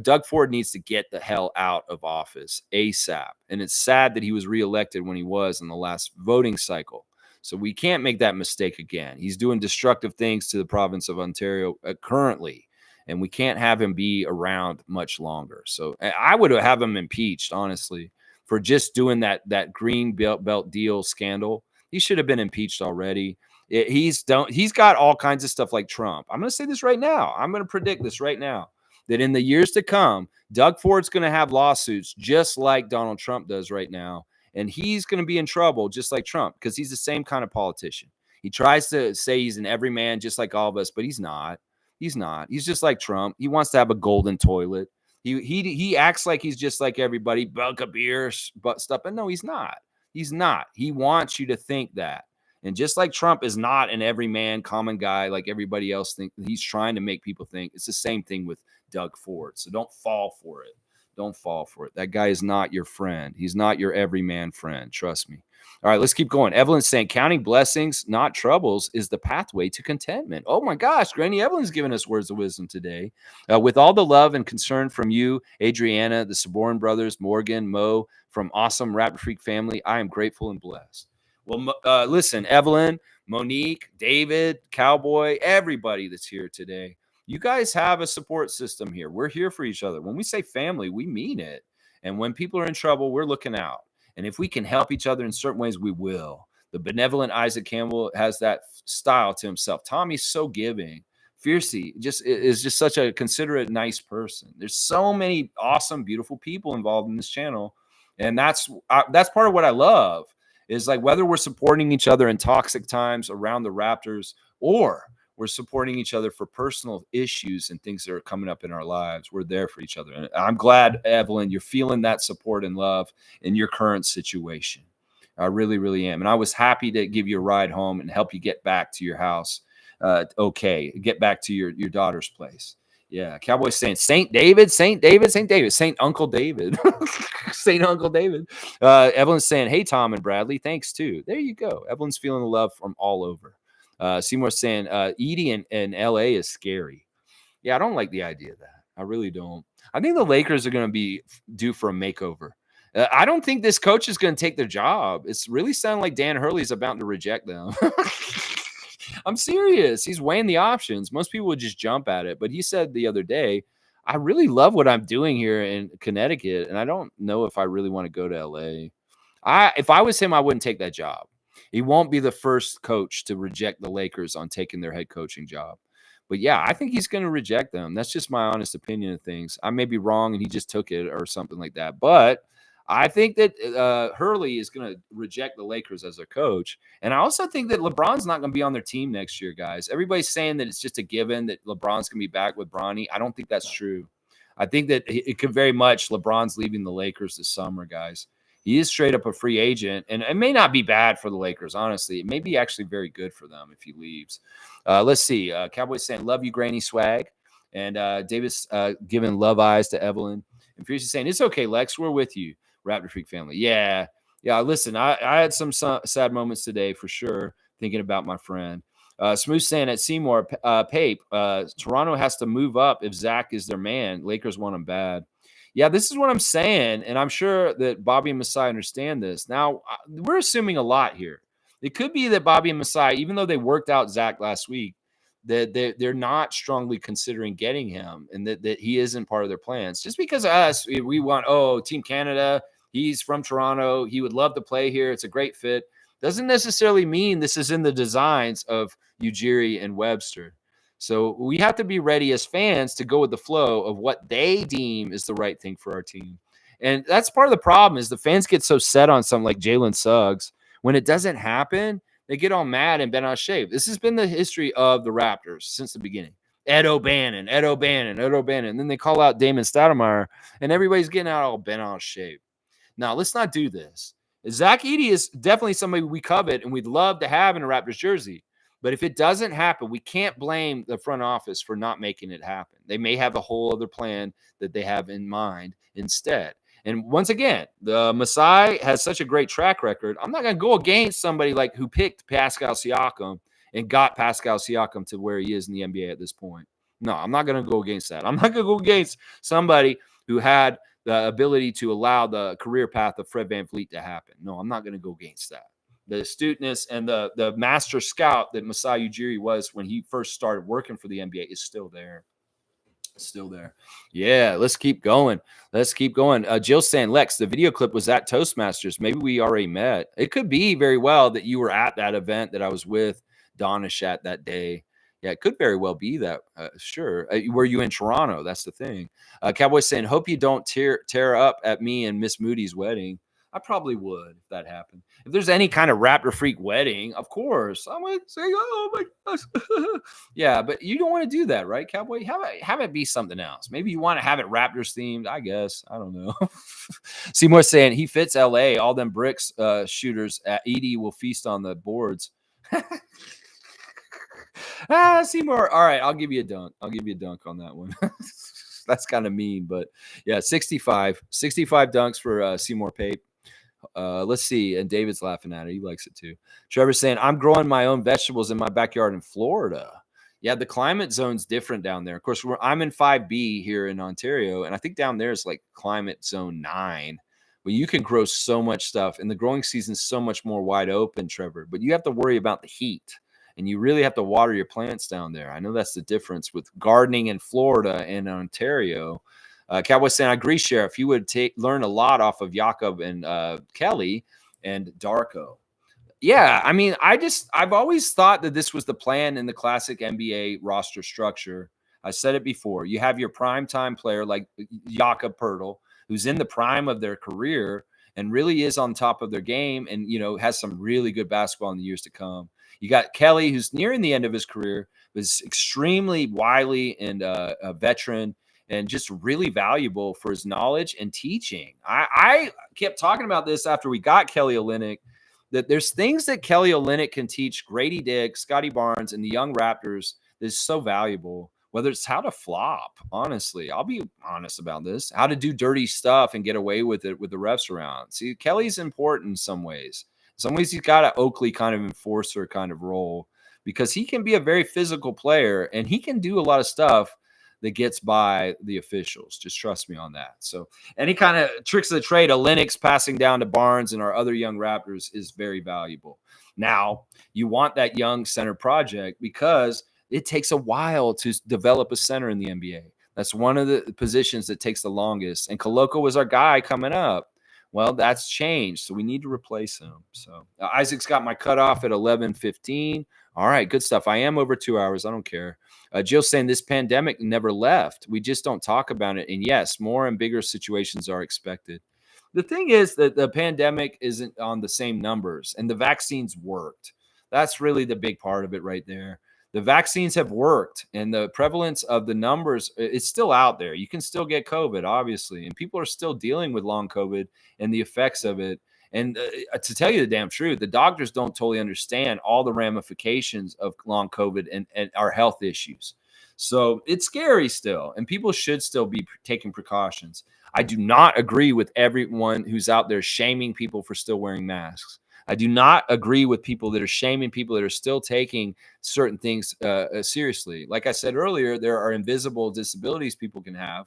Doug Ford needs to get the hell out of office ASAP. And it's sad that he was reelected when he was in the last voting cycle. So we can't make that mistake again. He's doing destructive things to the province of Ontario currently, and we can't have him be around much longer. So I would have him impeached, honestly, for just doing that green belt deal scandal. He should have been impeached already. He's got all kinds of stuff like Trump. I'm going to say this right now. I'm going to predict this right now, that in the years to come, Doug Ford's going to have lawsuits just like Donald Trump does right now. And he's going to be in trouble just like Trump because he's the same kind of politician. He tries to say he's an everyman just like all of us, but he's not. He's not. He's just like Trump. He wants to have a golden toilet. He acts like he's just like everybody, bunk a beer, but stuff. But no, he's not. He's not. He wants you to think that. And just like Trump is not an everyman, common guy like everybody else think, he's trying to make people think. It's the same thing with Doug Ford. So don't fall for it. Don't fall for it. That guy is not your friend. He's not your everyman friend. Trust me. All right, let's keep going. Evelyn's saying, counting blessings, not troubles, is the pathway to contentment. Oh my gosh, Granny Evelyn's giving us words of wisdom today. With all the love and concern from you, Adriana, the Saborn brothers, Morgan, Mo, from awesome Raptor Freak family, I am grateful and blessed. Well, listen, Evelyn, Monique, David, Cowboy, everybody that's here today. You guys have a support system here. We're here for each other. When we say family, we mean it. And when people are in trouble, we're looking out. And if we can help each other in certain ways, we will. The benevolent Isaac Campbell has that style to himself. Tommy's so giving. Fiercey is just such a considerate, nice person. There's so many awesome, beautiful people involved in this channel. And that's part of what I love is like whether we're supporting each other in toxic times around the Raptors or we're supporting each other for personal issues and things that are coming up in our lives. We're there for each other. And I'm glad, Evelyn, you're feeling that support and love in your current situation. I really, really am. And I was happy to give you a ride home and help you get back to your house. Okay. Get back to your daughter's place. Yeah. Cowboys saying Saint David, Saint David, Saint David, Saint Uncle David, Saint Uncle David. Evelyn's saying, hey, Tom and Bradley, thanks too. There you go. Evelyn's feeling the love from all over. Seymour's saying Edie in LA is scary. Yeah, I don't like the idea of that. I really don't. I think the Lakers are going to be due for a makeover. I don't think this coach is going to take their job. It's really sounding like Dan Hurley's about to reject them. I'm serious. He's weighing the options. Most people would just jump at it. But he said the other day, I really love what I'm doing here in Connecticut, and I don't know if I really want to go to LA. If I was him, I wouldn't take that job. He won't be the first coach to reject the Lakers on taking their head coaching job. But yeah, I think he's going to reject them. That's just my honest opinion of things. I may be wrong and he just took it or something like that. But I think that Hurley is going to reject the Lakers as a coach. And I also think that LeBron's not going to be on their team next year, guys. Everybody's saying that it's just a given that LeBron's going to be back with Bronny. I don't think that's true. I think that it could very much LeBron's leaving the Lakers this summer, guys. He is straight up a free agent, and it may not be bad for the Lakers, honestly. It may be actually very good for them if he leaves. Let's see. Cowboys saying, love you, Granny Swag. And Davis giving love eyes to Evelyn. And Fierce is saying, it's okay, Lex. We're with you, Raptor Freak family. Yeah. Listen, I had some sad moments today for sure, thinking about my friend. Smooth saying at Seymour, Pape, Toronto has to move up if Zach is their man. Lakers want him bad. Yeah, this is what I'm saying, and I'm sure that Bobby and Masai understand this. Now, we're assuming a lot here. It could be that Bobby and Masai, even though they worked out Zach last week, that they're not strongly considering getting him and that he isn't part of their plans. Just because we want, Team Canada, he's from Toronto, he would love to play here, it's a great fit, doesn't necessarily mean this is in the designs of Ujiri and Webster. So we have to be ready as fans to go with the flow of what they deem is the right thing for our team. And that's part of the problem is the fans get so set on something like Jalen Suggs. When it doesn't happen, they get all mad and bent out of shape. This has been the history of the Raptors since the beginning. Ed O'Bannon. And then they call out Damon Stoudemire, and everybody's getting all bent out of shape. Now, let's not do this. Zach Edey is definitely somebody we covet and we'd love to have in a Raptors jersey. But if it doesn't happen, we can't blame the front office for not making it happen. They may have a whole other plan that they have in mind instead. And once again, the Masai has such a great track record. I'm not going to go against somebody like who picked Pascal Siakam and got Pascal Siakam to where he is in the NBA at this point. No, I'm not going to go against that. I'm not going to go against somebody who had the ability to allow the career path of Fred VanVleet to happen. No, I'm not going to go against that. The astuteness and the master scout that Masai Ujiri was when he first started working for the NBA is still there. Still there. Yeah, let's keep going. Jill's saying, Lex, the video clip was at Toastmasters. Maybe we already met. It could be very well that you were at that event that I was with Donish at that day. Yeah, it could very well be that. Sure. Were you in Toronto? That's the thing. Cowboys saying, hope you don't tear up at me and Miss Moody's wedding. I probably would if that happened. If there's any kind of Raptor Freak wedding, of course, I would say, oh my gosh. Yeah, but you don't want to do that, right, Cowboy? Have it be something else. Maybe you want to have it Raptors themed, I guess. I don't know. Seymour saying he fits LA. All them bricks shooters at Edie will feast on the boards. Seymour. All right, I'll give you a dunk. On that one. That's kind of mean, but yeah, 65 dunks for Seymour Pape. Let's see. And David's laughing at it. He likes it too. Trevor's saying, I'm growing my own vegetables in my backyard in Florida. Yeah, the climate zone's different down there. Of course, I'm in 5B here in Ontario, and I think down there is like climate zone 9, where you can grow so much stuff. And the growing season's so much more wide open, Trevor. But you have to worry about the heat, and you really have to water your plants down there. I know that's the difference with gardening in Florida and Ontario. Cowboys saying, I agree, Sheriff. You would learn a lot off of Jakob and Kelly and Darko. Yeah, I mean, I've always thought that this was the plan in the classic NBA roster structure. I said it before. You have your primetime player like Jakob Poeltl, who's in the prime of their career, and really is on top of their game, and has some really good basketball in the years to come. You got Kelly, who's nearing the end of his career, was extremely wily and a veteran, and just really valuable for his knowledge and teaching. I kept talking about this after we got Kelly Olynyk, that there's things that Kelly Olynyk can teach Grady Dick, Scotty Barnes, and the young Raptors that is so valuable. Whether it's how to flop, honestly, I'll be honest about this, how to do dirty stuff and get away with it with the refs around. See, Kelly's important in some ways. In some ways, he's got an Oakley kind of enforcer kind of role because he can be a very physical player and he can do a lot of stuff that gets by the officials. Just trust me on that. So any kind of tricks of the trade, a Linux passing down to Barnes and our other young Raptors is very valuable. Now, you want that young center project because it takes a while to develop a center in the NBA. That's one of the positions that takes the longest. And Koloko was our guy coming up. Well, that's changed. So we need to replace him. So Isaac's got my cutoff at 11:15. All right, good stuff. I am over 2 hours. I don't care. Jill's saying this pandemic never left. We just don't talk about it. And yes, more and bigger situations are expected. The thing is that the pandemic isn't on the same numbers, and the vaccines worked. That's really the big part of it right there. The vaccines have worked, and the prevalence of the numbers is still out there. You can still get COVID, obviously, and people are still dealing with long COVID and the effects of it. And to tell you the damn truth, the doctors don't totally understand all the ramifications of long COVID and our health issues. So it's scary still, and people should still be taking precautions. I do not agree with everyone who's out there shaming people for still wearing masks. I do not agree with people that are shaming people that are still taking certain things seriously. Like I said earlier, there are invisible disabilities people can have.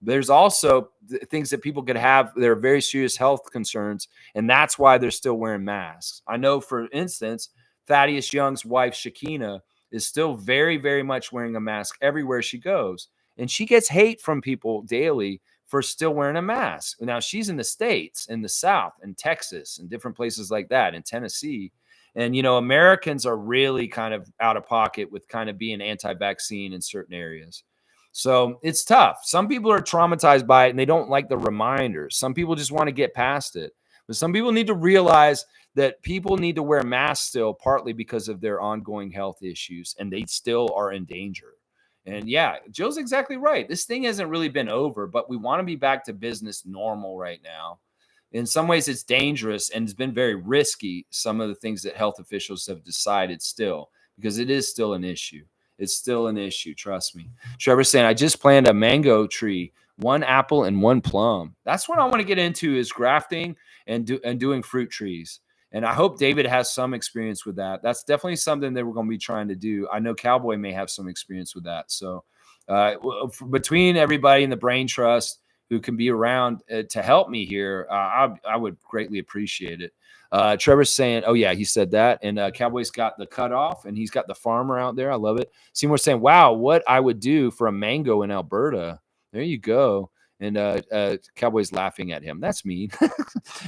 There's also things that people could have that are very serious health concerns, and that's why they're still wearing masks. I know, for instance, Thaddeus Young's wife, Shakina, is still very, very much wearing a mask everywhere she goes. And she gets hate from people daily for still wearing a mask. Now, she's in the States, in the South, in Texas, and different places like that, in Tennessee. And, Americans are really kind of out of pocket with kind of being anti-vaccine in certain areas. So it's tough. Some people are traumatized by it and they don't like the reminders. Some people just want to get past it. But some people need to realize that people need to wear masks still, partly because of their ongoing health issues, and they still are in danger. And yeah, Joe's exactly right. This thing hasn't really been over, but we want to be back to business normal right now. In some ways, it's dangerous and it's been very risky, some of the things that health officials have decided still, because it is still an issue. It's still an issue. Trust me. Trevor's saying, I just planted a mango tree, one apple and one plum. That's what I want to get into, is grafting and doing fruit trees. And I hope David has some experience with that. That's definitely something that we're going to be trying to do. I know Cowboy may have some experience with that. So between everybody in the Brain Trust who can be around to help me here, I would greatly appreciate it. Trevor's saying, oh, yeah, he said that. And Cowboy's got the cutoff, and he's got the farmer out there. I love it. Seymour's saying, wow, what I would do for a mango in Alberta. There you go. And Cowboy's laughing at him. That's mean.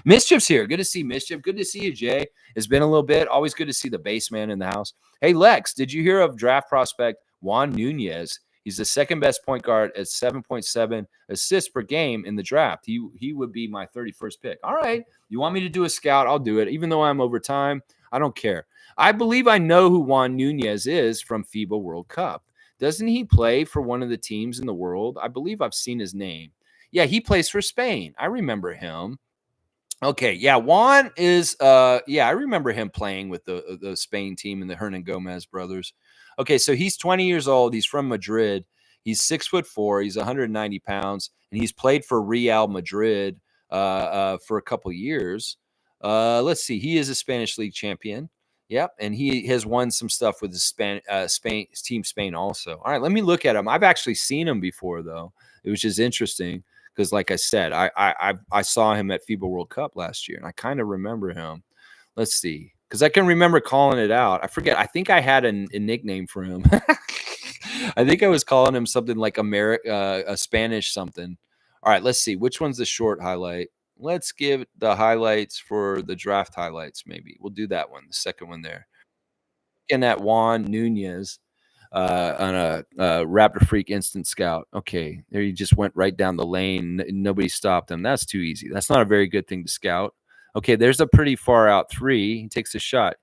Mischief's here. Good to see Mischief. Good to see you, Jay. It's been a little bit. Always good to see the base man in the house. Hey, Lex, did you hear of draft prospect Juan Nunez? He's the second best point guard at 7.7 assists per game in the draft. He would be my 31st pick. All right. You want me to do a scout? I'll do it. Even though I'm over time, I don't care. I believe I know who Juan Nunez is from FIBA World Cup. Doesn't he play for one of the teams in the world? I believe I've seen his name. Yeah, he plays for Spain. I remember him. Okay, yeah, Juan is I remember him playing with the Spain team and the Hernan Gomez brothers. Okay, so he's 20 years old. He's from Madrid. He's 6'4". He's 190 pounds, and he's played for Real Madrid for a couple years. Let's see. He is a Spanish league champion. Yep, and he has won some stuff with the Spain team Spain also. All right, let me look at him. I've actually seen him before though, which is interesting because, like I said, I saw him at FIBA World Cup last year, and I kind of remember him. Let's see, because I can remember calling it out. I forget. I think I had a nickname for him. I think I was calling him something like a Spanish something. All right, let's see. Which one's the short highlight? Let's give the highlights for the draft highlights, maybe. We'll do that one, the second one there. Looking at Juan Nunez. on a Raptor Freak Instant Scout. Okay, there he just went right down the lane. Nobody stopped him. That's too easy. That's not a very good thing to scout. Okay, there's a pretty far out three. He takes a shot.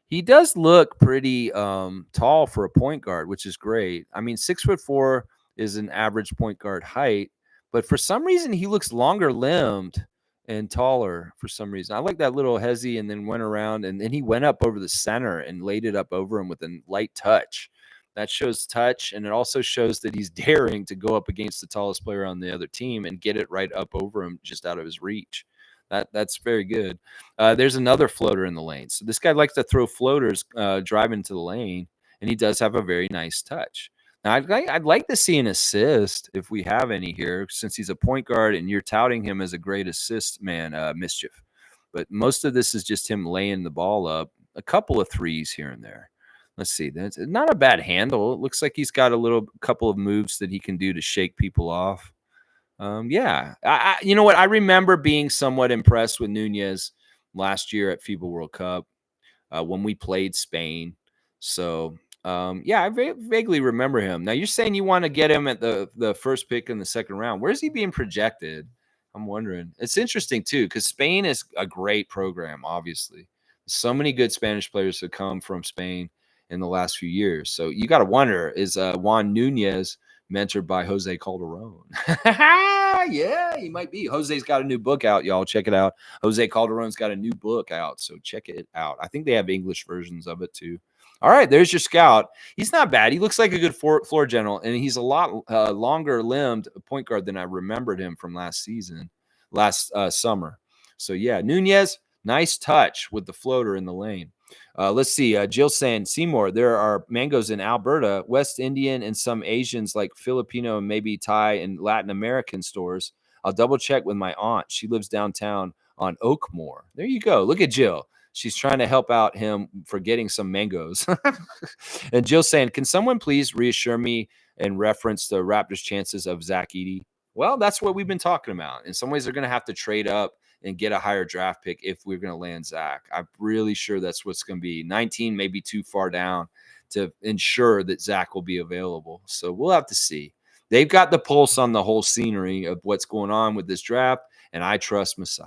He does look pretty tall for a point guard, which is great. I mean, 6'4" is an average point guard height, but for some reason he looks longer limbed and taller for some reason. I like that little hezzy, and then went around, and then he went up over the center and laid it up over him with a light touch. That shows touch, and it also shows that he's daring to go up against the tallest player on the other team and get it right up over him, just out of his reach. That's very good. There's another floater in the lane. So this guy likes to throw floaters, drive into the lane, and he does have a very nice touch. Now, I'd like to see an assist if we have any here, since he's a point guard and you're touting him as a great assist man, Mischief. But most of this is just him laying the ball up, a couple of threes here and there. Let's see. That's not a bad handle. It looks like he's got a couple of moves that he can do to shake people off. Yeah, you know what? I remember being somewhat impressed with Nunez last year at FIBA World Cup when we played Spain. So, yeah, I vaguely remember him. Now, you're saying you want to get him at the first pick in the second round. Where's he being projected? I'm wondering. It's interesting, too, because Spain is a great program, obviously. So many good Spanish players have come from Spain in the last few years. So you got to wonder, is Juan Nunez mentored by Jose Calderon? Yeah, he might be. Jose's got a new book out, y'all. Check it out. Jose Calderon's got a new book out, so check it out. I think they have English versions of it too. All right, there's your scout. He's not bad. He looks like a good floor general, and he's a lot longer limbed point guard than I remembered him from last summer. So yeah, Nunez, nice touch with the floater in the lane. Let's see. Jill saying, Seymour, there are mangoes in Alberta, West Indian, and some Asians like Filipino and maybe Thai and Latin American stores. I'll double check with my aunt. She lives downtown on Oakmore. There you go. Look at Jill. She's trying to help out him for getting some mangoes. And Jill saying, can someone please reassure me in reference to Raptors' chances of Zach Edey? Well, that's what we've been talking about. In some ways, they're going to have to trade up and get a higher draft pick if we're going to land Zach. I'm really sure that's what's going to be. 19 may be too far down to ensure that Zach will be available. So we'll have to see. They've got the pulse on the whole scenery of what's going on with this draft, and I trust Masai.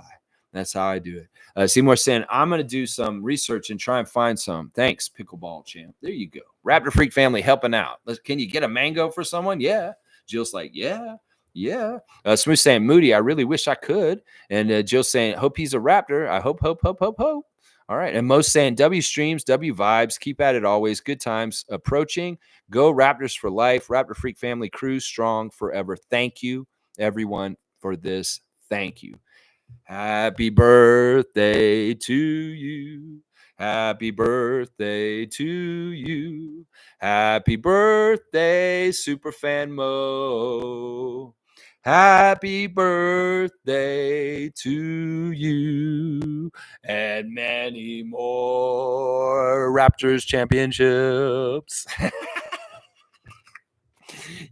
That's how I do it. Seymour saying, I'm going to do some research and try and find some. Thanks, Pickleball Champ. There you go. Raptor Freak family helping out. Can you get a mango for someone? Yeah. Jill's like, yeah. Yeah. Smooth saying, Moody, I really wish I could. And Jill saying, hope he's a Raptor. I hope. All right. And Mo's saying, W streams, W vibes. Keep at it always. Good times approaching. Go Raptors for life. Raptor Freak family cruise strong forever. Thank you, everyone, for this. Thank you. Happy birthday to you. Happy birthday to you. Happy birthday, SuperFan Mo. Happy birthday to you and many more Raptors championships.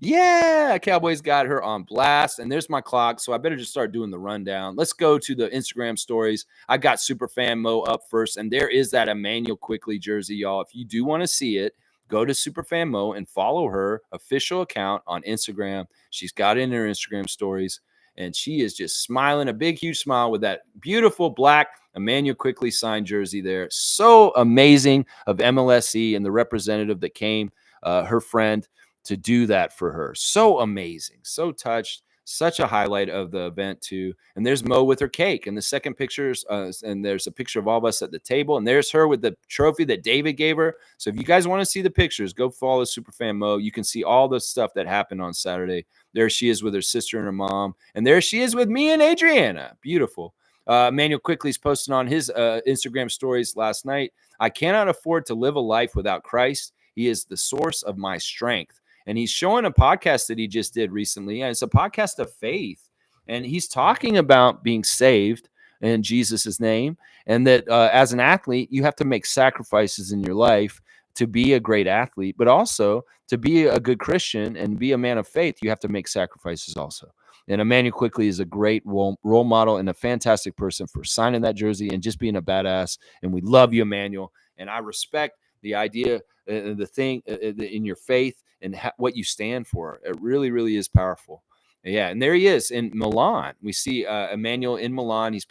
Yeah, Cowboys got her on blast. And there's my clock, so I better just start doing the rundown. Let's go to the Instagram stories. I got SuperFan Mo up first, and there is that Emmanuel Quickly jersey, y'all. If you do want to see it, go to SuperFan Mo and follow her official account on Instagram. She's got it in her Instagram stories, and she is just smiling, a big, huge smile with that beautiful black Emmanuel Quickly signed jersey there. So amazing of MLSE and the representative that came, her friend, to do that for her. So amazing. So touched. Such a highlight of the event too. And there's Mo with her cake. And the second pictures, and there's a picture of all of us at the table. And there's her with the trophy that David gave her. So if you guys want to see the pictures, go follow SuperFan Mo. You can see all the stuff that happened on Saturday. There she is with her sister and her mom. And there she is with me and Adriana. Beautiful. Emmanuel Quickly's posting on his Instagram stories last night. I cannot afford to live a life without Christ. He is the source of my strength. And he's showing a podcast that he just did recently. And it's a podcast of faith. And he's talking about being saved in Jesus' name. And that as an athlete, you have to make sacrifices in your life to be a great athlete. But also to be a good Christian and be a man of faith, you have to make sacrifices also. And Emmanuel Quickly is a great role model and a fantastic person for signing that jersey and just being a badass. And we love you, Emmanuel. And I respect the idea, the thing in your faith and what you stand for. It really, really is powerful. Yeah, and there he is in Milan. We see Emmanuel in Milan. He's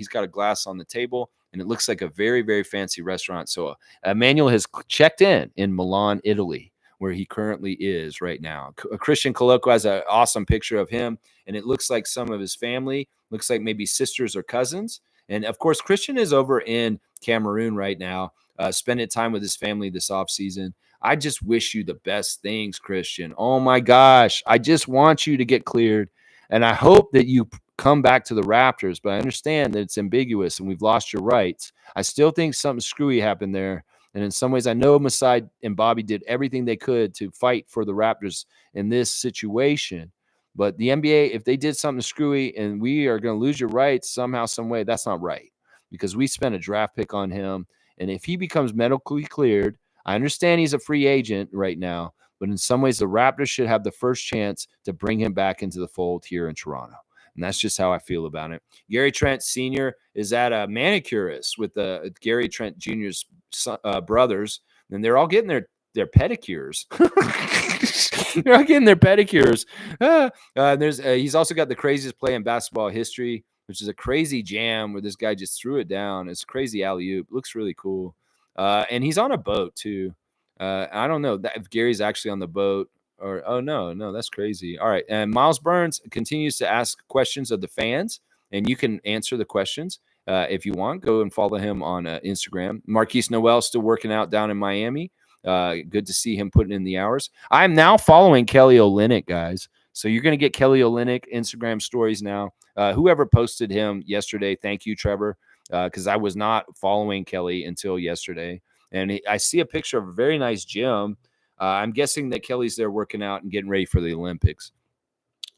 got a glass on the table, and it looks like a very, very fancy restaurant. So Emmanuel has checked in Milan, Italy, where he currently is right now. Christian Coloco has an awesome picture of him, and it looks like some of his family, looks like maybe sisters or cousins. And of course, Christian is over in Cameroon right now, spending time with his family this offseason. I just wish you the best things, Christian. Oh my gosh. I just want you to get cleared. And I hope that you come back to the Raptors, but I understand that it's ambiguous and we've lost your rights. I still think something screwy happened there. And in some ways, I know Masai and Bobby did everything they could to fight for the Raptors in this situation. But the NBA, if they did something screwy and we are going to lose your rights somehow, some way, that's not right because we spent a draft pick on him. And if he becomes medically cleared, I understand he's a free agent right now, but in some ways, the Raptors should have the first chance to bring him back into the fold here in Toronto. And that's just how I feel about it. Gary Trent Sr. is at a manicurist with Gary Trent Jr.'s brothers, and they're all getting their pedicures. They're all getting their pedicures. He's also got the craziest play in basketball history, which is a crazy jam where this guy just threw it down. It's a crazy alley-oop. Looks really cool. And he's on a boat too. I don't know if Gary's actually on the boat or, oh no, that's crazy. All right. And Miles Burns continues to ask questions of the fans, and you can answer the questions. If you want, go and follow him on Instagram. Marquise Noel still working out down in Miami. Good to see him putting in the hours. I'm now following Kelly Olynyk, guys. So you're going to get Kelly Olynyk Instagram stories now. Whoever posted him yesterday, thank you, Trevor, because I was not following Kelly until yesterday. And I see a picture of a very nice gym. I'm guessing that Kelly's there working out and getting ready for the Olympics.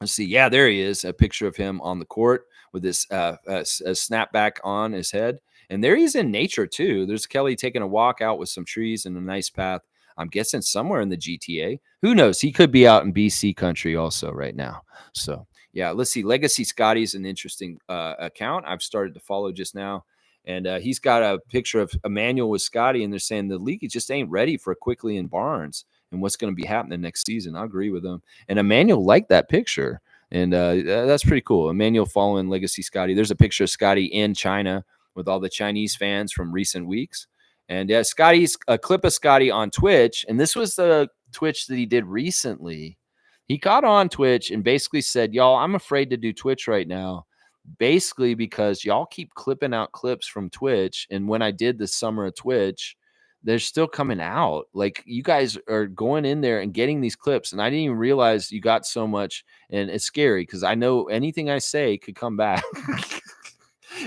Let's see. Yeah, there he is. A picture of him on the court with this a snapback on his head. And there he's in nature, too. There's Kelly taking a walk out with some trees and a nice path. I'm guessing somewhere in the GTA. Who knows? He could be out in BC country also right now. So, yeah, let's see. Legacy Scotty's an interesting account I've started to follow just now. And he's got a picture of Emmanuel with Scotty, and they're saying the league just ain't ready for Quickly and Barnes and what's going to be happening next season. I agree with them. And Emmanuel liked that picture, and that's pretty cool. Emmanuel following Legacy Scotty. There's a picture of Scotty in China with all the Chinese fans from recent weeks. And Scotty's a clip of Scotty on Twitch, and this was the Twitch that he did recently. He got on Twitch and basically said, y'all, I'm afraid to do Twitch right now. Basically, because y'all keep clipping out clips from Twitch. And when I did the summer of Twitch, they're still coming out. Like, you guys are going in there and getting these clips. And I didn't even realize you got so much. And it's scary because I know anything I say could come back.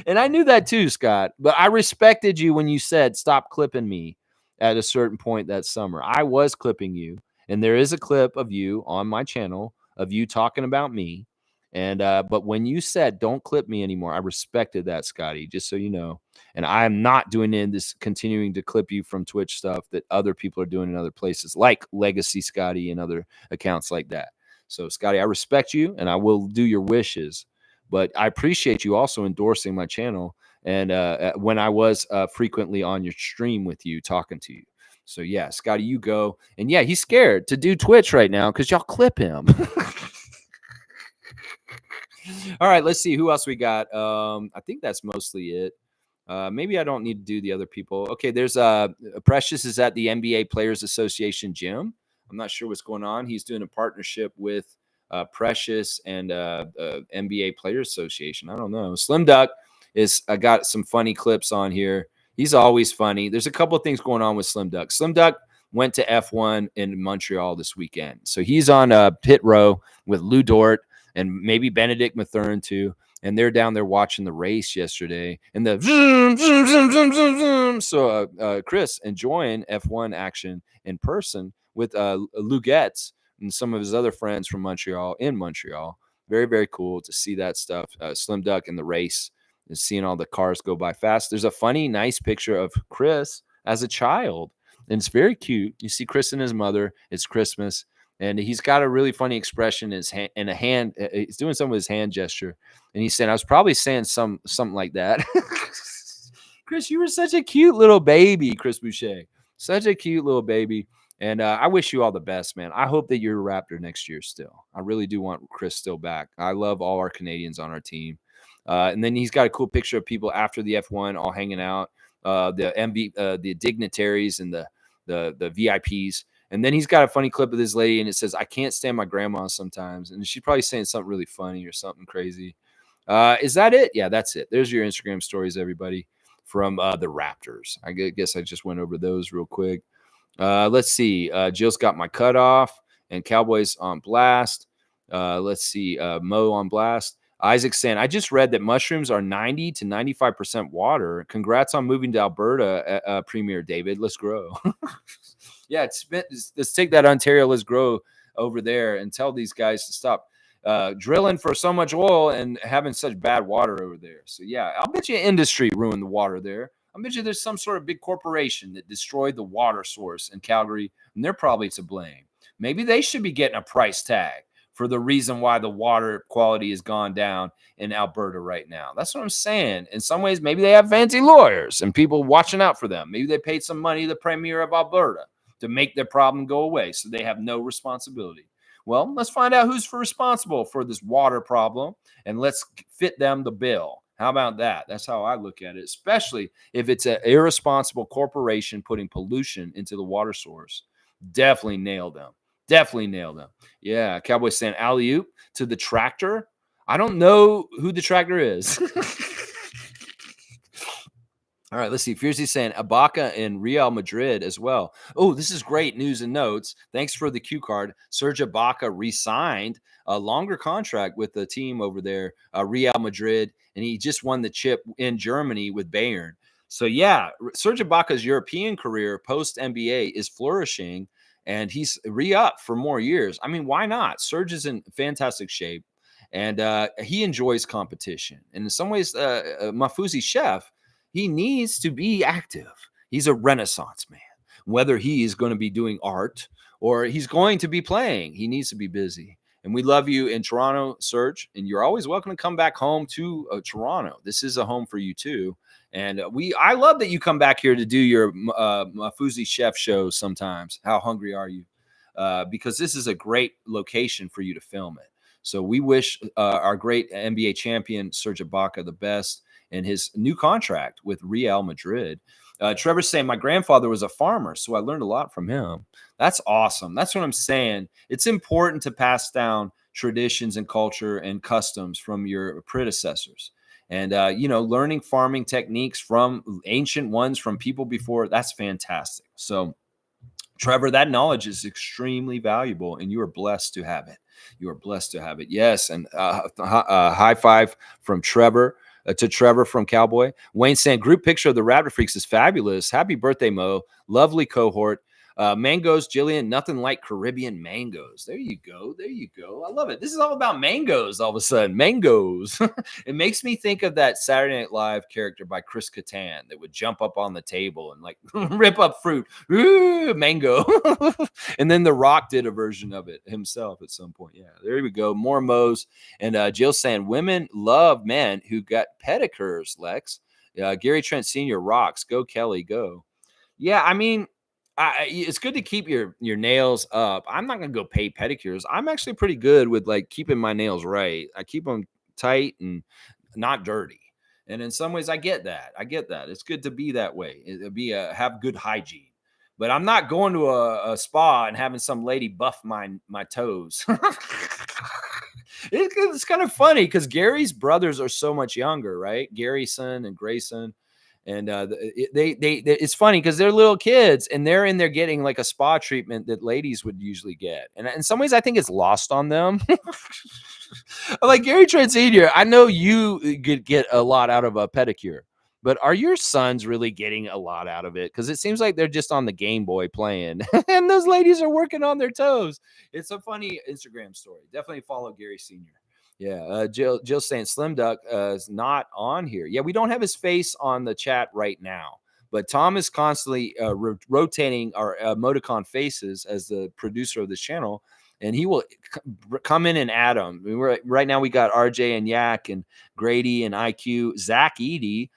And I knew that too, Scott. But I respected you when you said, stop clipping me at a certain point that summer. I was clipping you. And there is a clip of you on my channel of you talking about me. And but when you said don't clip me anymore, I respected that, Scotty, just so you know. And I am not doing this continuing to clip you from Twitch stuff that other people are doing in other places, like Legacy Scotty and other accounts like that. So, Scotty, I respect you and I will do your wishes. But I appreciate you also endorsing my channel and when I was frequently on your stream with you, talking to you. So, yeah, Scotty, you go. And yeah, he's scared to do Twitch right now because y'all clip him. All right, let's see who else we got. I think that's mostly it. Maybe I don't need to do the other people. Okay, there's Precious is at the NBA Players Association gym. I'm not sure what's going on. He's doing a partnership with Precious and NBA Players Association. I don't know. Slim Duck is got some funny clips on here. He's always funny. There's a couple of things going on with Slim Duck. Slim Duck went to F1 in Montreal this weekend. So he's on pit row with Lou Dort and maybe Benedict Mathurin too. And they're down there watching the race yesterday. And the zoom, zoom, zoom, zoom, zoom, zoom. So Chris enjoying F1 action in person with Lou Getz and some of his other friends from Montreal in Montreal. Very, very cool to see that stuff. Slim Duck in the race and seeing all the cars go by fast. There's a funny, nice picture of Chris as a child. And it's very cute. You see Chris and his mother. It's Christmas. And he's got a really funny expression in his hand, and a hand. He's doing something with his hand gesture. And he said, I was probably saying something like that. Chris, you were such a cute little baby, Chris Boucher. Such a cute little baby. And I wish you all the best, man. I hope that you're a Raptor next year still. I really do want Chris still back. I love all our Canadians on our team. And then he's got a cool picture of people after the F1 all hanging out, the dignitaries and the VIPs. And then he's got a funny clip of this lady, and it says, "I can't stand my grandma sometimes." And she's probably saying something really funny or something crazy. Is that it? Yeah, that's it. There's your Instagram stories, everybody, from the Raptors. I guess I just went over those real quick. Let's see. Jill's got my cutoff and Cowboys on blast. Let's see. Mo on blast. Isaac saying, I just read that mushrooms are 90 to 95% water. Congrats on moving to Alberta, Premier David. Let's grow. Yeah, let's take that Ontario. Let's grow over there and tell these guys to stop drilling for so much oil and having such bad water over there. So, yeah, I'll bet you industry ruined the water there. I bet you there's some sort of big corporation that destroyed the water source in Calgary, and they're probably to blame. Maybe they should be getting a price tag for the reason why the water quality has gone down in Alberta right now. That's what I'm saying. In some ways, maybe they have fancy lawyers and people watching out for them. Maybe they paid some money to the Premier of Alberta to make their problem go away so they have no responsibility. Well, let's find out who's responsible for this water problem, and let's fit them the bill. How about that? That's how I look at it, especially if it's an irresponsible corporation putting pollution into the water source. Definitely nailed them. Definitely nailed them. Yeah, Cowboys saying alley-oop to the tractor. I don't know who the tractor is. All right, let's see. Fiercey saying Ibaka in Real Madrid as well. Oh, this is great news and notes. Thanks for the cue card. Serge Ibaka re-signed a longer contract with the team over there, Real Madrid, and he just won the chip in Germany with Bayern. So, yeah, Serge Ibaka's European career post-NBA is flourishing, and he's re-up for more years. I mean, why not? Serge is in fantastic shape, and he enjoys competition. And in some ways, Mafuzi Chef, he needs to be active. He's a renaissance man. Whether he is going to be doing art or he's going to be playing, he needs to be busy. And we love you in Toronto, Serge. And you're always welcome to come back home to Toronto. This is a home for you too. And I love that you come back here to do your Mafuzi Chef shows sometimes. How hungry are you? Because this is a great location for you to film it. So we wish our great NBA champion, Serge Ibaka, the best in his new contract with Real Madrid. Trevor's saying, my grandfather was a farmer, so I learned a lot from him. That's awesome. That's what I'm saying. It's important to pass down traditions and culture and customs from your predecessors. And, learning farming techniques from ancient ones, from people before, that's fantastic. So, Trevor, that knowledge is extremely valuable, and you are blessed to have it. You are blessed to have it. Yes, and high five from Trevor. To Trevor from Cowboy. Wayne saying, group picture of the Raptor Freaks is fabulous. Happy birthday, Mo. Lovely cohort. Mangoes, Jillian, nothing like Caribbean mangoes. There you go. There you go. I love it. This is all about mangoes all of a sudden. Mangoes. It makes me think of that Saturday Night Live character by Chris Kattan that would jump up on the table and like rip up fruit. Ooh, mango. And then The Rock did a version of it himself at some point. Yeah, there we go. More Mo's. And Jill saying, women love men who got pedicures, Lex. Gary Trent Sr. rocks. Go, Kelly, go. Yeah, I mean, it's good to keep your nails up. I'm not going to go pay pedicures. I'm actually pretty good with like keeping my nails right. I keep them tight and not dirty. And in some ways, I get that. It's good to be that way. Have good hygiene. But I'm not going to a spa and having some lady buff my toes. It's kind of funny because Gary's brothers are so much younger, right? Garyson and Grayson. And it's funny because they're little kids and they're in there getting like a spa treatment that ladies would usually get. And in some ways, I think it's lost on them. Like Gary Trent Sr., I know you get a lot out of a pedicure, but are your sons really getting a lot out of it? Because it seems like they're just on the Game Boy playing and those ladies are working on their toes. It's a funny Instagram story. Definitely follow Gary Sr. Yeah, Jill saying Slim Duck is not on here. Yeah, we don't have his face on the chat right now, but Tom is constantly rotating our emoticon faces as the producer of this channel, and he will come in and add them. Right now we got RJ and Yak and Grady and IQ, Zach Edie,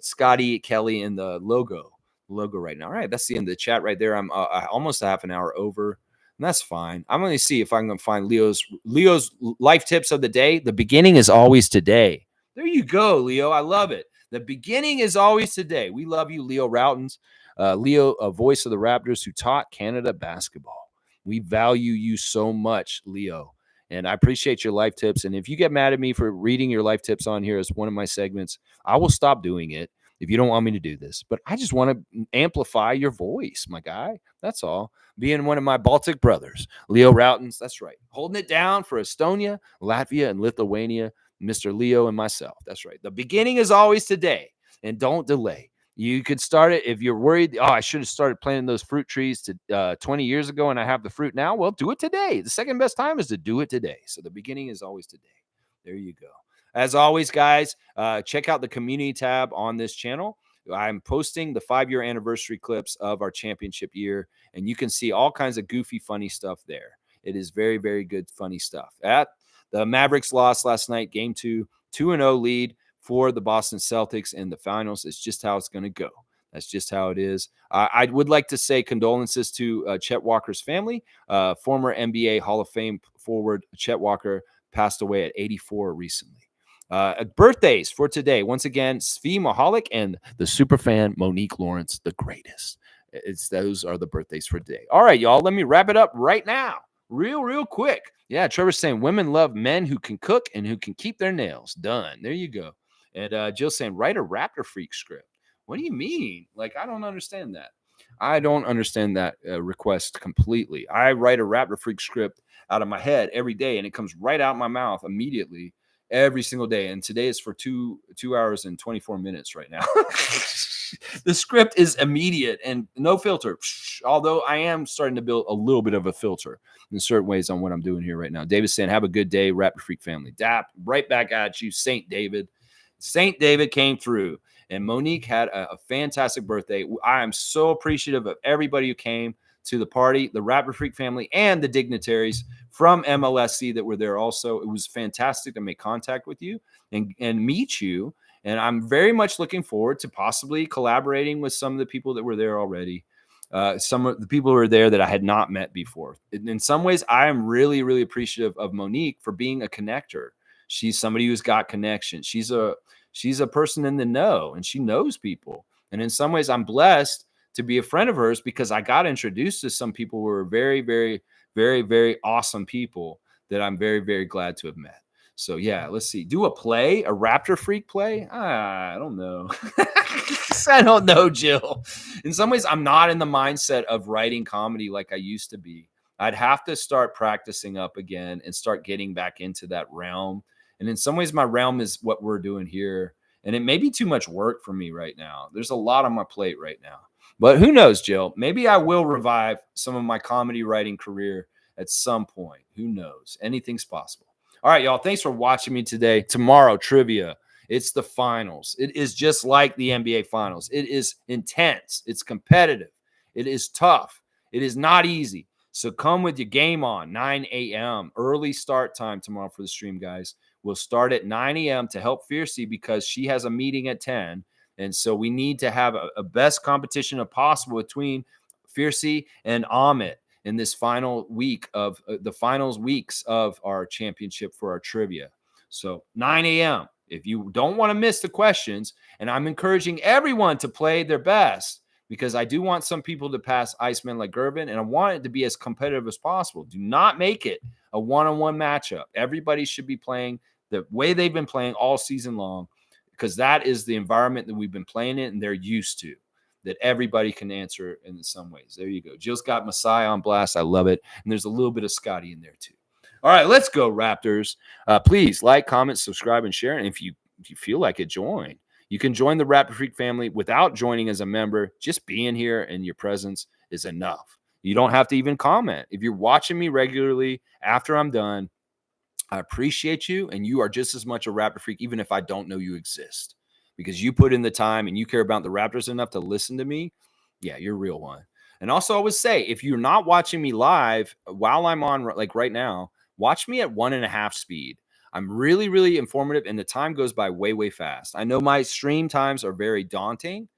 Scotty Kelly in the logo logo right now. All right, that's the end of the chat right there. I'm almost a half an hour over. And that's fine. I'm going to see if I can find Leo's life tips of the day. The beginning is always today. There you go, Leo. I love it. The beginning is always today. We love you, Leo Routens. Leo, a voice of the Raptors who taught Canada basketball. We value you so much, Leo. And I appreciate your life tips. And if you get mad at me for reading your life tips on here as one of my segments, I will stop doing it if you don't want me to do this. But I just want to amplify your voice, my guy. That's all. Being one of my Baltic brothers, Leo Routens. That's right. Holding it down for Estonia, Latvia, and Lithuania, Mr. Leo and myself. That's right. The beginning is always today, and don't delay. You could start it if you're worried. Oh, I should have started planting those fruit trees 20 years ago and I have the fruit now. Well, do it today. The second best time is to do it today. So the beginning is always today. There you go. As always, guys, check out the community tab on this channel. I'm posting the 5-year anniversary clips of our championship year, and you can see all kinds of goofy, funny stuff there. It is very, very good, funny stuff. The Mavericks lost last night, game 2, 2-0 lead for the Boston Celtics in the finals. It's just how it's going to go. That's just how it is. I would like to say condolences to Chet Walker's family. Former NBA Hall of Fame forward Chet Walker passed away at 84 recently. Birthdays for today. Once again, Svi Mahalik and the superfan Monique Lawrence, the greatest. Those are the birthdays for today. All right, y'all. Let me wrap it up right now. Real quick. Yeah, Trevor's saying women love men who can cook and who can keep their nails done. There you go. And Jill's saying, write a Raptor Freak script. What do you mean? Like, I don't understand that. I don't understand that request completely. I write a Raptor Freak script out of my head every day, and it comes right out my mouth immediately every single day. And today is for 2 hours and 24 minutes right now. The script is immediate and no filter. Although I am starting to build a little bit of a filter in certain ways on what I'm doing here right now. David's saying, have a good day, Raptor Freak family. Dap, right back at you, Saint David. Saint David came through, and Monique had a fantastic birthday. I am so appreciative of everybody who came to the party, the Raptor Freak family, and the dignitaries from MLSC that were there also. It was fantastic to make contact with you and meet you. And I'm very much looking forward to possibly collaborating with some of the people that were there already. Some of the people who were there that I had not met before. In some ways, I am really, really appreciative of Monique for being a connector. She's somebody who's got connections. She's a person in the know, and she knows people. And in some ways, I'm blessed to be a friend of hers because I got introduced to some people who are very, very, very, very awesome people that I'm very, very glad to have met. So yeah, let's see. Do a play, a Raptor Freak play? I don't know. I don't know, Jill. In some ways, I'm not in the mindset of writing comedy like I used to be. I'd have to start practicing up again and start getting back into that realm. And in some ways, my realm is what we're doing here. And it may be too much work for me right now. There's a lot on my plate right now. But who knows, Jill? Maybe I will revive some of my comedy writing career at some point. Who knows? Anything's possible. All right, y'all. Thanks for watching me today. Tomorrow, trivia. It's the finals. It is just like the NBA finals. It is intense. It's competitive. It is tough. It is not easy. So come with your game on, 9 a.m. Early start time tomorrow for the stream, guys. We'll start at 9 a.m. to help Fiercey because she has a meeting at 10. And so we need to have a best competition of possible between Fiercey and Amit in this final week of the finals weeks of our championship for our trivia. So 9 a.m. If you don't want to miss the questions, and I'm encouraging everyone to play their best because I do want some people to pass Iceman like Gervin, and I want it to be as competitive as possible. Do not make it a one-on-one matchup. Everybody should be playing the way they've been playing all season long because that is the environment that we've been playing in and they're used to. That everybody can answer in some ways. There you go. Jill's got Messiah on blast. I love it. And there's a little bit of Scotty in there too. All right, let's go, Raptors. Please like, comment, subscribe, and share. And if you feel like it, join. You can join the Raptor Freak family without joining as a member. Just being here and your presence is enough. You don't have to even comment. If you're watching me regularly after I'm done, I appreciate you. And you are just as much a Raptor Freak, even if I don't know you exist. Because you put in the time and you care about the Raptors enough to listen to me, yeah, you're a real one. And also, I would say, if you're not watching me live while I'm on, like right now, watch me at 1.5 speed. I'm really, really informative, and the time goes by way, way fast. I know my stream times are very daunting,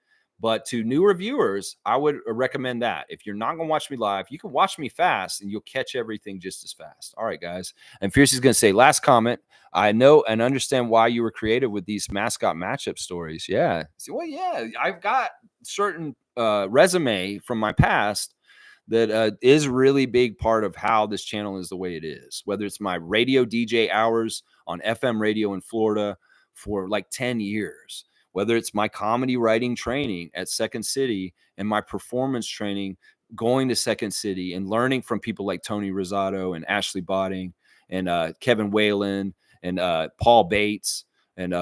But to newer viewers, I would recommend that. If you're not going to watch me live, you can watch me fast and you'll catch everything just as fast. All right, guys. And Fierce is going to say, last comment. I know and understand why you were creative with these mascot matchup stories. Yeah. Well, yeah, I've got certain resume from my past that is really big part of how this channel is the way it is. Whether it's my radio DJ hours on FM radio in Florida for like 10 years, whether it's my comedy writing training at Second City and my performance training going to Second City and learning from people like Tony Rosado and Ashley Botting and Kevin Whalen and Paul Bates and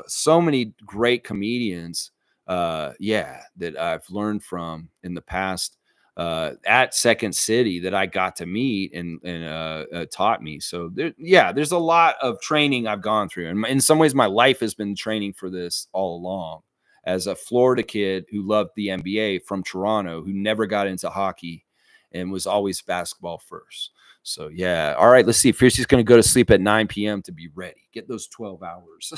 so many great comedians, that I've learned from in the past at Second City that I got to meet and taught me. So there's a lot of training I've gone through, and in some ways, my life has been training for this all along. As a Florida kid who loved the NBA from Toronto, who never got into hockey, and was always basketball first. So yeah, all right. Let's see. Fiercey's going to go to sleep at 9 p.m. to be ready. Get those 12 hours.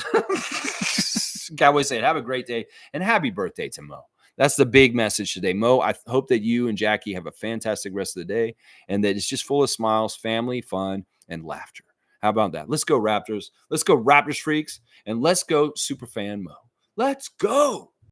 Cowboy said, "Have a great day and happy birthday to Mo." That's the big message today. Mo, I hope that you and Jackie have a fantastic rest of the day and that it's just full of smiles, family, fun, and laughter. How about that? Let's go, Raptors. Let's go, Raptors freaks, and let's go, Superfan Mo. Let's go.